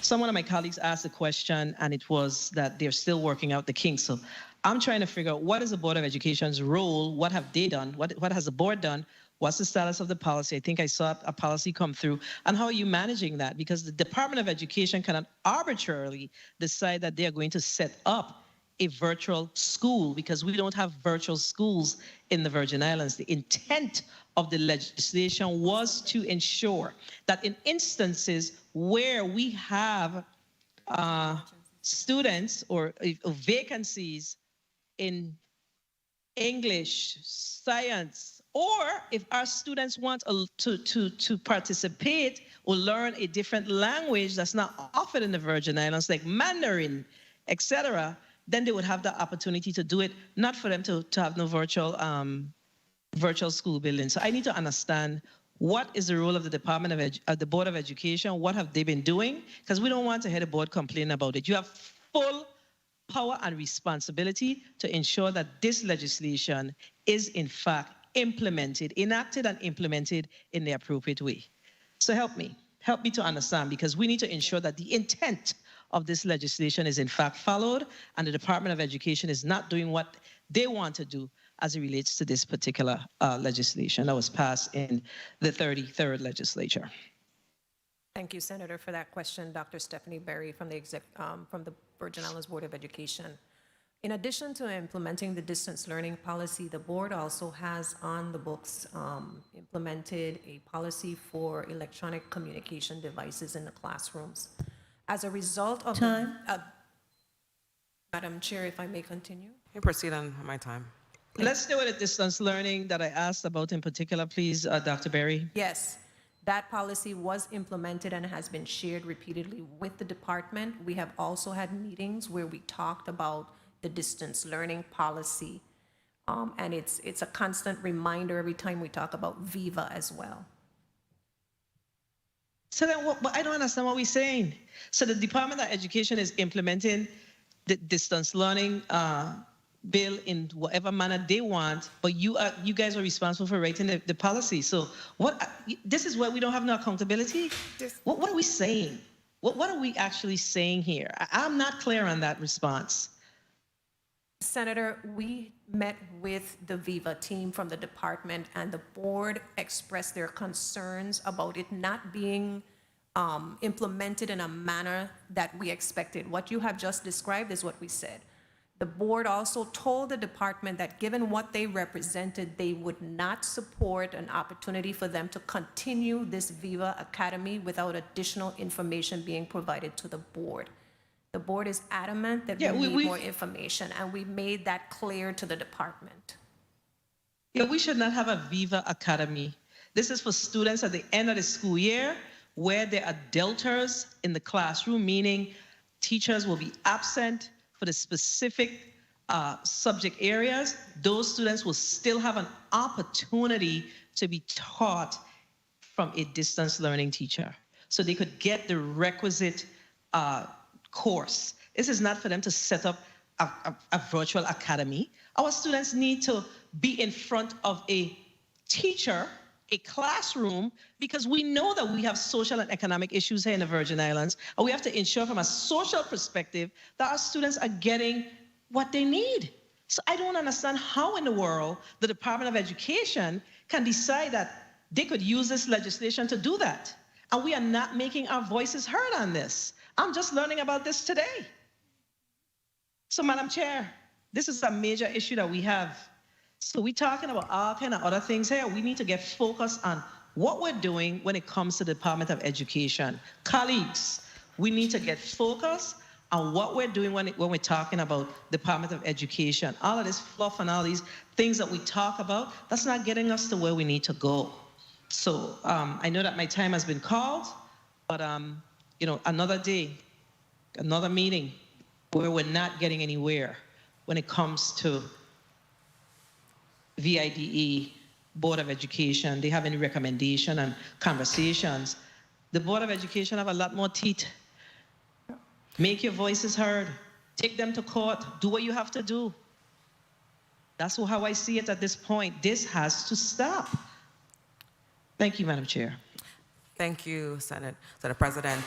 someone of my colleagues asked a question, and it was that they're still working out the kinks. So I'm trying to figure out, what is the Board of Education's role? What have they done? What has the board done? What's the status of the policy? I think I saw a policy come through. And how are you managing that? Because the Department of Education cannot arbitrarily decide that they are going to set up a virtual school, because we don't have virtual schools in the Virgin Islands. The intent of the legislation was to ensure that in instances where we have students or vacancies in English, science, or if our students want to participate or learn a different language that's not offered in the Virgin Islands, like Mandarin, etc., then they would have the opportunity to do it, not for them to have no virtual school building. So I need to understand, what is the role of the Department of the Board of Education? What have they been doing? Because we don't want to hear the board complain about it. You have full power and responsibility to ensure that this legislation is in fact implemented, enacted and implemented in the appropriate way. So help me to understand, because we need to ensure that the intent of this legislation is in fact followed, and the Department of Education is not doing what they want to do as it relates to this particular legislation that was passed in the 33rd legislature. Thank you, Senator, for that question. Dr. Stephanie Berry from the Virgin Islands Board of Education. In addition to implementing the distance learning policy, the board also has on the books implemented a policy for electronic communication devices in the classrooms. As a result of Madam Chair, if I may continue. You proceed on my time. Let's stay with the distance learning that I asked about in particular, please, Dr. Berry. Yes, that policy was implemented and has been shared repeatedly with the department. We have also had meetings where we talked about the distance learning policy, and it's a constant reminder every time we talk about Viva as well. So then, I don't understand what we're saying. So the Department of Education is implementing the distance learning bill in whatever manner they want, but you guys are responsible for writing the policy. So this is where we don't have no accountability? What are we saying? What are we actually saying here? I'm not clear on that response. Senator, we met with the Viva team from the department, and the board expressed their concerns about it not being implemented in a manner that we expected. What you have just described is what we said. The board also told the department that given what they represented, they would not support an opportunity for them to continue this Viva Academy without additional information being provided to the board. The board is adamant that we need more information, and we made that clear to the department. Yeah, we should not have a Viva Academy. This is for students at the end of the school year where there are deltas in the classroom, meaning teachers will be absent for the specific subject areas. Those students will still have an opportunity to be taught from a distance learning teacher, so they could get the requisite course. This is not for them to set up a virtual academy. Our students need to be in front of a teacher, a classroom, because we know that we have social and economic issues here in the Virgin Islands, and we have to ensure from a social perspective that our students are getting what they need. So I don't understand how in the world the Department of Education can decide that they could use this legislation to do that, and we are not making our voices heard on this. I'm just learning about this today. So, Madam Chair, this is a major issue that we have. So we're talking about all kind of other things here. We need to get focused on what we're doing when it comes to the Department of Education. Colleagues, we need to get focused on what we're doing when we're talking about Department of Education. All of this fluff and all these things that we talk about, that's not getting us to where we need to go. So I know that my time has been called, but another day, another meeting where we're not getting anywhere when it comes to VIDE, Board of Education. They have any recommendation and conversations. The Board of Education have a lot more teeth. Make your voices heard. Take them to court. Do what you have to do. That's how I see it at this point. This has to stop. Thank you, Madam Chair. Thank you, Senate President.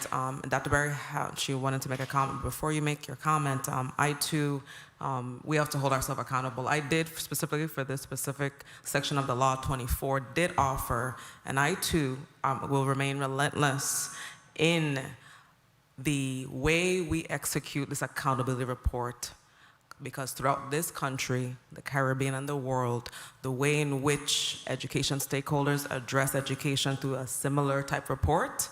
Dr. Berry, she wanted to make a comment. Before you make your comment, I too, we have to hold ourselves accountable. I did, specifically for this specific section of the law 24, did offer, and I too will remain relentless in the way we execute this accountability report, because throughout this country, the Caribbean, and the world, the way in which education stakeholders address education through a similar type report,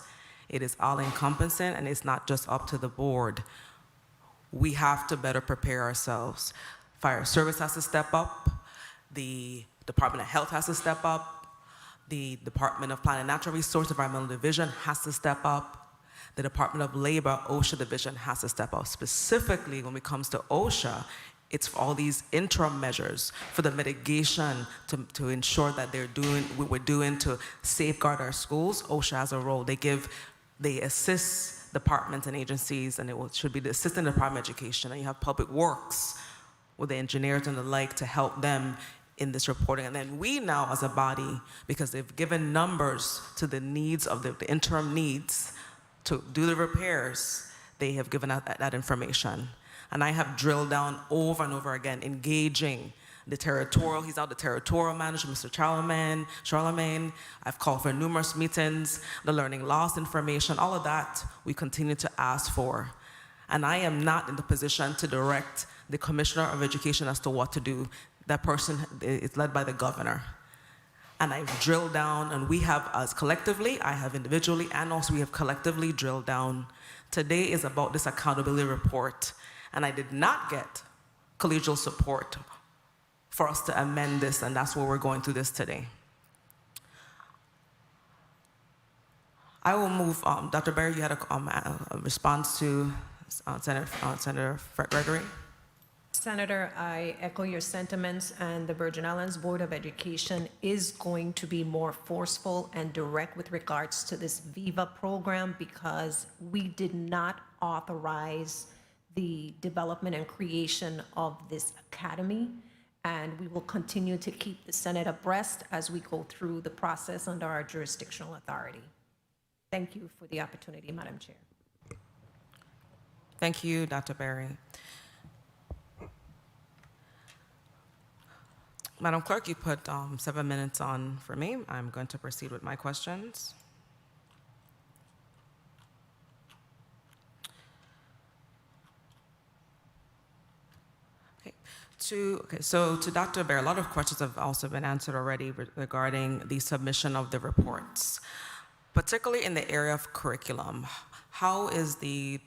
it is all-encompassing, and it's not just up to the board. We have to better prepare ourselves. Fire service has to step up. The Department of Health has to step up. The Department of Planning and Natural Resources, Environmental Division has to step up. The Department of Labor, OSHA division has to step up. Specifically, when it comes to OSHA, it's for all these interim measures for the mitigation to ensure that they're doing what we're doing to safeguard our schools. OSHA has a role. They assist departments and agencies, and it should be the Assistant Department of Education. And you have Public Works with the engineers and the like to help them in this reporting. And then we now as a body, because they've given numbers to the needs of the interim needs, to do the repairs, they have given out that information. And I have drilled down over and over again, engaging the territorial, he's now the territorial manager, Mr. Charlemagne. I've called for numerous meetings, the learning loss information, all of that we continue to ask for. And I am not in the position to direct the Commissioner of Education as to what to do. That person is led by the governor. And I've drilled down, and we have, as collectively, I have individually, and also we have collectively drilled down. Today is about this accountability report, and I did not get collegial support for us to amend this, and that's why we're going through this today. I will move, Dr. Berry, you had a response to Senator Fred Gregory. Senator, I echo your sentiments, and the Virgin Islands Board of Education is going to be more forceful and direct with regards to this Viva program, because we did not authorize the development and creation of this academy, and we will continue to keep the Senate abreast as we go through the process under our jurisdictional authority. Thank you for the opportunity, Madam Chair. Thank you, Dr. Berry. Madam Clerk, you put 7 minutes on for me. I'm going to proceed with my questions. So to Dr. Bear, a lot of questions have also been answered already regarding the submission of the reports, particularly in the area of curriculum. How has the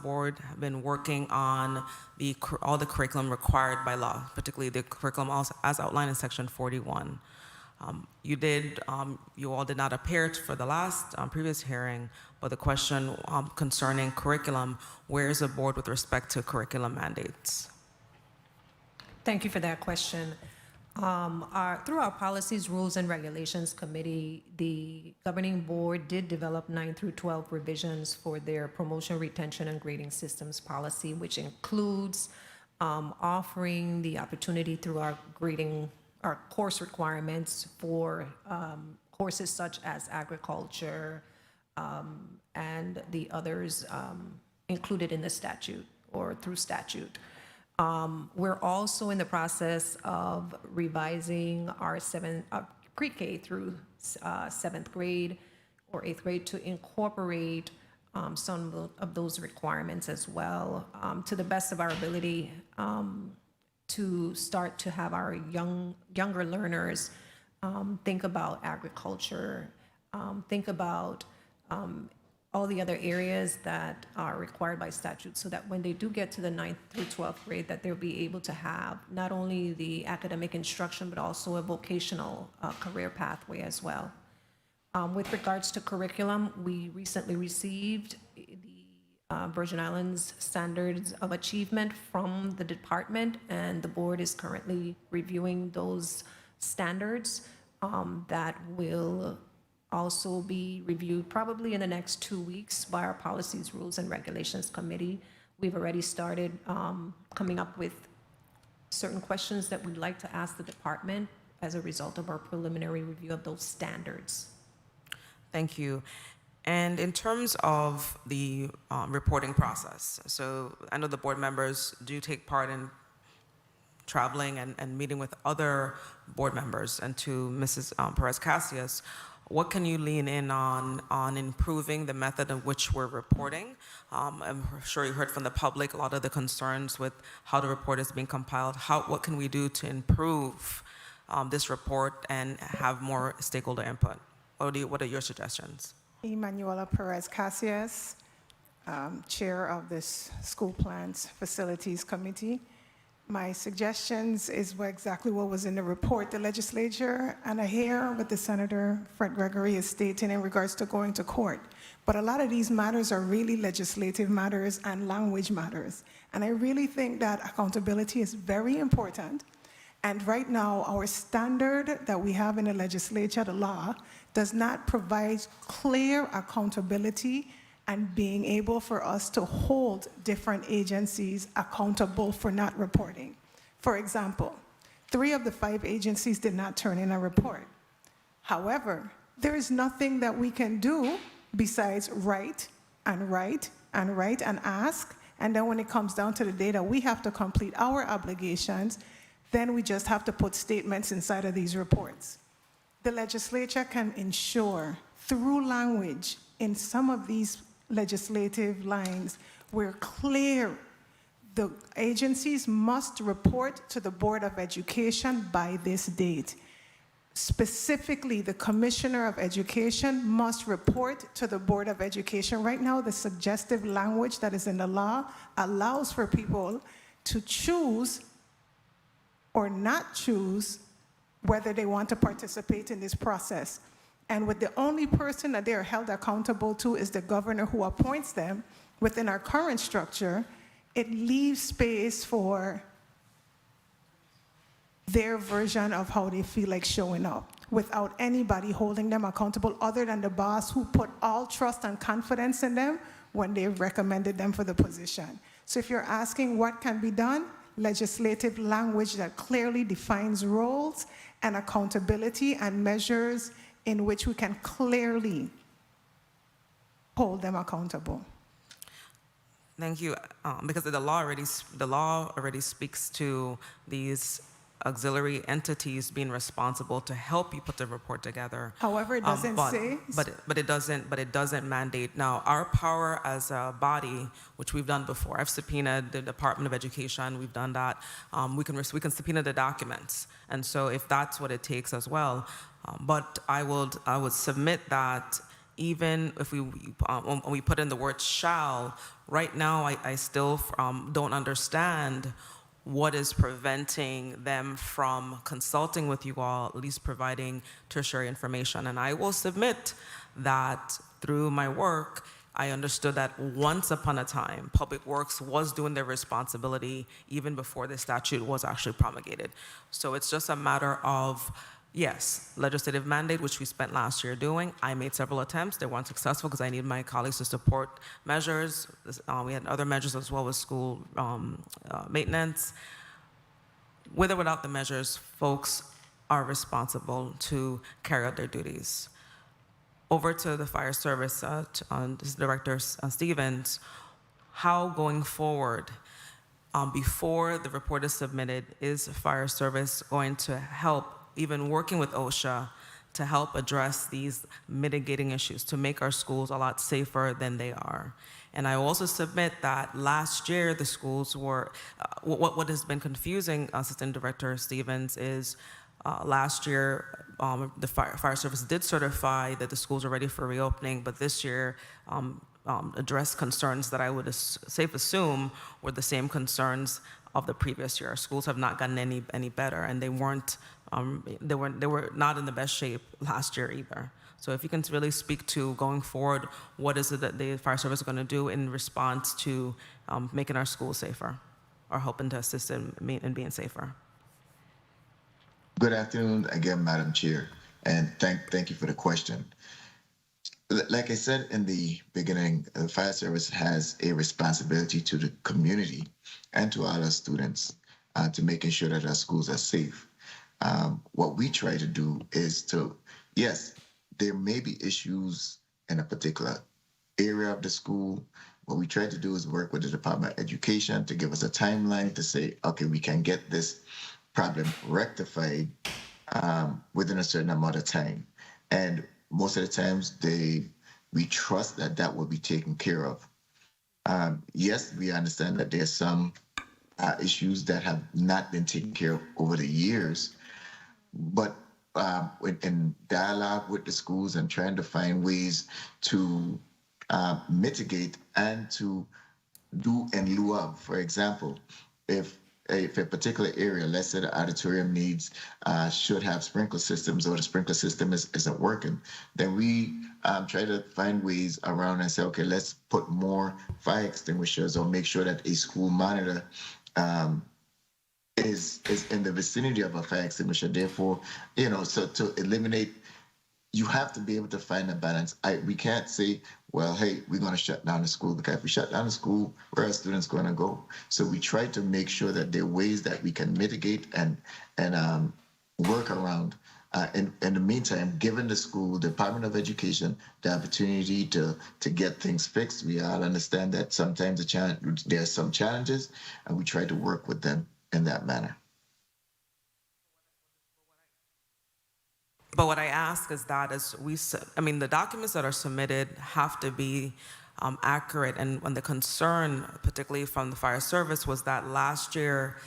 board been working on all the curriculum required by law, particularly the curriculum as outlined in Section 41? You all did not appear for the last previous hearing, but the question concerning curriculum, where is the board with respect to curriculum mandates? Thank you for that question. Through our Policies, Rules, and Regulations Committee, the governing board did develop 9 through 12 revisions for their promotion, retention, and grading systems policy, which includes offering the opportunity through our course requirements for courses such as agriculture and the others included in the statute or through statute. We're also in the process of revising our pre-K through 7th grade or 8th grade to incorporate some of those requirements as well, to the best of our ability, to start to have our younger learners think about agriculture, think about all the other areas that are required by statute, so that when they do get to the 9th through 12th grade, that they'll be able to have not only the academic instruction, but also a vocational career pathway as well. With regards to curriculum, we recently received the Virgin Islands Standards of Achievement from the department, and the board is currently reviewing those standards that will also be reviewed probably in the next 2 weeks by our Policies, Rules, and Regulations Committee. We've already started coming up with certain questions that we'd like to ask the department as a result of our preliminary review of those standards. Thank you. And in terms of the reporting process, so I know the board members do take part in traveling and meeting with other board members, and to Mrs. Perez-Cassius, what can you lean in on improving the method in which we're reporting? I'm sure you heard from the public a lot of the concerns with how the report is being compiled. What can we do to improve this report and have more stakeholder input? What are your suggestions? Emanuela Perez-Cassius, Chair of this School Plans Facilities Committee. My suggestions is exactly what was in the report. The legislature, and I hear what the Senator Fred Gregory is stating in regards to going to court, but a lot of these matters are really legislative matters and language matters. And I really think that accountability is very important. And right now, our standard that we have in the legislature, the law, does not provide clear accountability and being able for us to hold different agencies accountable for not reporting. For example, 3 of the 5 agencies did not turn in a report. However, there is nothing that we can do besides write and write and write and ask, and then when it comes down to the data, we have to complete our obligations, then we just have to put statements inside of these reports. The legislature can ensure through language in some of these legislative lines where clear the agencies must report to the Board of Education by this date. Specifically, the Commissioner of Education must report to the Board of Education. Right now, the suggestive language that is in the law allows for people to choose or not choose whether they want to participate in this process. And with the only person that they are held accountable to is the governor who appoints them within our current structure, it leaves space for their version of how they feel like showing up without anybody holding them accountable other than the boss who put all trust and confidence in them when they recommended them for the position. So if you're asking what can be done, legislative language that clearly defines roles and accountability and measures in which we can clearly hold them accountable. Thank you, because the law already speaks to these auxiliary entities being responsible to help you put the report together. However, it doesn't say. But it doesn't mandate. Now, our power as a body, which we've done before, I've subpoenaed the Department of Education. We've done that. We can subpoena the documents, and so if that's what it takes as well. But I would submit that even if when we put in the word shall, right now I still don't understand what is preventing them from consulting with you all, at least providing tertiary information. And I will submit that through my work, I understood that once upon a time, Public Works was doing their responsibility even before the statute was actually promulgated. So it's just a matter of, yes, legislative mandate, which we spent last year doing. I made several attempts. They weren't successful because I needed my colleagues to support measures. We had other measures as well as school maintenance. With or without the measures, folks are responsible to carry out their duties. Over to the fire service, this is Director Stevens. How going forward, before the report is submitted, is fire service going to help, even working with OSHA, to help address these mitigating issues, to make our schools a lot safer than they are? And I also submit that last year the schools were, what has been confusing, Assistant Director Stevens, is last year the fire service did certify that the schools are ready for reopening, but this year addressed concerns that I would safe assume were the same concerns of the previous year. Our schools have not gotten any better, and they were not in the best shape last year either. So if you can really speak to going forward, what is it that the fire service is going to do in response to making our schools safer, or helping to assist in being safer? Good afternoon again, Madam Chair, and thank you for the question. Like I said in the beginning, the fire service has a responsibility to the community and to all our students to making sure that our schools are safe. What we try to do is to, yes, there may be issues in a particular area of the school. What we try to do is work with the Department of Education to give us a timeline to say, okay, we can get this problem rectified within a certain amount of time. And most of the times we trust that will be taken care of. Yes, we understand that there's some issues that have not been taken care of over the years, but in dialogue with the schools and trying to find ways to mitigate and to do in lieu of. For example, if a particular area, let's say the auditorium should have sprinkler systems, or the sprinkler system isn't working, then we try to find ways around and say, okay, let's put more fire extinguishers, or make sure that a school monitor is in the vicinity of a fire extinguisher. Therefore, so to eliminate, you have to be able to find a balance. We can't say, well, hey, we're going to shut down the school, because if we shut down the school, where are students going to go? So we try to make sure that there are ways that we can mitigate and work around. In the meantime, giving the school, Department of Education, the opportunity to get things fixed. We all understand that sometimes there are some challenges, and we try to work with them in that manner. But what I ask is that the documents that are submitted have to be accurate. And when the concern, particularly from the fire service, was that last year,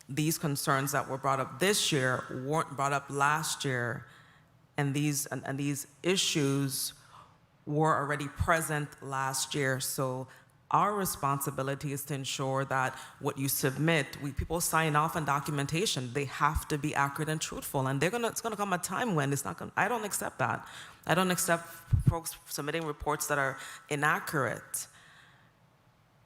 these concerns that were brought up this year weren't brought up last year, and these issues were already present last year. So our responsibility is to ensure that what you submit, people sign off on documentation. They have to be accurate and truthful, and it's going to come a time when it's not going. I don't accept that. I don't accept folks submitting reports that are inaccurate.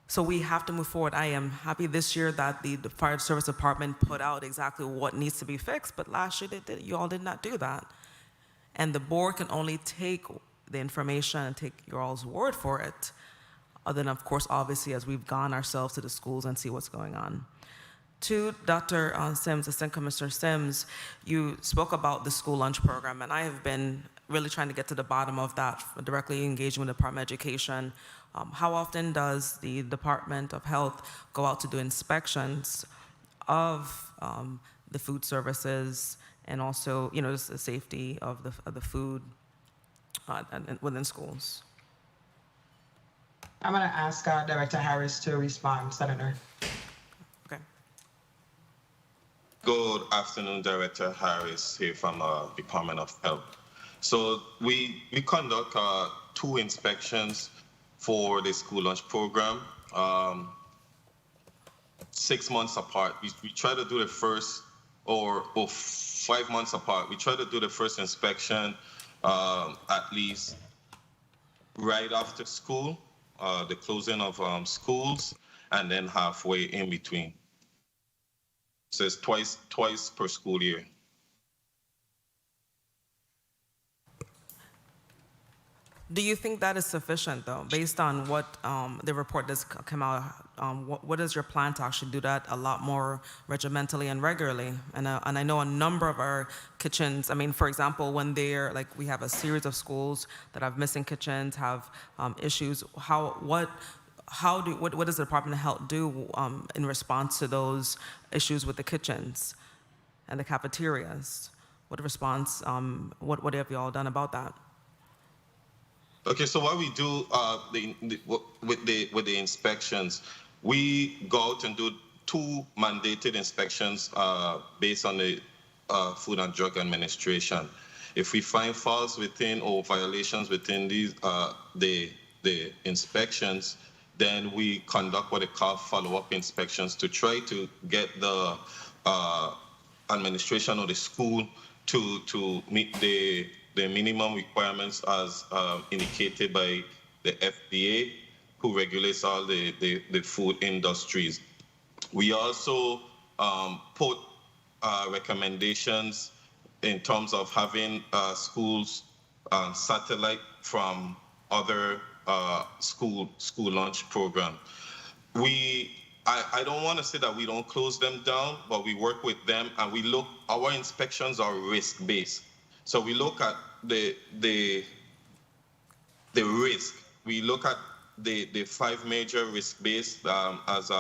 So we have to move forward. I am happy this year that the fire service department put out exactly what needs to be fixed, but last year you all did not do that. And the board can only take the information and take your all's word for it. Other than, of course, obviously, as we've gone ourselves to the schools and see what's going on. To Dr. Sims, Assistant Commissioner Sims, you spoke about the school lunch program, and I have been really trying to get to the bottom of that, directly engaging with the Department of Education. How often does the Department of Health go out to do inspections of the food services, and also, just the safety of the food and within schools. I'm going to ask Director Harris to respond, Senator. Okay. Good afternoon, Director Harris here from Department of Health. So we conduct 2 inspections for the school lunch program, 6 months apart. We try to do the first, or 5 months apart. We try to do the first inspection at least right after school, the closing of schools, and then halfway in between. So it's twice per school year. Do you think that is sufficient, though, based on what the report that's come out? What is your plan to actually do that a lot more regimentally and regularly? And I know a number of our kitchens, I mean, for example, when they're, like, we have a series of schools that have missing kitchens, have issues. What does the Department of Health do in response to those issues with the kitchens and the cafeterias? What response, what have you all done about that? Okay, so what we do with the inspections, we go out and do 2 mandated inspections based on the Food and Drug Administration. If we find faults within or violations within these the inspections, then we conduct what they call follow-up inspections to try to get the administration or the school to meet the minimum requirements as indicated by the FDA, who regulates all the food industries. We also put recommendations in terms of having schools satellite from other school lunch program. I don't want to say that we don't close them down, but we work with them and we look, our inspections are risk-based. So we look at the risk. We look at the 5 major risk-based, as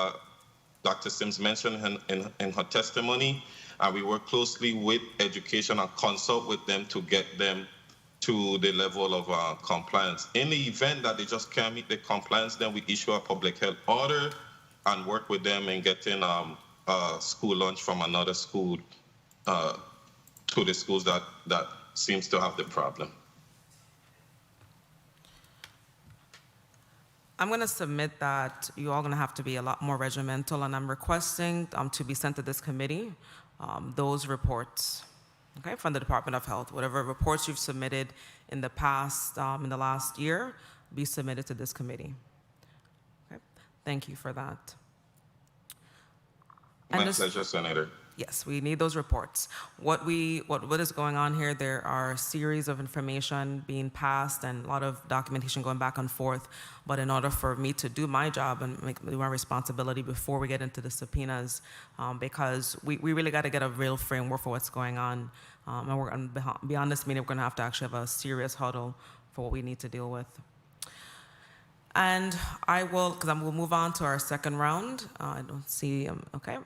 Dr. Sims mentioned in her testimony, and we work closely with education and consult with them to get them to the level of compliance. In the event that they just can't meet the compliance, then we issue a public health order and work with them in getting school lunch from another school to the schools that seems to have the problem. I'm going to submit that you all going to have to be a lot more regimental, and I'm requesting to be sent to this committee those reports, okay, from the Department of Health. Whatever reports you've submitted in the past, in the last year, be submitted to this committee. Okay, thank you for that. My pleasure, Senator. Yes, we need those reports. What is going on here, there are a series of information being passed and a lot of documentation going back and forth, but in order for me to do my job and make my responsibility before we get into the subpoenas, because we really got to get a real framework for what's going on. And we're going to, beyond this meeting, we're going to have to actually have a serious huddle for what we need to deal with. And I will, because we'll move on to our second round. I don't see, okay.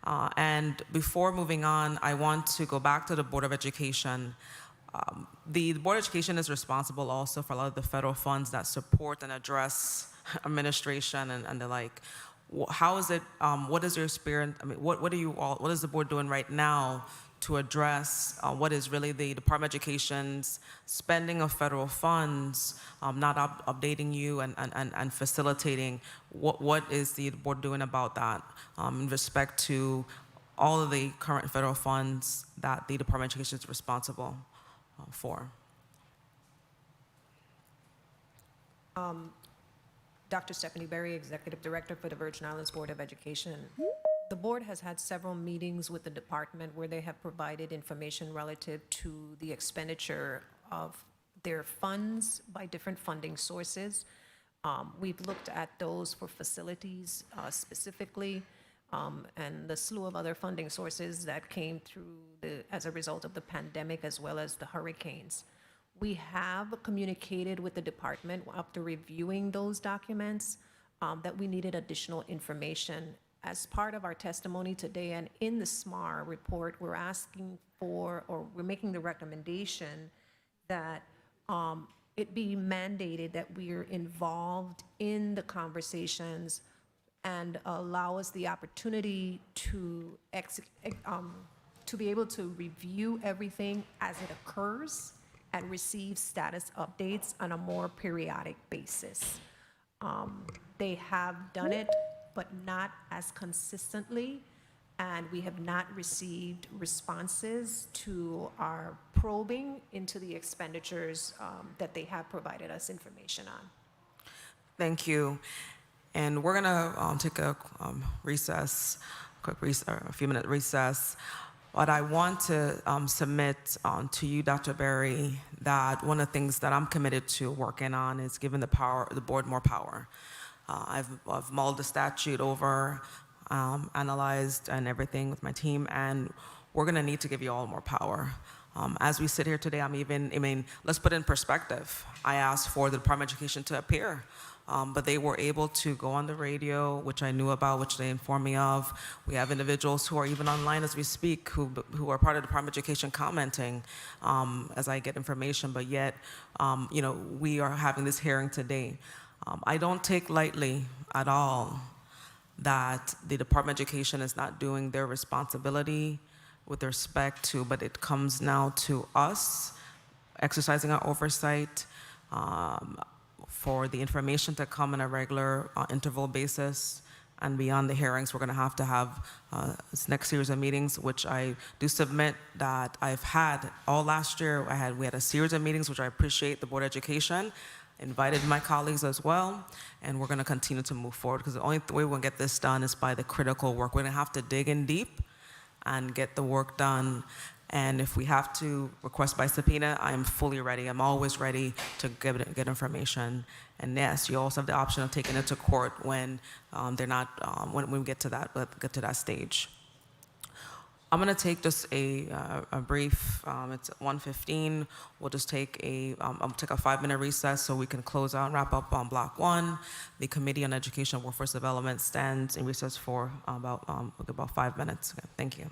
And before moving on, I want to go back to the Board of Education. The Board of Education is responsible also for a lot of the federal funds that support and address administration and the like. How is it, what is your spirit, I mean, what is the board doing right now to address what is really the Department of Education's spending of federal funds, not updating you and facilitating? What is the board doing about that in respect to all of the current federal funds that the Department of Education is responsible for? Dr. Stephanie Berry, Executive Director for the Virgin Islands Board of Education. The board has had several meetings with the department where they have provided information relative to the expenditure of their funds by different funding sources. We've looked at those for facilities specifically, and the slew of other funding sources that came through as a result of the pandemic as well as the hurricanes. We have communicated with the department after reviewing those documents that we needed additional information as part of our testimony today and in the SMAR report, we're asking for, or we're making the recommendation that it be mandated that we're involved in the conversations and allow us the opportunity to be able to review everything as it occurs and receive status updates on a more periodic basis. They have done it, but not as consistently, and we have not received responses to our probing into the expenditures that they have provided us information on. Thank you. And we're gonna take a recess, a few-minute recess. But I want to submit to you, Dr. Berry, that one of the things that I'm committed to working on is giving the board more power. I've mulled the statute over, analyzed and everything with my team, and we're gonna need to give you all more power. As we sit here today, let's put it in perspective. I asked for the Department of Education to appear, but they were able to go on the radio, which I knew about, which they informed me of. We have individuals who are even online as we speak, who are part of the Department of Education commenting as I get information, but yet, we are having this hearing today. I don't take lightly at all that the Department of Education is not doing their responsibility with respect to, but it comes now to us exercising our oversight for the information to come on a regular interval basis. And beyond the hearings, we're going to have this next series of meetings, which I do submit that I've had all last year. We had a series of meetings, which I appreciate the Board of Education, invited my colleagues as well, and we're going to continue to move forward because the only way we're going to get this done is by the critical work. We're going to have to dig in deep and get the work done. And if we have to request by subpoena, I am fully ready. I'm always ready to get information. And yes, you also have the option of taking it to court when they're not when we get to that stage. I'm going to take just a brief. It's 1:15. We'll just take I'll take a 5-minute recess so we can close out and wrap up on Block 1. The Committee on Education and Workforce Development stands in recess for about 5 minutes. Okay, thank you.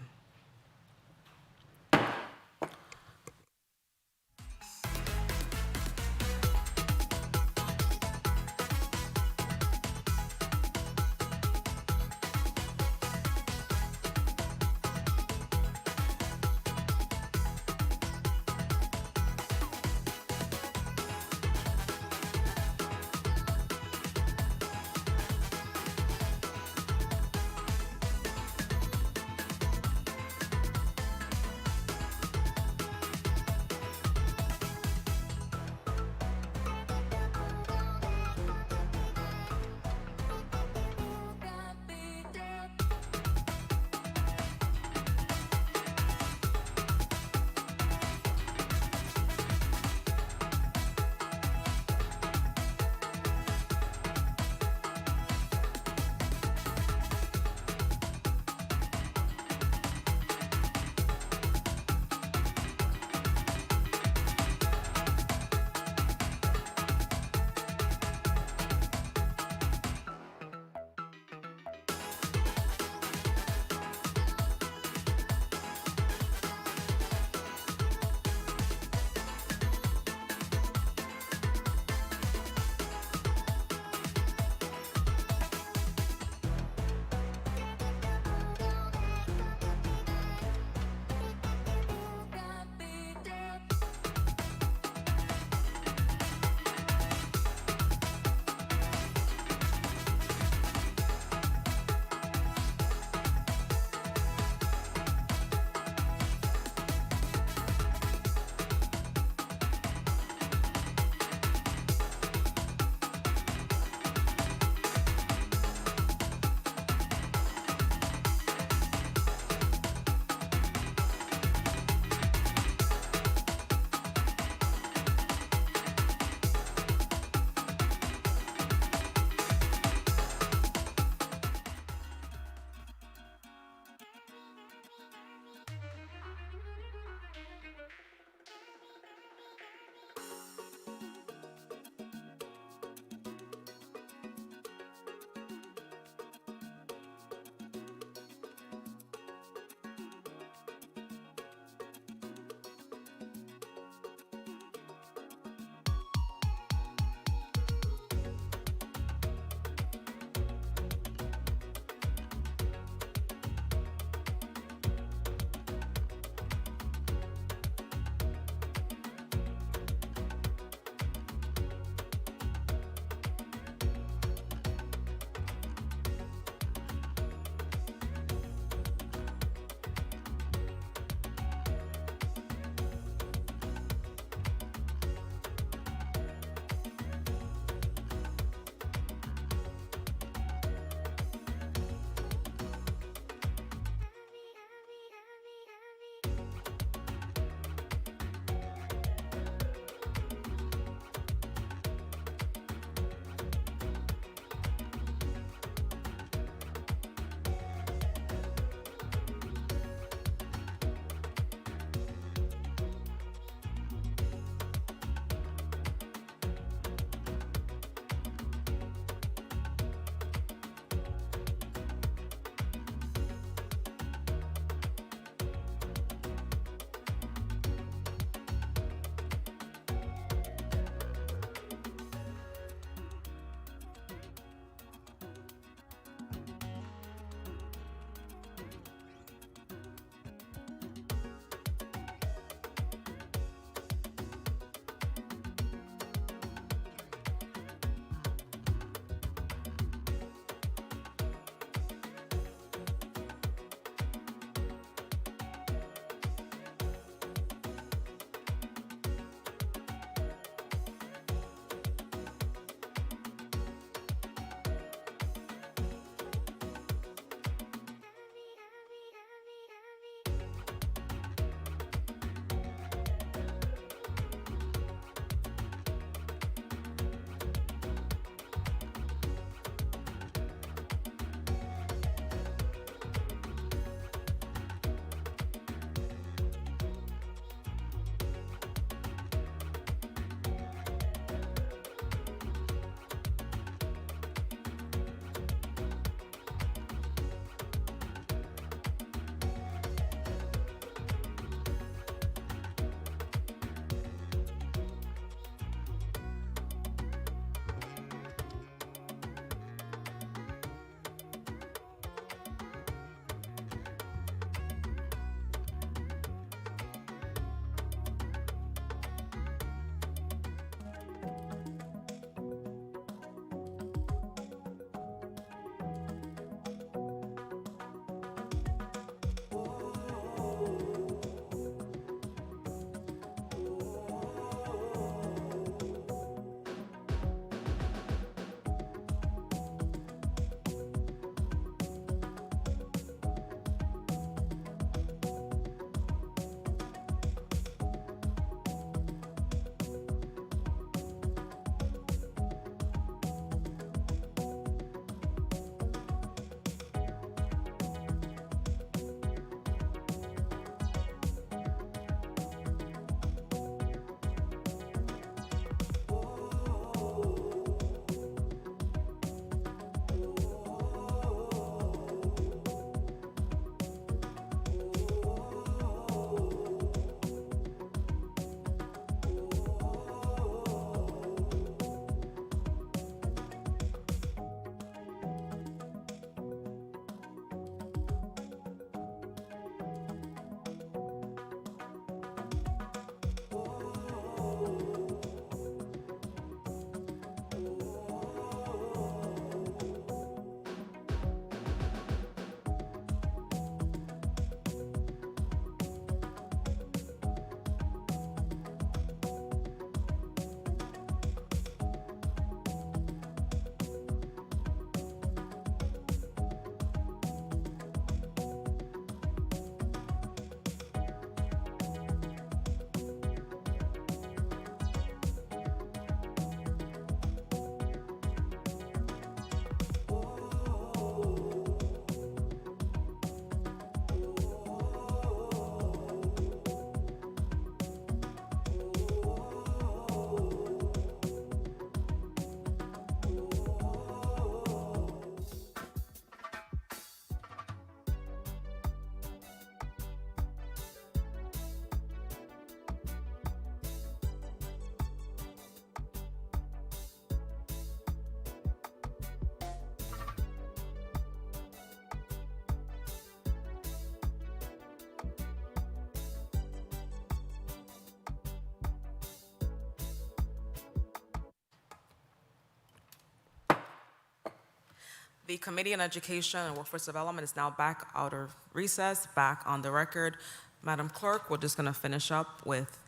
The Committee on Education and Workforce Development is now back out of recess, back on the record. Madam Clerk, we're just going to finish up with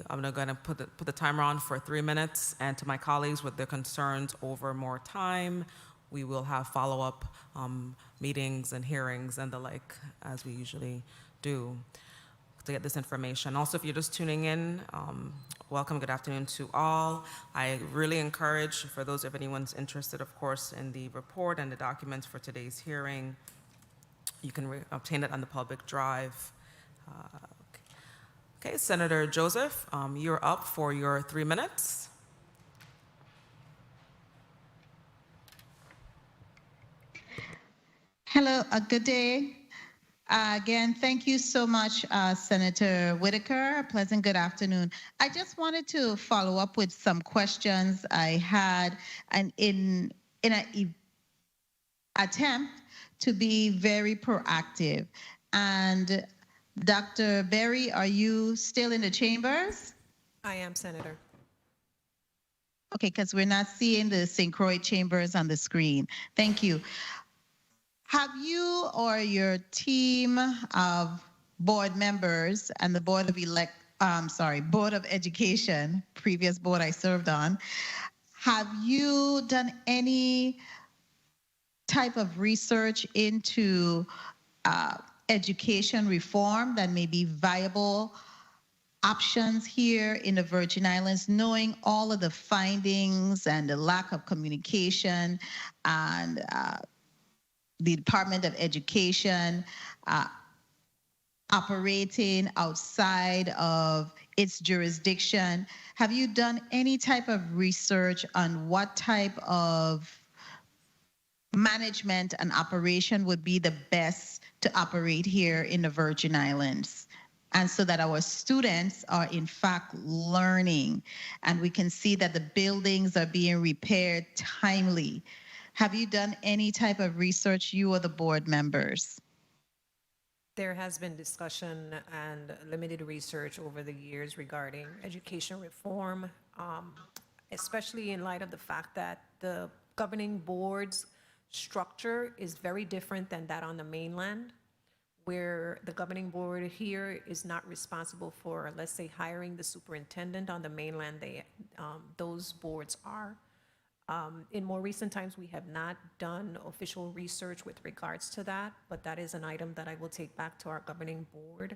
I'm going to put the timer on for 3 minutes, and to my colleagues with their concerns over more time, we will have follow-up meetings and hearings and the like, as we usually do, to get this information. Also, if you're just tuning in, welcome, good afternoon to all. I really encourage, for those if anyone's interested, of course, in the report and the documents for today's hearing, you can obtain it on the public drive. Okay, Senator Joseph, you're up for your 3 minutes. Hello, good day. Again, thank you so much, Senator Whitaker. A pleasant good afternoon. I just wanted to follow up with some questions I had, and in an attempt to be very proactive. And Dr. Berry, are you still in the chambers? I am, Senator. Okay, because we're not seeing the synchroid chambers on the screen. Thank you. Have you or your team of board members and the Board of Education, previous board I served on, have you done any type of research into education reform that may be viable options here in the Virgin Islands, knowing all of the findings and the lack of communication and the Department of Education operating outside of its jurisdiction? Have you done any type of research on what type of management and operation would be the best to operate here in the Virgin Islands? And so that our students are in fact learning and we can see that the buildings are being repaired timely. Have you done any type of research, you or the board members? There has been discussion and limited research over the years regarding education reform, especially in light of the fact that the governing board's structure is very different than that on the mainland, where the governing board here is not responsible for, let's say, hiring the superintendent. On the mainland, those boards are. In more recent times, we have not done official research with regards to that, but that is an item that I will take back to our governing board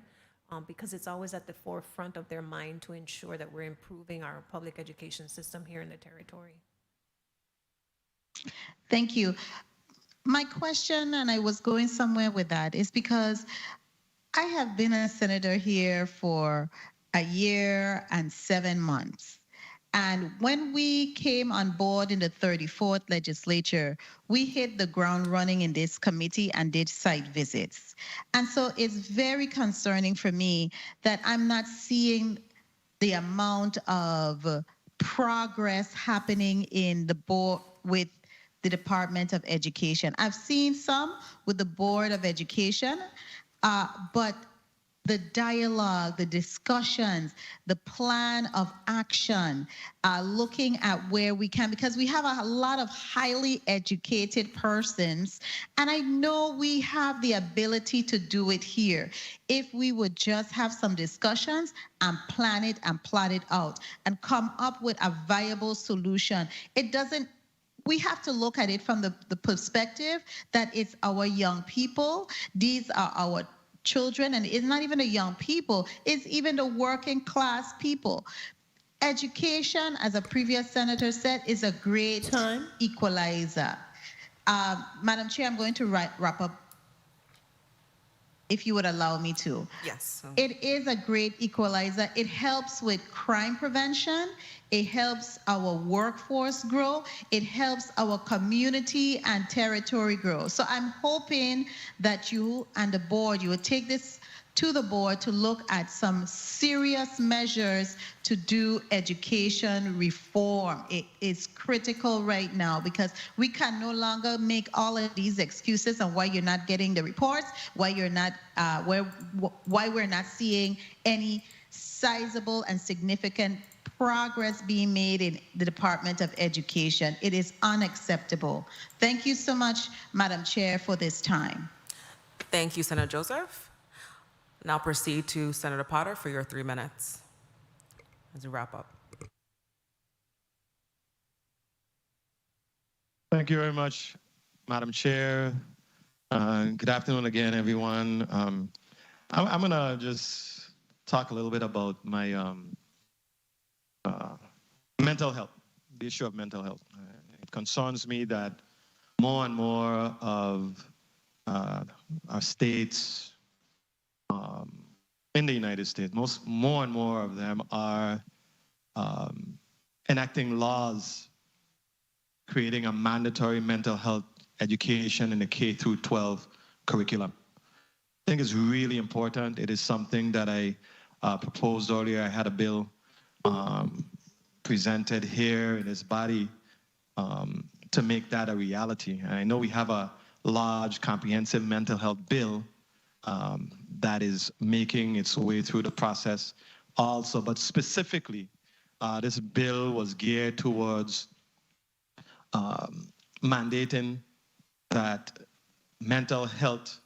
because it's always at the forefront of their mind to ensure that we're improving our public education system here in the territory. Thank you. My question, and I was going somewhere with that, is because I have been a senator here for a year and 7 months. And when we came on board in the 34th legislature, we hit the ground running in this committee and did site visits. And so it's very concerning for me that I'm not seeing the amount of progress happening in the board with the Department of Education. I've seen some with the Board of Education, but the dialogue, the discussions, the plan of action, looking at where we can, because we have a lot of highly educated persons, and I know we have the ability to do it here if we would just have some discussions and plan it and plot it out and come up with a viable solution. We have to look at it from the perspective that it's our young people. These are our children, and it's not even the young people, it's even the working class people. Education, as a previous senator said, is a great equalizer. Madam Chair, I'm going to wrap up, if you would allow me to. Yes. It is a great equalizer. It helps with crime prevention. It helps our workforce grow. It helps our community and territory grow. So I'm hoping that you and the board, you will take this to the board to look at some serious measures to do education reform. It is critical right now because we can no longer make all of these excuses on why you're not getting the reports, why you're not, why we're not seeing any sizable and significant progress being made in the Department of Education. It is unacceptable. Thank you so much, Madam Chair, for this time. Thank you, Senator Joseph. Now proceed to Senator Potter for your 3 minutes as we wrap up. Thank you very much, Madam Chair. Good afternoon again, everyone. I'm going to just talk a little bit about my mental health, the issue of mental health. It concerns me that more and more of our states in the United States, more and more of them are enacting laws creating a mandatory mental health education in the K through 12 curriculum. I think it's really important. It is something that I proposed earlier. I had a bill presented here in this body to make that a reality. And I know we have a large comprehensive mental health bill that is making its way through the process also, but specifically this bill was geared towards mandating that mental health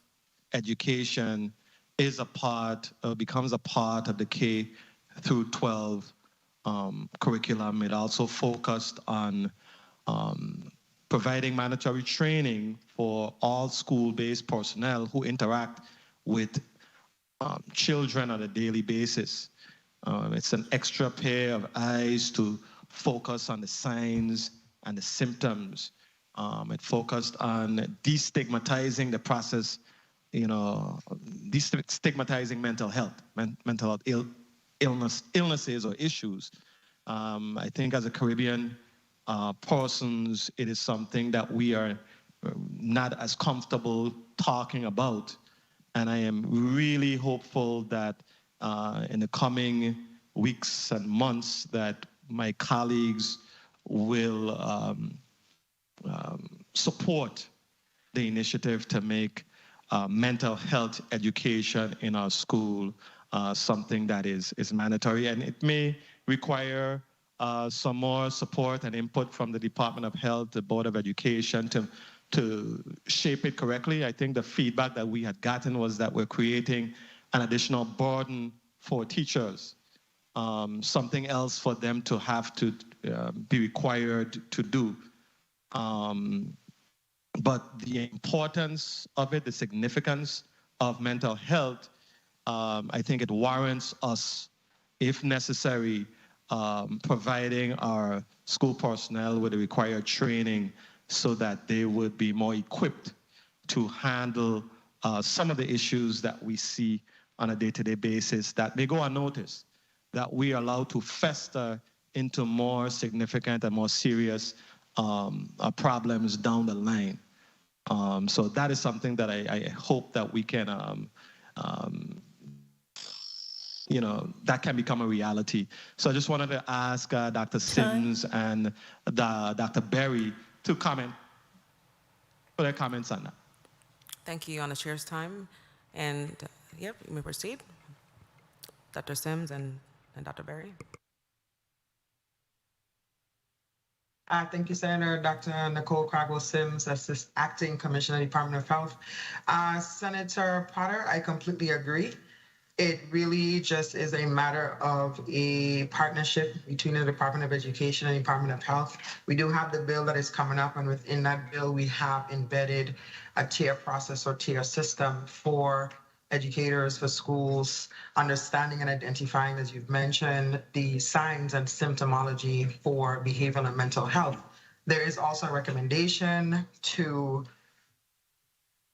education is a part, becomes a part of the K through 12 curriculum. It also focused on providing mandatory training for all school-based personnel who interact with children on a daily basis. It's an extra pair of eyes to focus on the signs and the symptoms. It focused on destigmatizing the process, destigmatizing mental health, illnesses or issues. I think as a Caribbean persons, it is something that we are not as comfortable talking about. And I am really hopeful that in the coming weeks and months that my colleagues will support the initiative to make mental health education in our school something that is mandatory. And it may require some more support and input from the Department of Health, the Board of Education to shape it correctly. I think the feedback that we had gotten was that we're creating an additional burden for teachers, something else for them to have to be required to do. But the importance of it, the significance of mental health, I think it warrants us, if necessary, providing our school personnel with the required training so that they would be more equipped to handle some of the issues that we see on a day-to-day basis that may go unnoticed, that we are allowed to fester into more significant and more serious problems down the line. So that is something that I hope that we can, that can become a reality. So I just wanted to ask Dr. Sims and Dr. Berry to comment, for their comments on that. Thank you on the chair's time. And yep, you may proceed. Dr. Sims and Dr. Berry. Thank you, Senator Dr. Nicole Cragwell-Sims, Acting Commissioner, Department of Health. Senator Potter, I completely agree. It really just is a matter of a partnership between the Department of Education and Department of Health. We do have the bill that is coming up, and within that bill, we have embedded a tier process or tier system for educators, for schools, understanding and identifying, as you've mentioned, the signs and symptomology for behavioral and mental health. There is also a recommendation to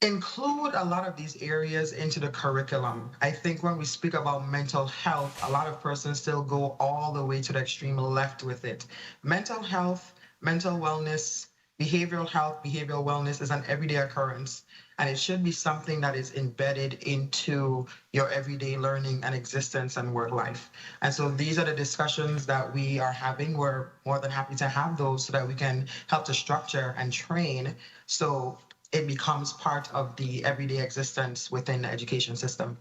include a lot of these areas into the curriculum. I think when we speak about mental health, a lot of persons still go all the way to the extreme left with it. Mental health, mental wellness, behavioral health, behavioral wellness is an everyday occurrence, and it should be something that is embedded into your everyday learning and existence and work life. And so these are the discussions that we are having. We're more than happy to have those so that we can help to structure and train so it becomes part of the everyday existence within the education system.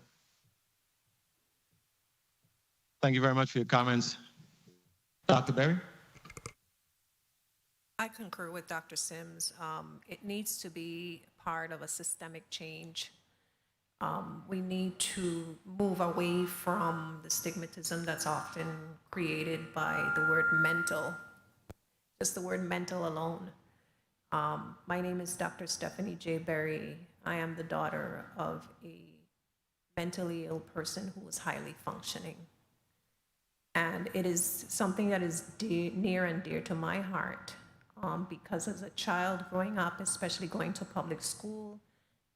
Thank you very much for your comments. Dr. Berry? I concur with Dr. Sims. It needs to be part of a systemic change. We need to move away from the stigmatism that's often created by the word mental, just the word mental alone. My name is Dr. Stephanie J. Berry. I am the daughter of a mentally ill person who was highly functioning. And it is something that is near and dear to my heart because as a child growing up, especially going to public school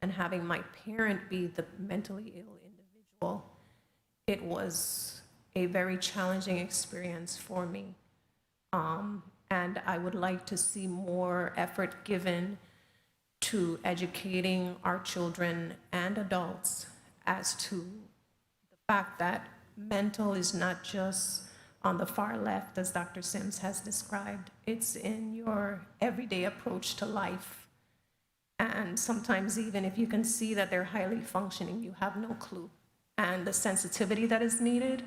and having my parent be the mentally ill individual, it was a very challenging experience for me. And I would like to see more effort given to educating our children and adults as to the fact that mental is not just on the far left, as Dr. Sims has described. It's in your everyday approach to life. And sometimes even if you can see that they're highly functioning, you have no clue. And the sensitivity that is needed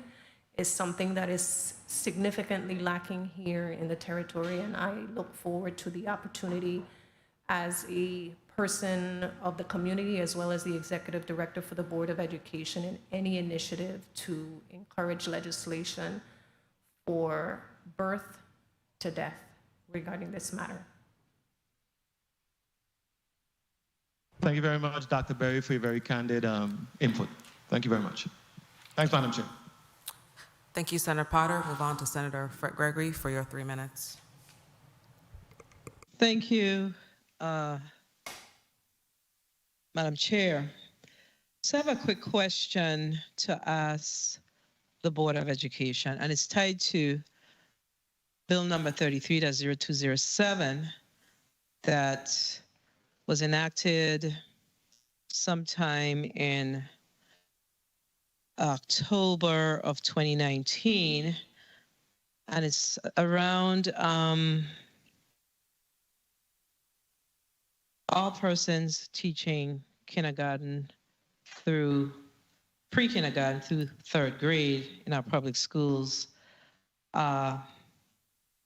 is something that is significantly lacking here in the territory. And I look forward to the opportunity as a person of the community, as well as the executive director for the Board of Education, in any initiative to encourage legislation for birth to death regarding this matter. Thank you very much, Dr. Berry, for your very candid input. Thank you very much. Thanks, Madam Chair. Thank you, Senator Potter. Move on to Senator Fred Gregory for your 3 minutes. Thank you, Madam Chair. So I have a quick question to ask the Board of Education, and it's tied to Bill number 33-0207 that was enacted sometime in October of 2019, and it's around all persons teaching kindergarten through pre-kindergarten through 3rd grade in our public schools,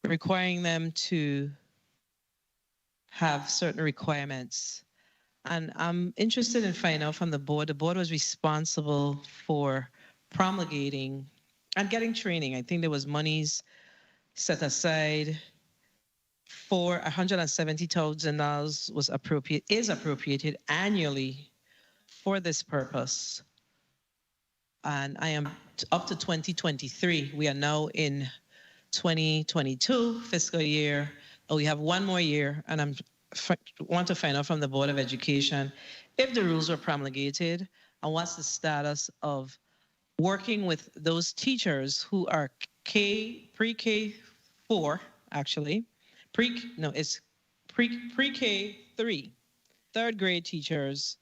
requiring them to have certain requirements. And I'm interested in finding out from the board. The board was responsible for promulgating and getting training. I think there was monies set aside for $170,000 is appropriated annually for this purpose. And I am up to 2023. We are now in 2022 fiscal year. We have one more year, and I want to find out from the Board of Education if the rules were promulgated and what's the status of working with those teachers who are pre-K 4, actually. It's pre-K 3, 3rd grade teachers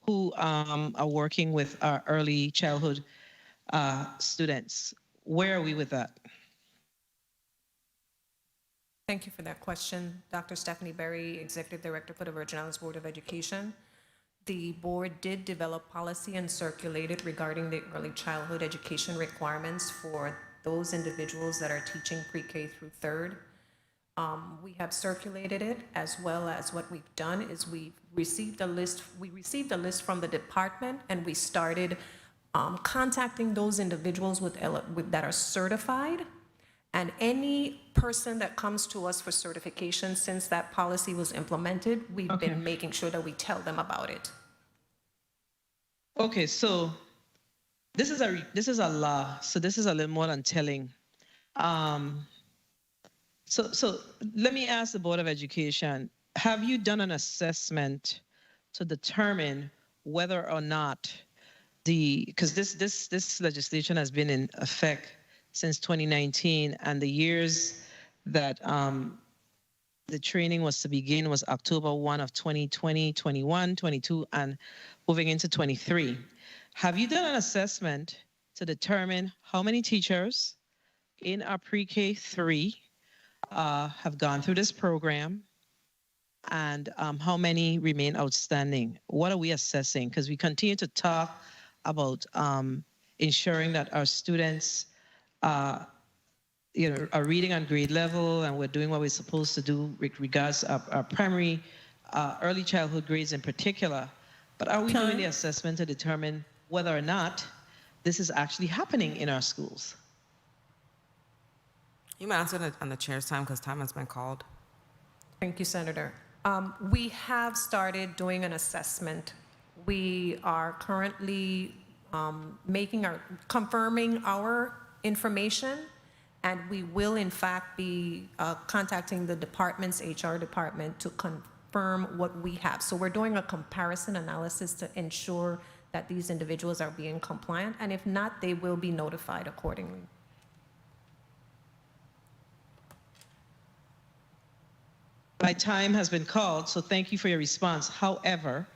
who are working with our early childhood students. Where are we with that? Thank you for that question. Dr. Stephanie Berry, Executive Director for the Virgin Islands Board of Education. The board did develop policy and circulate it regarding the early childhood education requirements for those individuals that are teaching pre-K through 3rd. We have circulated it, as well as what we've done is we received a list from the department, and we started contacting those individuals that are certified. And any person that comes to us for certification, since that policy was implemented, we've been making sure that we tell them about it. Okay, so this is a law, so this is a little more than telling. So let me ask the Board of Education, have you done an assessment to determine whether or not because this legislation has been in effect since 2019, and the years that the training was to begin was October 1 of 2020, 21, 22, and moving into 23. Have you done an assessment to determine how many teachers in our pre-K 3 have gone through this program, and how many remain outstanding? What are we assessing? Because we continue to talk about ensuring that our students are reading on grade level, and we're doing what we're supposed to do with regards our primary, early childhood grades in particular. But are we doing the assessment to determine whether or not this is actually happening in our schools? You may answer it on the chair's time because time has been called. Thank you, Senator. We have started doing an assessment. We are currently confirming our information, and we will in fact be contacting the department's HR department to confirm what we have. So we're doing a comparison analysis to ensure that these individuals are being compliant, and if not, they will be notified accordingly. My time has been called, so thank you for your response. However,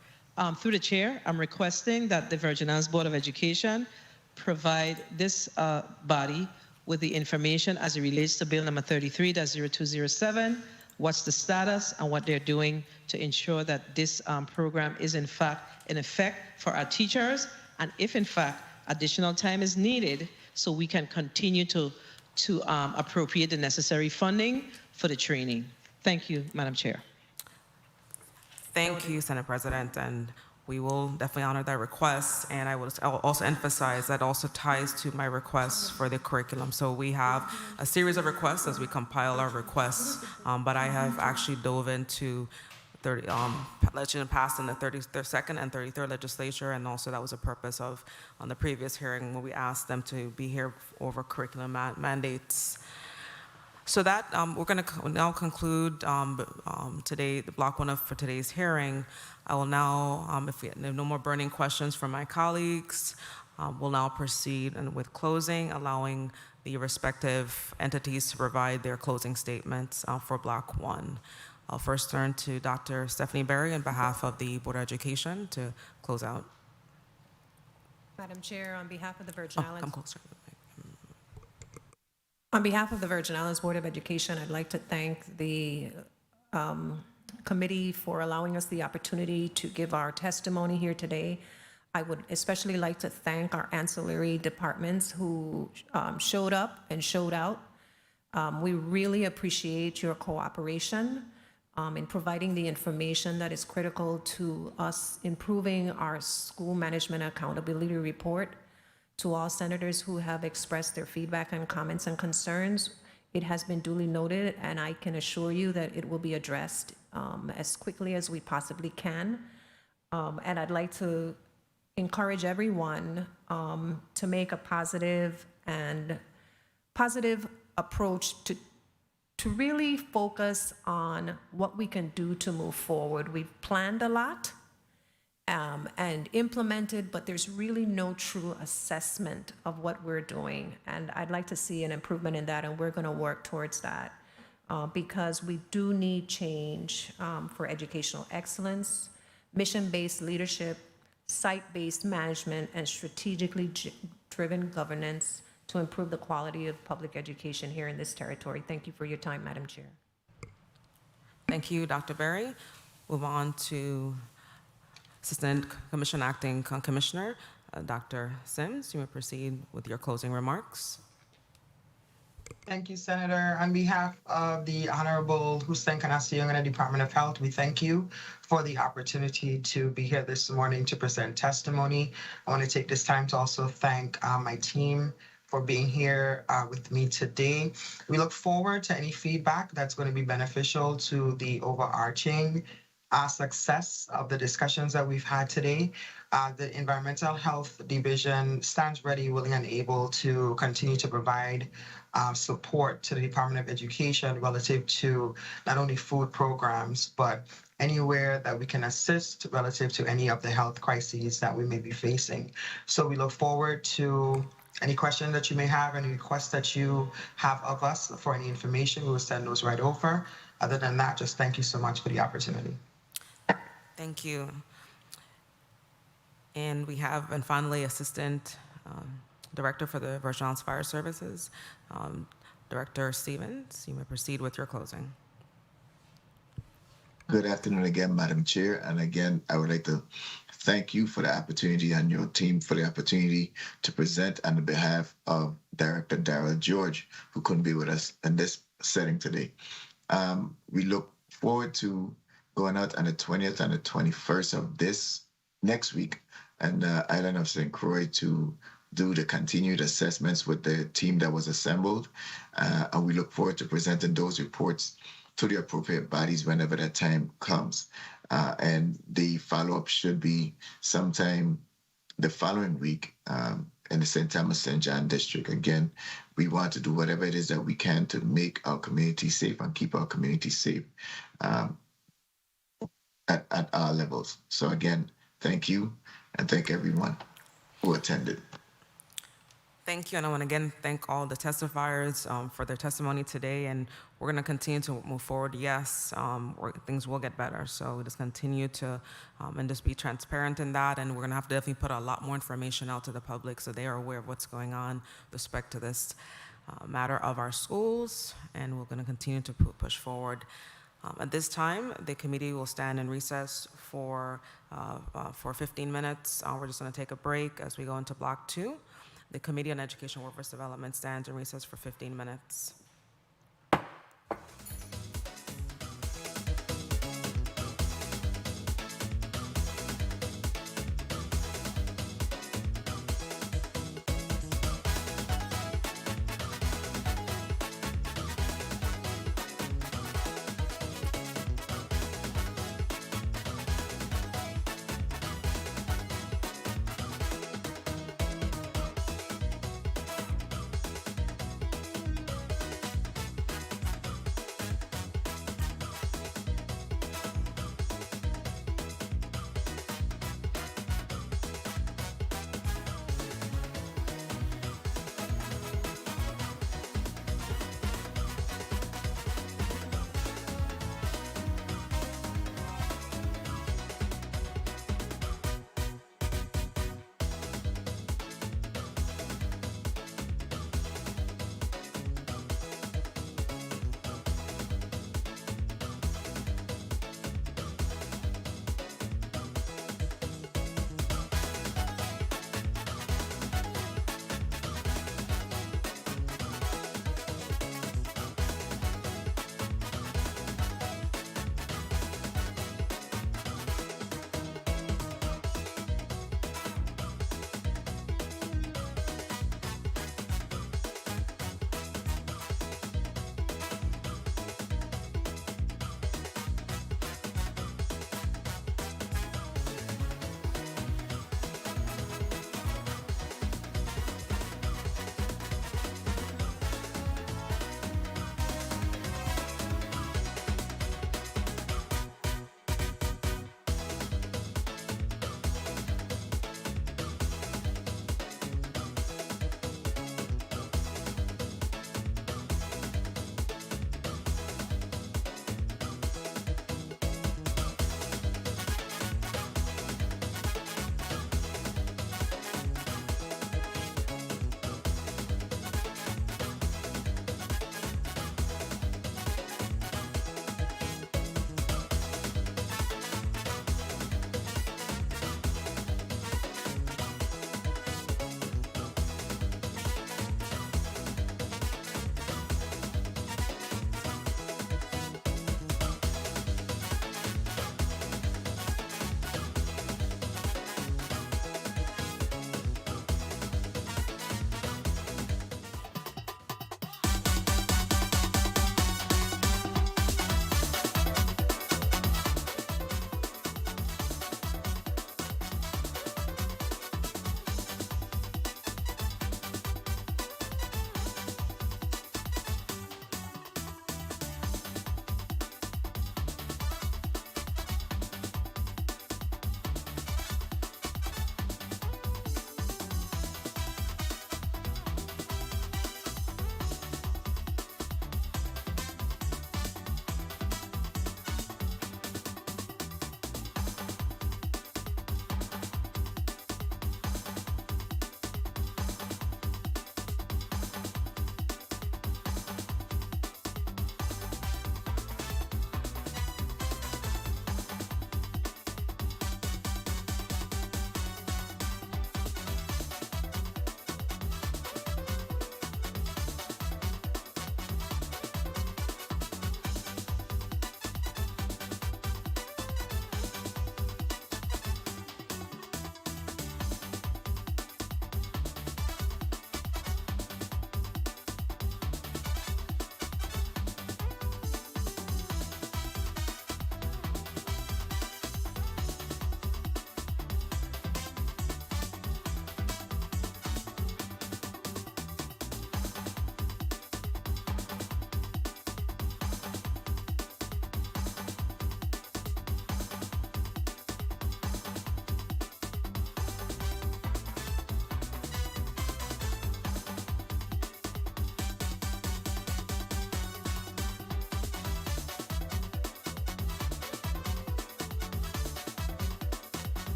through the chair, I'm requesting that the Virgin Islands Board of Education provide this body with the information as it relates to Bill number 33-0207, what's the status and what they're doing to ensure that this program is in fact in effect for our teachers, and if in fact additional time is needed so we can continue to appropriate the necessary funding for the training. Thank you, Madam Chair. Thank you, Senate President, and we will definitely honor that request. And I will also emphasize that also ties to my request for the curriculum. So we have a series of requests as we compile our requests, but I have actually dove into legislation passed in the 32nd and 33rd legislature, and also that was a purpose of on the previous hearing when we asked them to be here over curriculum mandates. So that we're going to now conclude today the block one for today's hearing. I will now, if we have no more burning questions from my colleagues, we'll now proceed with closing, allowing the respective entities to provide their closing statements for block one. I'll first turn to Dr. Stephanie Berry on behalf of the Board of Education to close out. Madam Chair, on behalf of the Virgin Islands. Come closer. On behalf of the Virgin Islands Board of Education, I'd like to thank the committee for allowing us the opportunity to give our testimony here today. I would especially like to thank our ancillary departments who showed up and showed out. We really appreciate your cooperation in providing the information that is critical to us improving our school management accountability report. To all senators who have expressed their feedback and comments and concerns, it has been duly noted, and I can assure you that it will be addressed as quickly as we possibly can. And I'd like to encourage everyone to make a positive approach to really focus on what we can do to move forward. We've planned a lot and implemented, but there's really no true assessment of what we're doing. And I'd like to see an improvement in that, and we're going to work towards that because we do need change for educational excellence, mission-based leadership, site-based management, and strategically driven governance to improve the quality of public education here in this territory. Thank you for your time, Madam Chair. Thank you, Dr. Berry. Move on to Assistant Commission Acting Commissioner, Dr. Sims. You may proceed with your closing remarks. Thank you, Senator. On behalf of the Honorable Hussein Kanassi-Young and the Department of Health, we thank you for the opportunity to be here this morning to present testimony. I want to take this time to also thank my team for being here with me today. We look forward to any feedback that's going to be beneficial to the overarching success of the discussions that we've had today. The Environmental Health Division stands ready, willing, and able to continue to provide support to the Department of Education relative to not only food programs, but anywhere that we can assist relative to any of the health crises that we may be facing. So we look forward to any question that you may have, any requests that you have of us for any information, we will send those right over. Other than that, just thank you so much for the opportunity. Thank you. And we have, and finally, Assistant Director for the Virgin Islands Fire Services, Director Stevens. You may proceed with your closing. Good afternoon again, Madam Chair. And again, I would like to thank you for the opportunity and your team for the opportunity to present on behalf of Director Darrell George, who couldn't be with us in this setting today. We look forward to going out on the 20th and the 21st of this next week and the island of St. Croix to do the continued assessments with the team that was assembled. And we look forward to presenting those reports to the appropriate bodies whenever that time comes. And the follow-up should be sometime the following week in the St. Thomas St. John district. Again, we want to do whatever it is that we can to make our community safe and keep our community safe at all levels. So again, thank you and thank everyone who attended. Thank you, and I want to again thank all the testifiers for their testimony today, and we're going to continue to move forward. Yes, things will get better, so we just continue to and just be transparent in that, and we're going to have to definitely put a lot more information out to the public so they are aware of what's going on with respect to this matter of our schools, and we're going to continue to push forward. At this time, the committee will stand in recess for 15 minutes. We're just going to take a break as we go into Block 2. The Committee on Education and Workforce Development stands in recess for 15 minutes.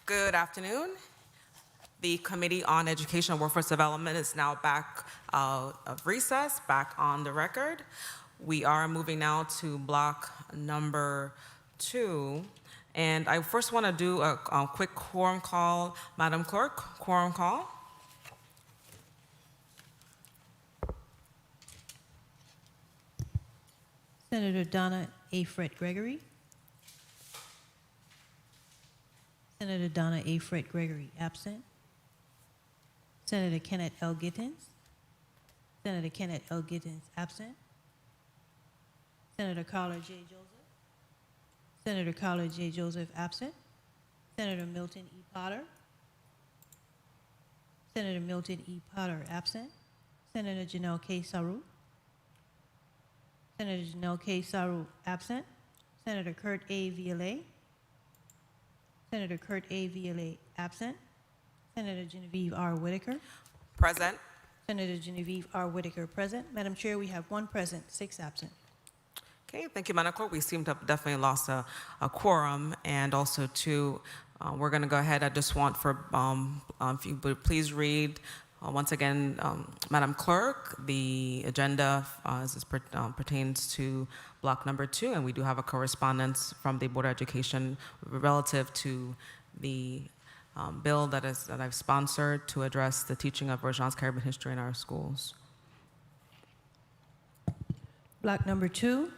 Good afternoon. The Committee on Education and Workforce Development is now back of recess, back on the record. We are moving now to block number 2. And I first want to do a quick quorum call. Madam Clerk, quorum call. Senator Donna A. Fred Gregory. Senator Donna A. Fred Gregory, absent. Senator Kenneth L. Gittens. Senator Kenneth L. Gittens, absent. Senator Carla J. Joseph. Senator Carla J. Joseph, absent. Senator Milton E. Potter. Senator Milton E. Potter, absent. Senator Janelle K. Saru. Senator Janelle K. Saru, absent. Senator Kurt A. Violet. Senator Kurt A. Violet, absent. Senator Genevieve R. Whitaker. Present. Senator Genevieve R. Whitaker, present. Madam Chair, we have 1 present, 6 absent. Okay, thank you, Madam Clerk. We seem to have definitely lost a quorum, and also too, we're going to go ahead. I just want for, if you would please read once again, Madam Clerk, the agenda as it pertains to block number 2, and we do have a correspondence from the Board of Education relative to the bill that I've sponsored to address the teaching of Virgin Islands Caribbean history in our schools. Block number 2,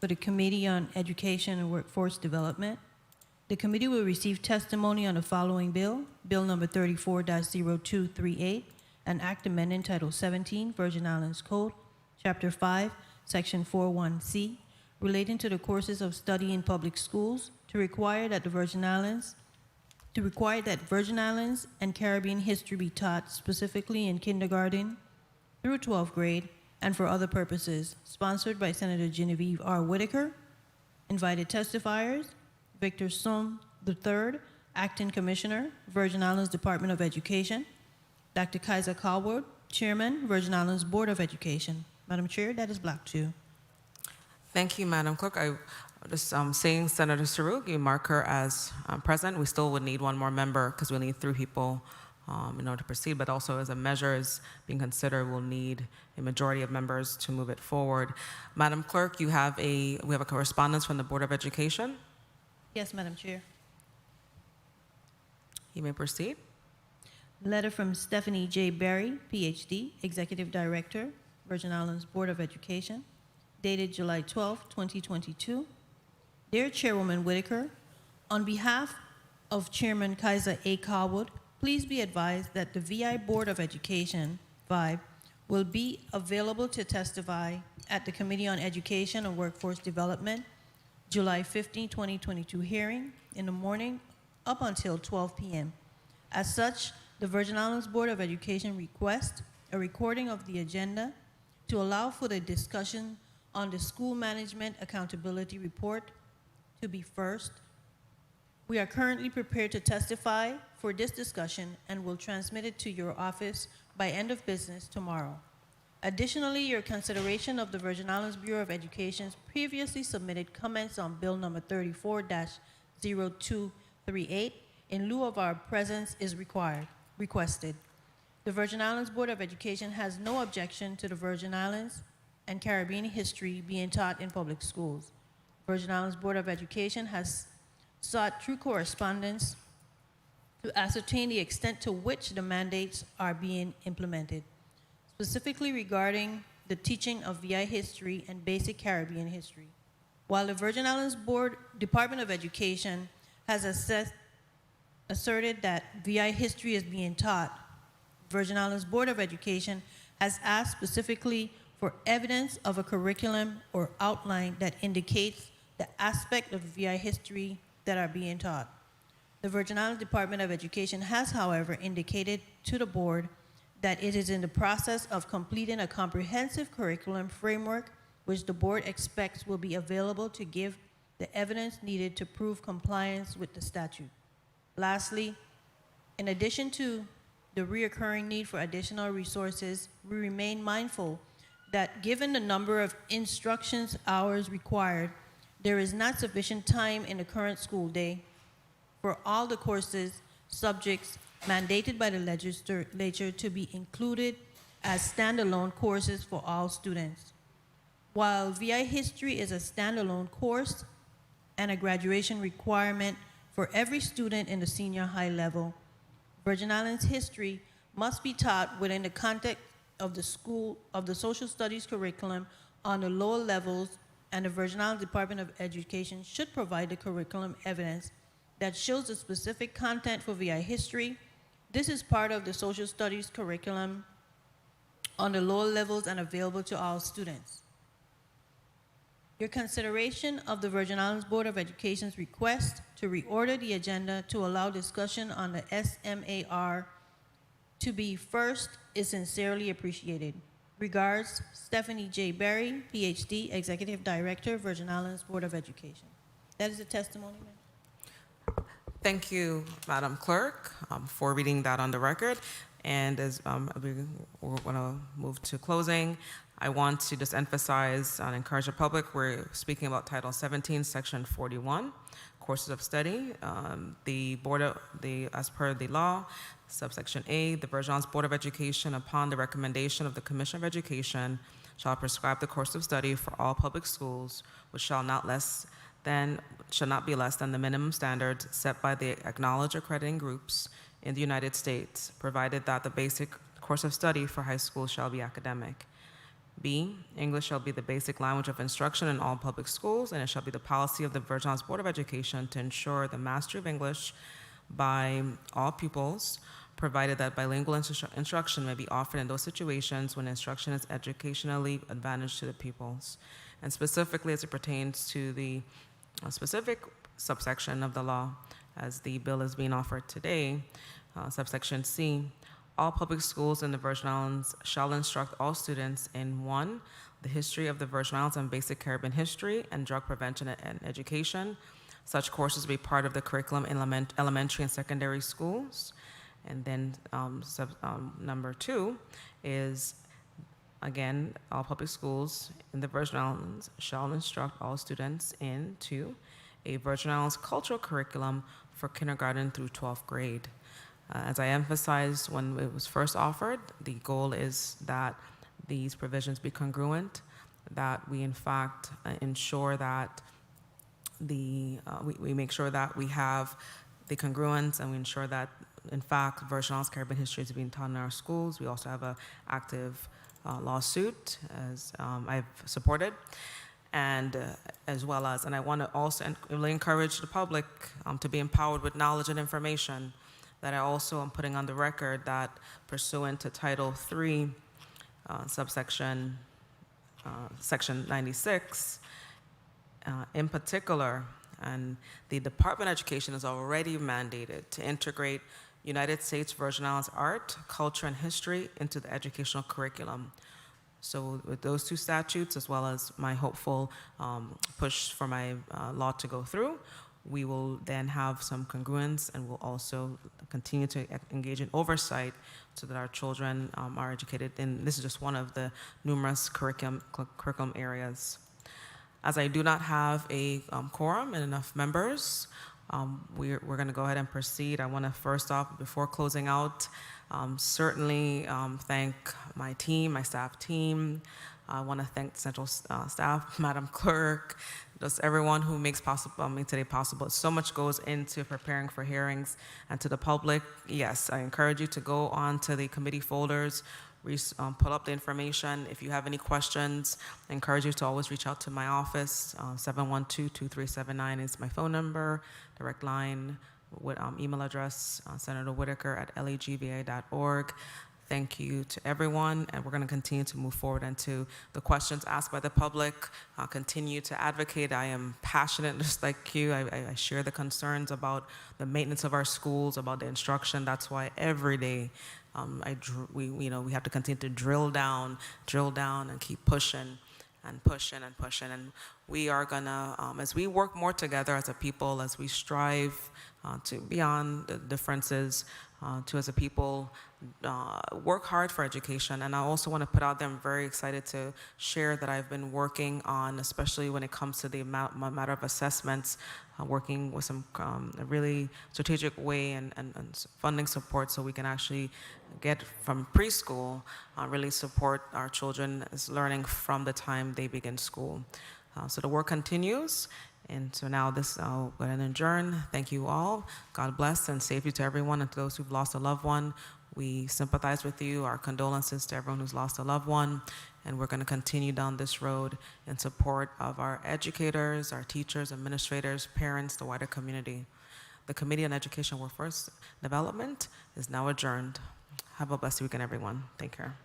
for the Committee on Education and Workforce Development. The committee will receive testimony on the following bill, Bill number 34-0238, an act amending Title 17, Virgin Islands Code, Chapter 5, Section 41C, relating to the courses of study in public schools, to require that Virgin Islands and Caribbean history be taught specifically in kindergarten through 12th grade and for other purposes, sponsored by Senator Genevieve R. Whitaker. Invited testifiers, Victor Somme III, Acting Commissioner, Virgin Islands Department of Education. Dr. Kyza Callwood, Chairman, Virgin Islands Board of Education. Madam Chair, that is block 2. Thank you, Madam Clerk. I just seeing Senator Saruk, you mark her as present. We still would need 1 more member because we need 3 people in order to proceed, but also as a measure is being considered, we'll need a majority of members to move it forward. Madam Clerk, we have a correspondence from the Board of Education. Yes, Madam Chair. You may proceed. Letter from Stephanie J. Berry, PhD, Executive Director, Virgin Islands Board of Education, dated July 12, 2022. Dear Chairwoman Whitaker, on behalf of Chairman Kyza A. Callwood, please be advised that the VI Board of Education, VIBE, will be available to testify at the Committee on Education and Workforce Development, July 15, 2022 hearing in the morning up until 12 p.m. As such, the Virgin Islands Board of Education requests a recording of the agenda to allow for the discussion on the School Management Accountability Report to be first. We are currently prepared to testify for this discussion and will transmit it to your office by end of business tomorrow. Additionally, your consideration of the Virgin Islands Bureau of Education's previously submitted comments on Bill number 34-0238 in lieu of our presence is requested. The Virgin Islands Board of Education has no objection to the Virgin Islands and Caribbean history being taught in public schools. Virgin Islands Board of Education has sought through correspondence to ascertain the extent to which the mandates are being implemented, specifically regarding the teaching of VI history and basic Caribbean history. While the Virgin Islands Department of Education has asserted that VI history is being taught, Virgin Islands Board of Education has asked specifically for evidence of a curriculum or outline that indicates the aspect of VI history that are being taught. The Virgin Islands Department of Education has, however, indicated to the board that it is in the process of completing a comprehensive curriculum framework which the board expects will be available to give the evidence needed to prove compliance with the statute. Lastly, in addition to the reoccurring need for additional resources, we remain mindful that given the number of instructions hours required, there is not sufficient time in the current school day for all the courses, subjects mandated by the legislature to be included as standalone courses for all students. While VI History is a standalone course and a graduation requirement for every student in the senior high level, Virgin Islands history must be taught within the context of the social studies curriculum on the lower levels, and the Virgin Islands Department of Education should provide the curriculum evidence that shows the specific content for VI history. This is part of the social studies curriculum on the lower levels and available to all students. Your consideration of the Virgin Islands Board of Education's request to reorder the agenda to allow discussion on the SMAR to be first is sincerely appreciated. Regards, Stephanie J. Berry, PhD, Executive Director, Virgin Islands Board of Education. That is the testimony, ma'am. Thank you, Madam Clerk, for reading that on the record. And as we're going to move to closing, I want to just emphasize and encourage the public, we're speaking about Title 17, Section 41, courses of study. As per the law, subsection A, the Virgin Islands Board of Education, upon the recommendation of the Commission of Education, shall prescribe the course of study for all public schools, which shall not be less than the minimum standards set by the acknowledged accrediting groups in the United States, provided that the basic course of study for high school shall be academic. B, English shall be the basic language of instruction in all public schools, and it shall be the policy of the Virgin Islands Board of Education to ensure the mastery of English by all pupils, provided that bilingual instruction may be offered in those situations when instruction is educationally advantageous to the pupils. And specifically as it pertains to the specific subsection of the law, as the bill is being offered today, subsection C, all public schools in the Virgin Islands shall instruct all students in 1, the history of the Virgin Islands and basic Caribbean history and drug prevention and education. Such courses will be part of the curriculum in elementary and secondary schools. And then number 2 is, again, all public schools in the Virgin Islands shall instruct all students into a Virgin Islands cultural curriculum for kindergarten through 12th grade. As I emphasized when it was first offered, the goal is that these provisions be congruent, that we in fact ensure that we make sure that we have the congruence, and we ensure that in fact Virgin Islands Caribbean history is being taught in our schools. We also have an active lawsuit, as I've supported, and as well as, and I want to also really encourage the public to be empowered with knowledge and information, that I also am putting on the record that pursuant to Title III, subsection, Section 96, in particular, and the Department of Education is already mandated to integrate United States Virgin Islands art, culture, and history into the educational curriculum. So with those 2 statutes, as well as my hopeful push for my law to go through, we will then have some congruence, and we'll also continue to engage in oversight so that our children are educated. And this is just one of the numerous curriculum areas. As I do not have a quorum and enough members, we're going to go ahead and proceed. I want to first off, before closing out, certainly thank my team, my staff team. I want to thank the central staff, Madam Clerk, just everyone who makes today possible. So much goes into preparing for hearings. And to the public, yes, I encourage you to go on to the committee folders, pull up the information. If you have any questions, I encourage you to always reach out to my office. 712-2379 is my phone number, direct line, with email address, Senator Whitaker at lagva.org. Thank you to everyone, and we're going to continue to move forward into the questions asked by the public. I'll continue to advocate. I am passionate, just like you. I share the concerns about the maintenance of our schools, about the instruction. That's why every day we have to continue to drill down, and keep pushing and pushing and pushing. And we are gonna, as we work more together as a people, as we strive to beyond the differences, to, as a people, work hard for education. And I also want to put out there, I'm very excited to share that I've been working on, especially when it comes to the matter of assessments, working with some a really strategic way and funding support so we can actually get from preschool, really support our children as learning from the time they begin school. So the work continues. And so now I'll go ahead and adjourn. Thank you all. God bless and safety to everyone, and to those who've lost a loved one. We sympathize with you. Our condolences to everyone who's lost a loved one. And we're going to continue down this road in support of our educators, our teachers, administrators, parents, the wider community. The Committee on Education Workforce Development is now adjourned. Have a blessed weekend, everyone. Take care.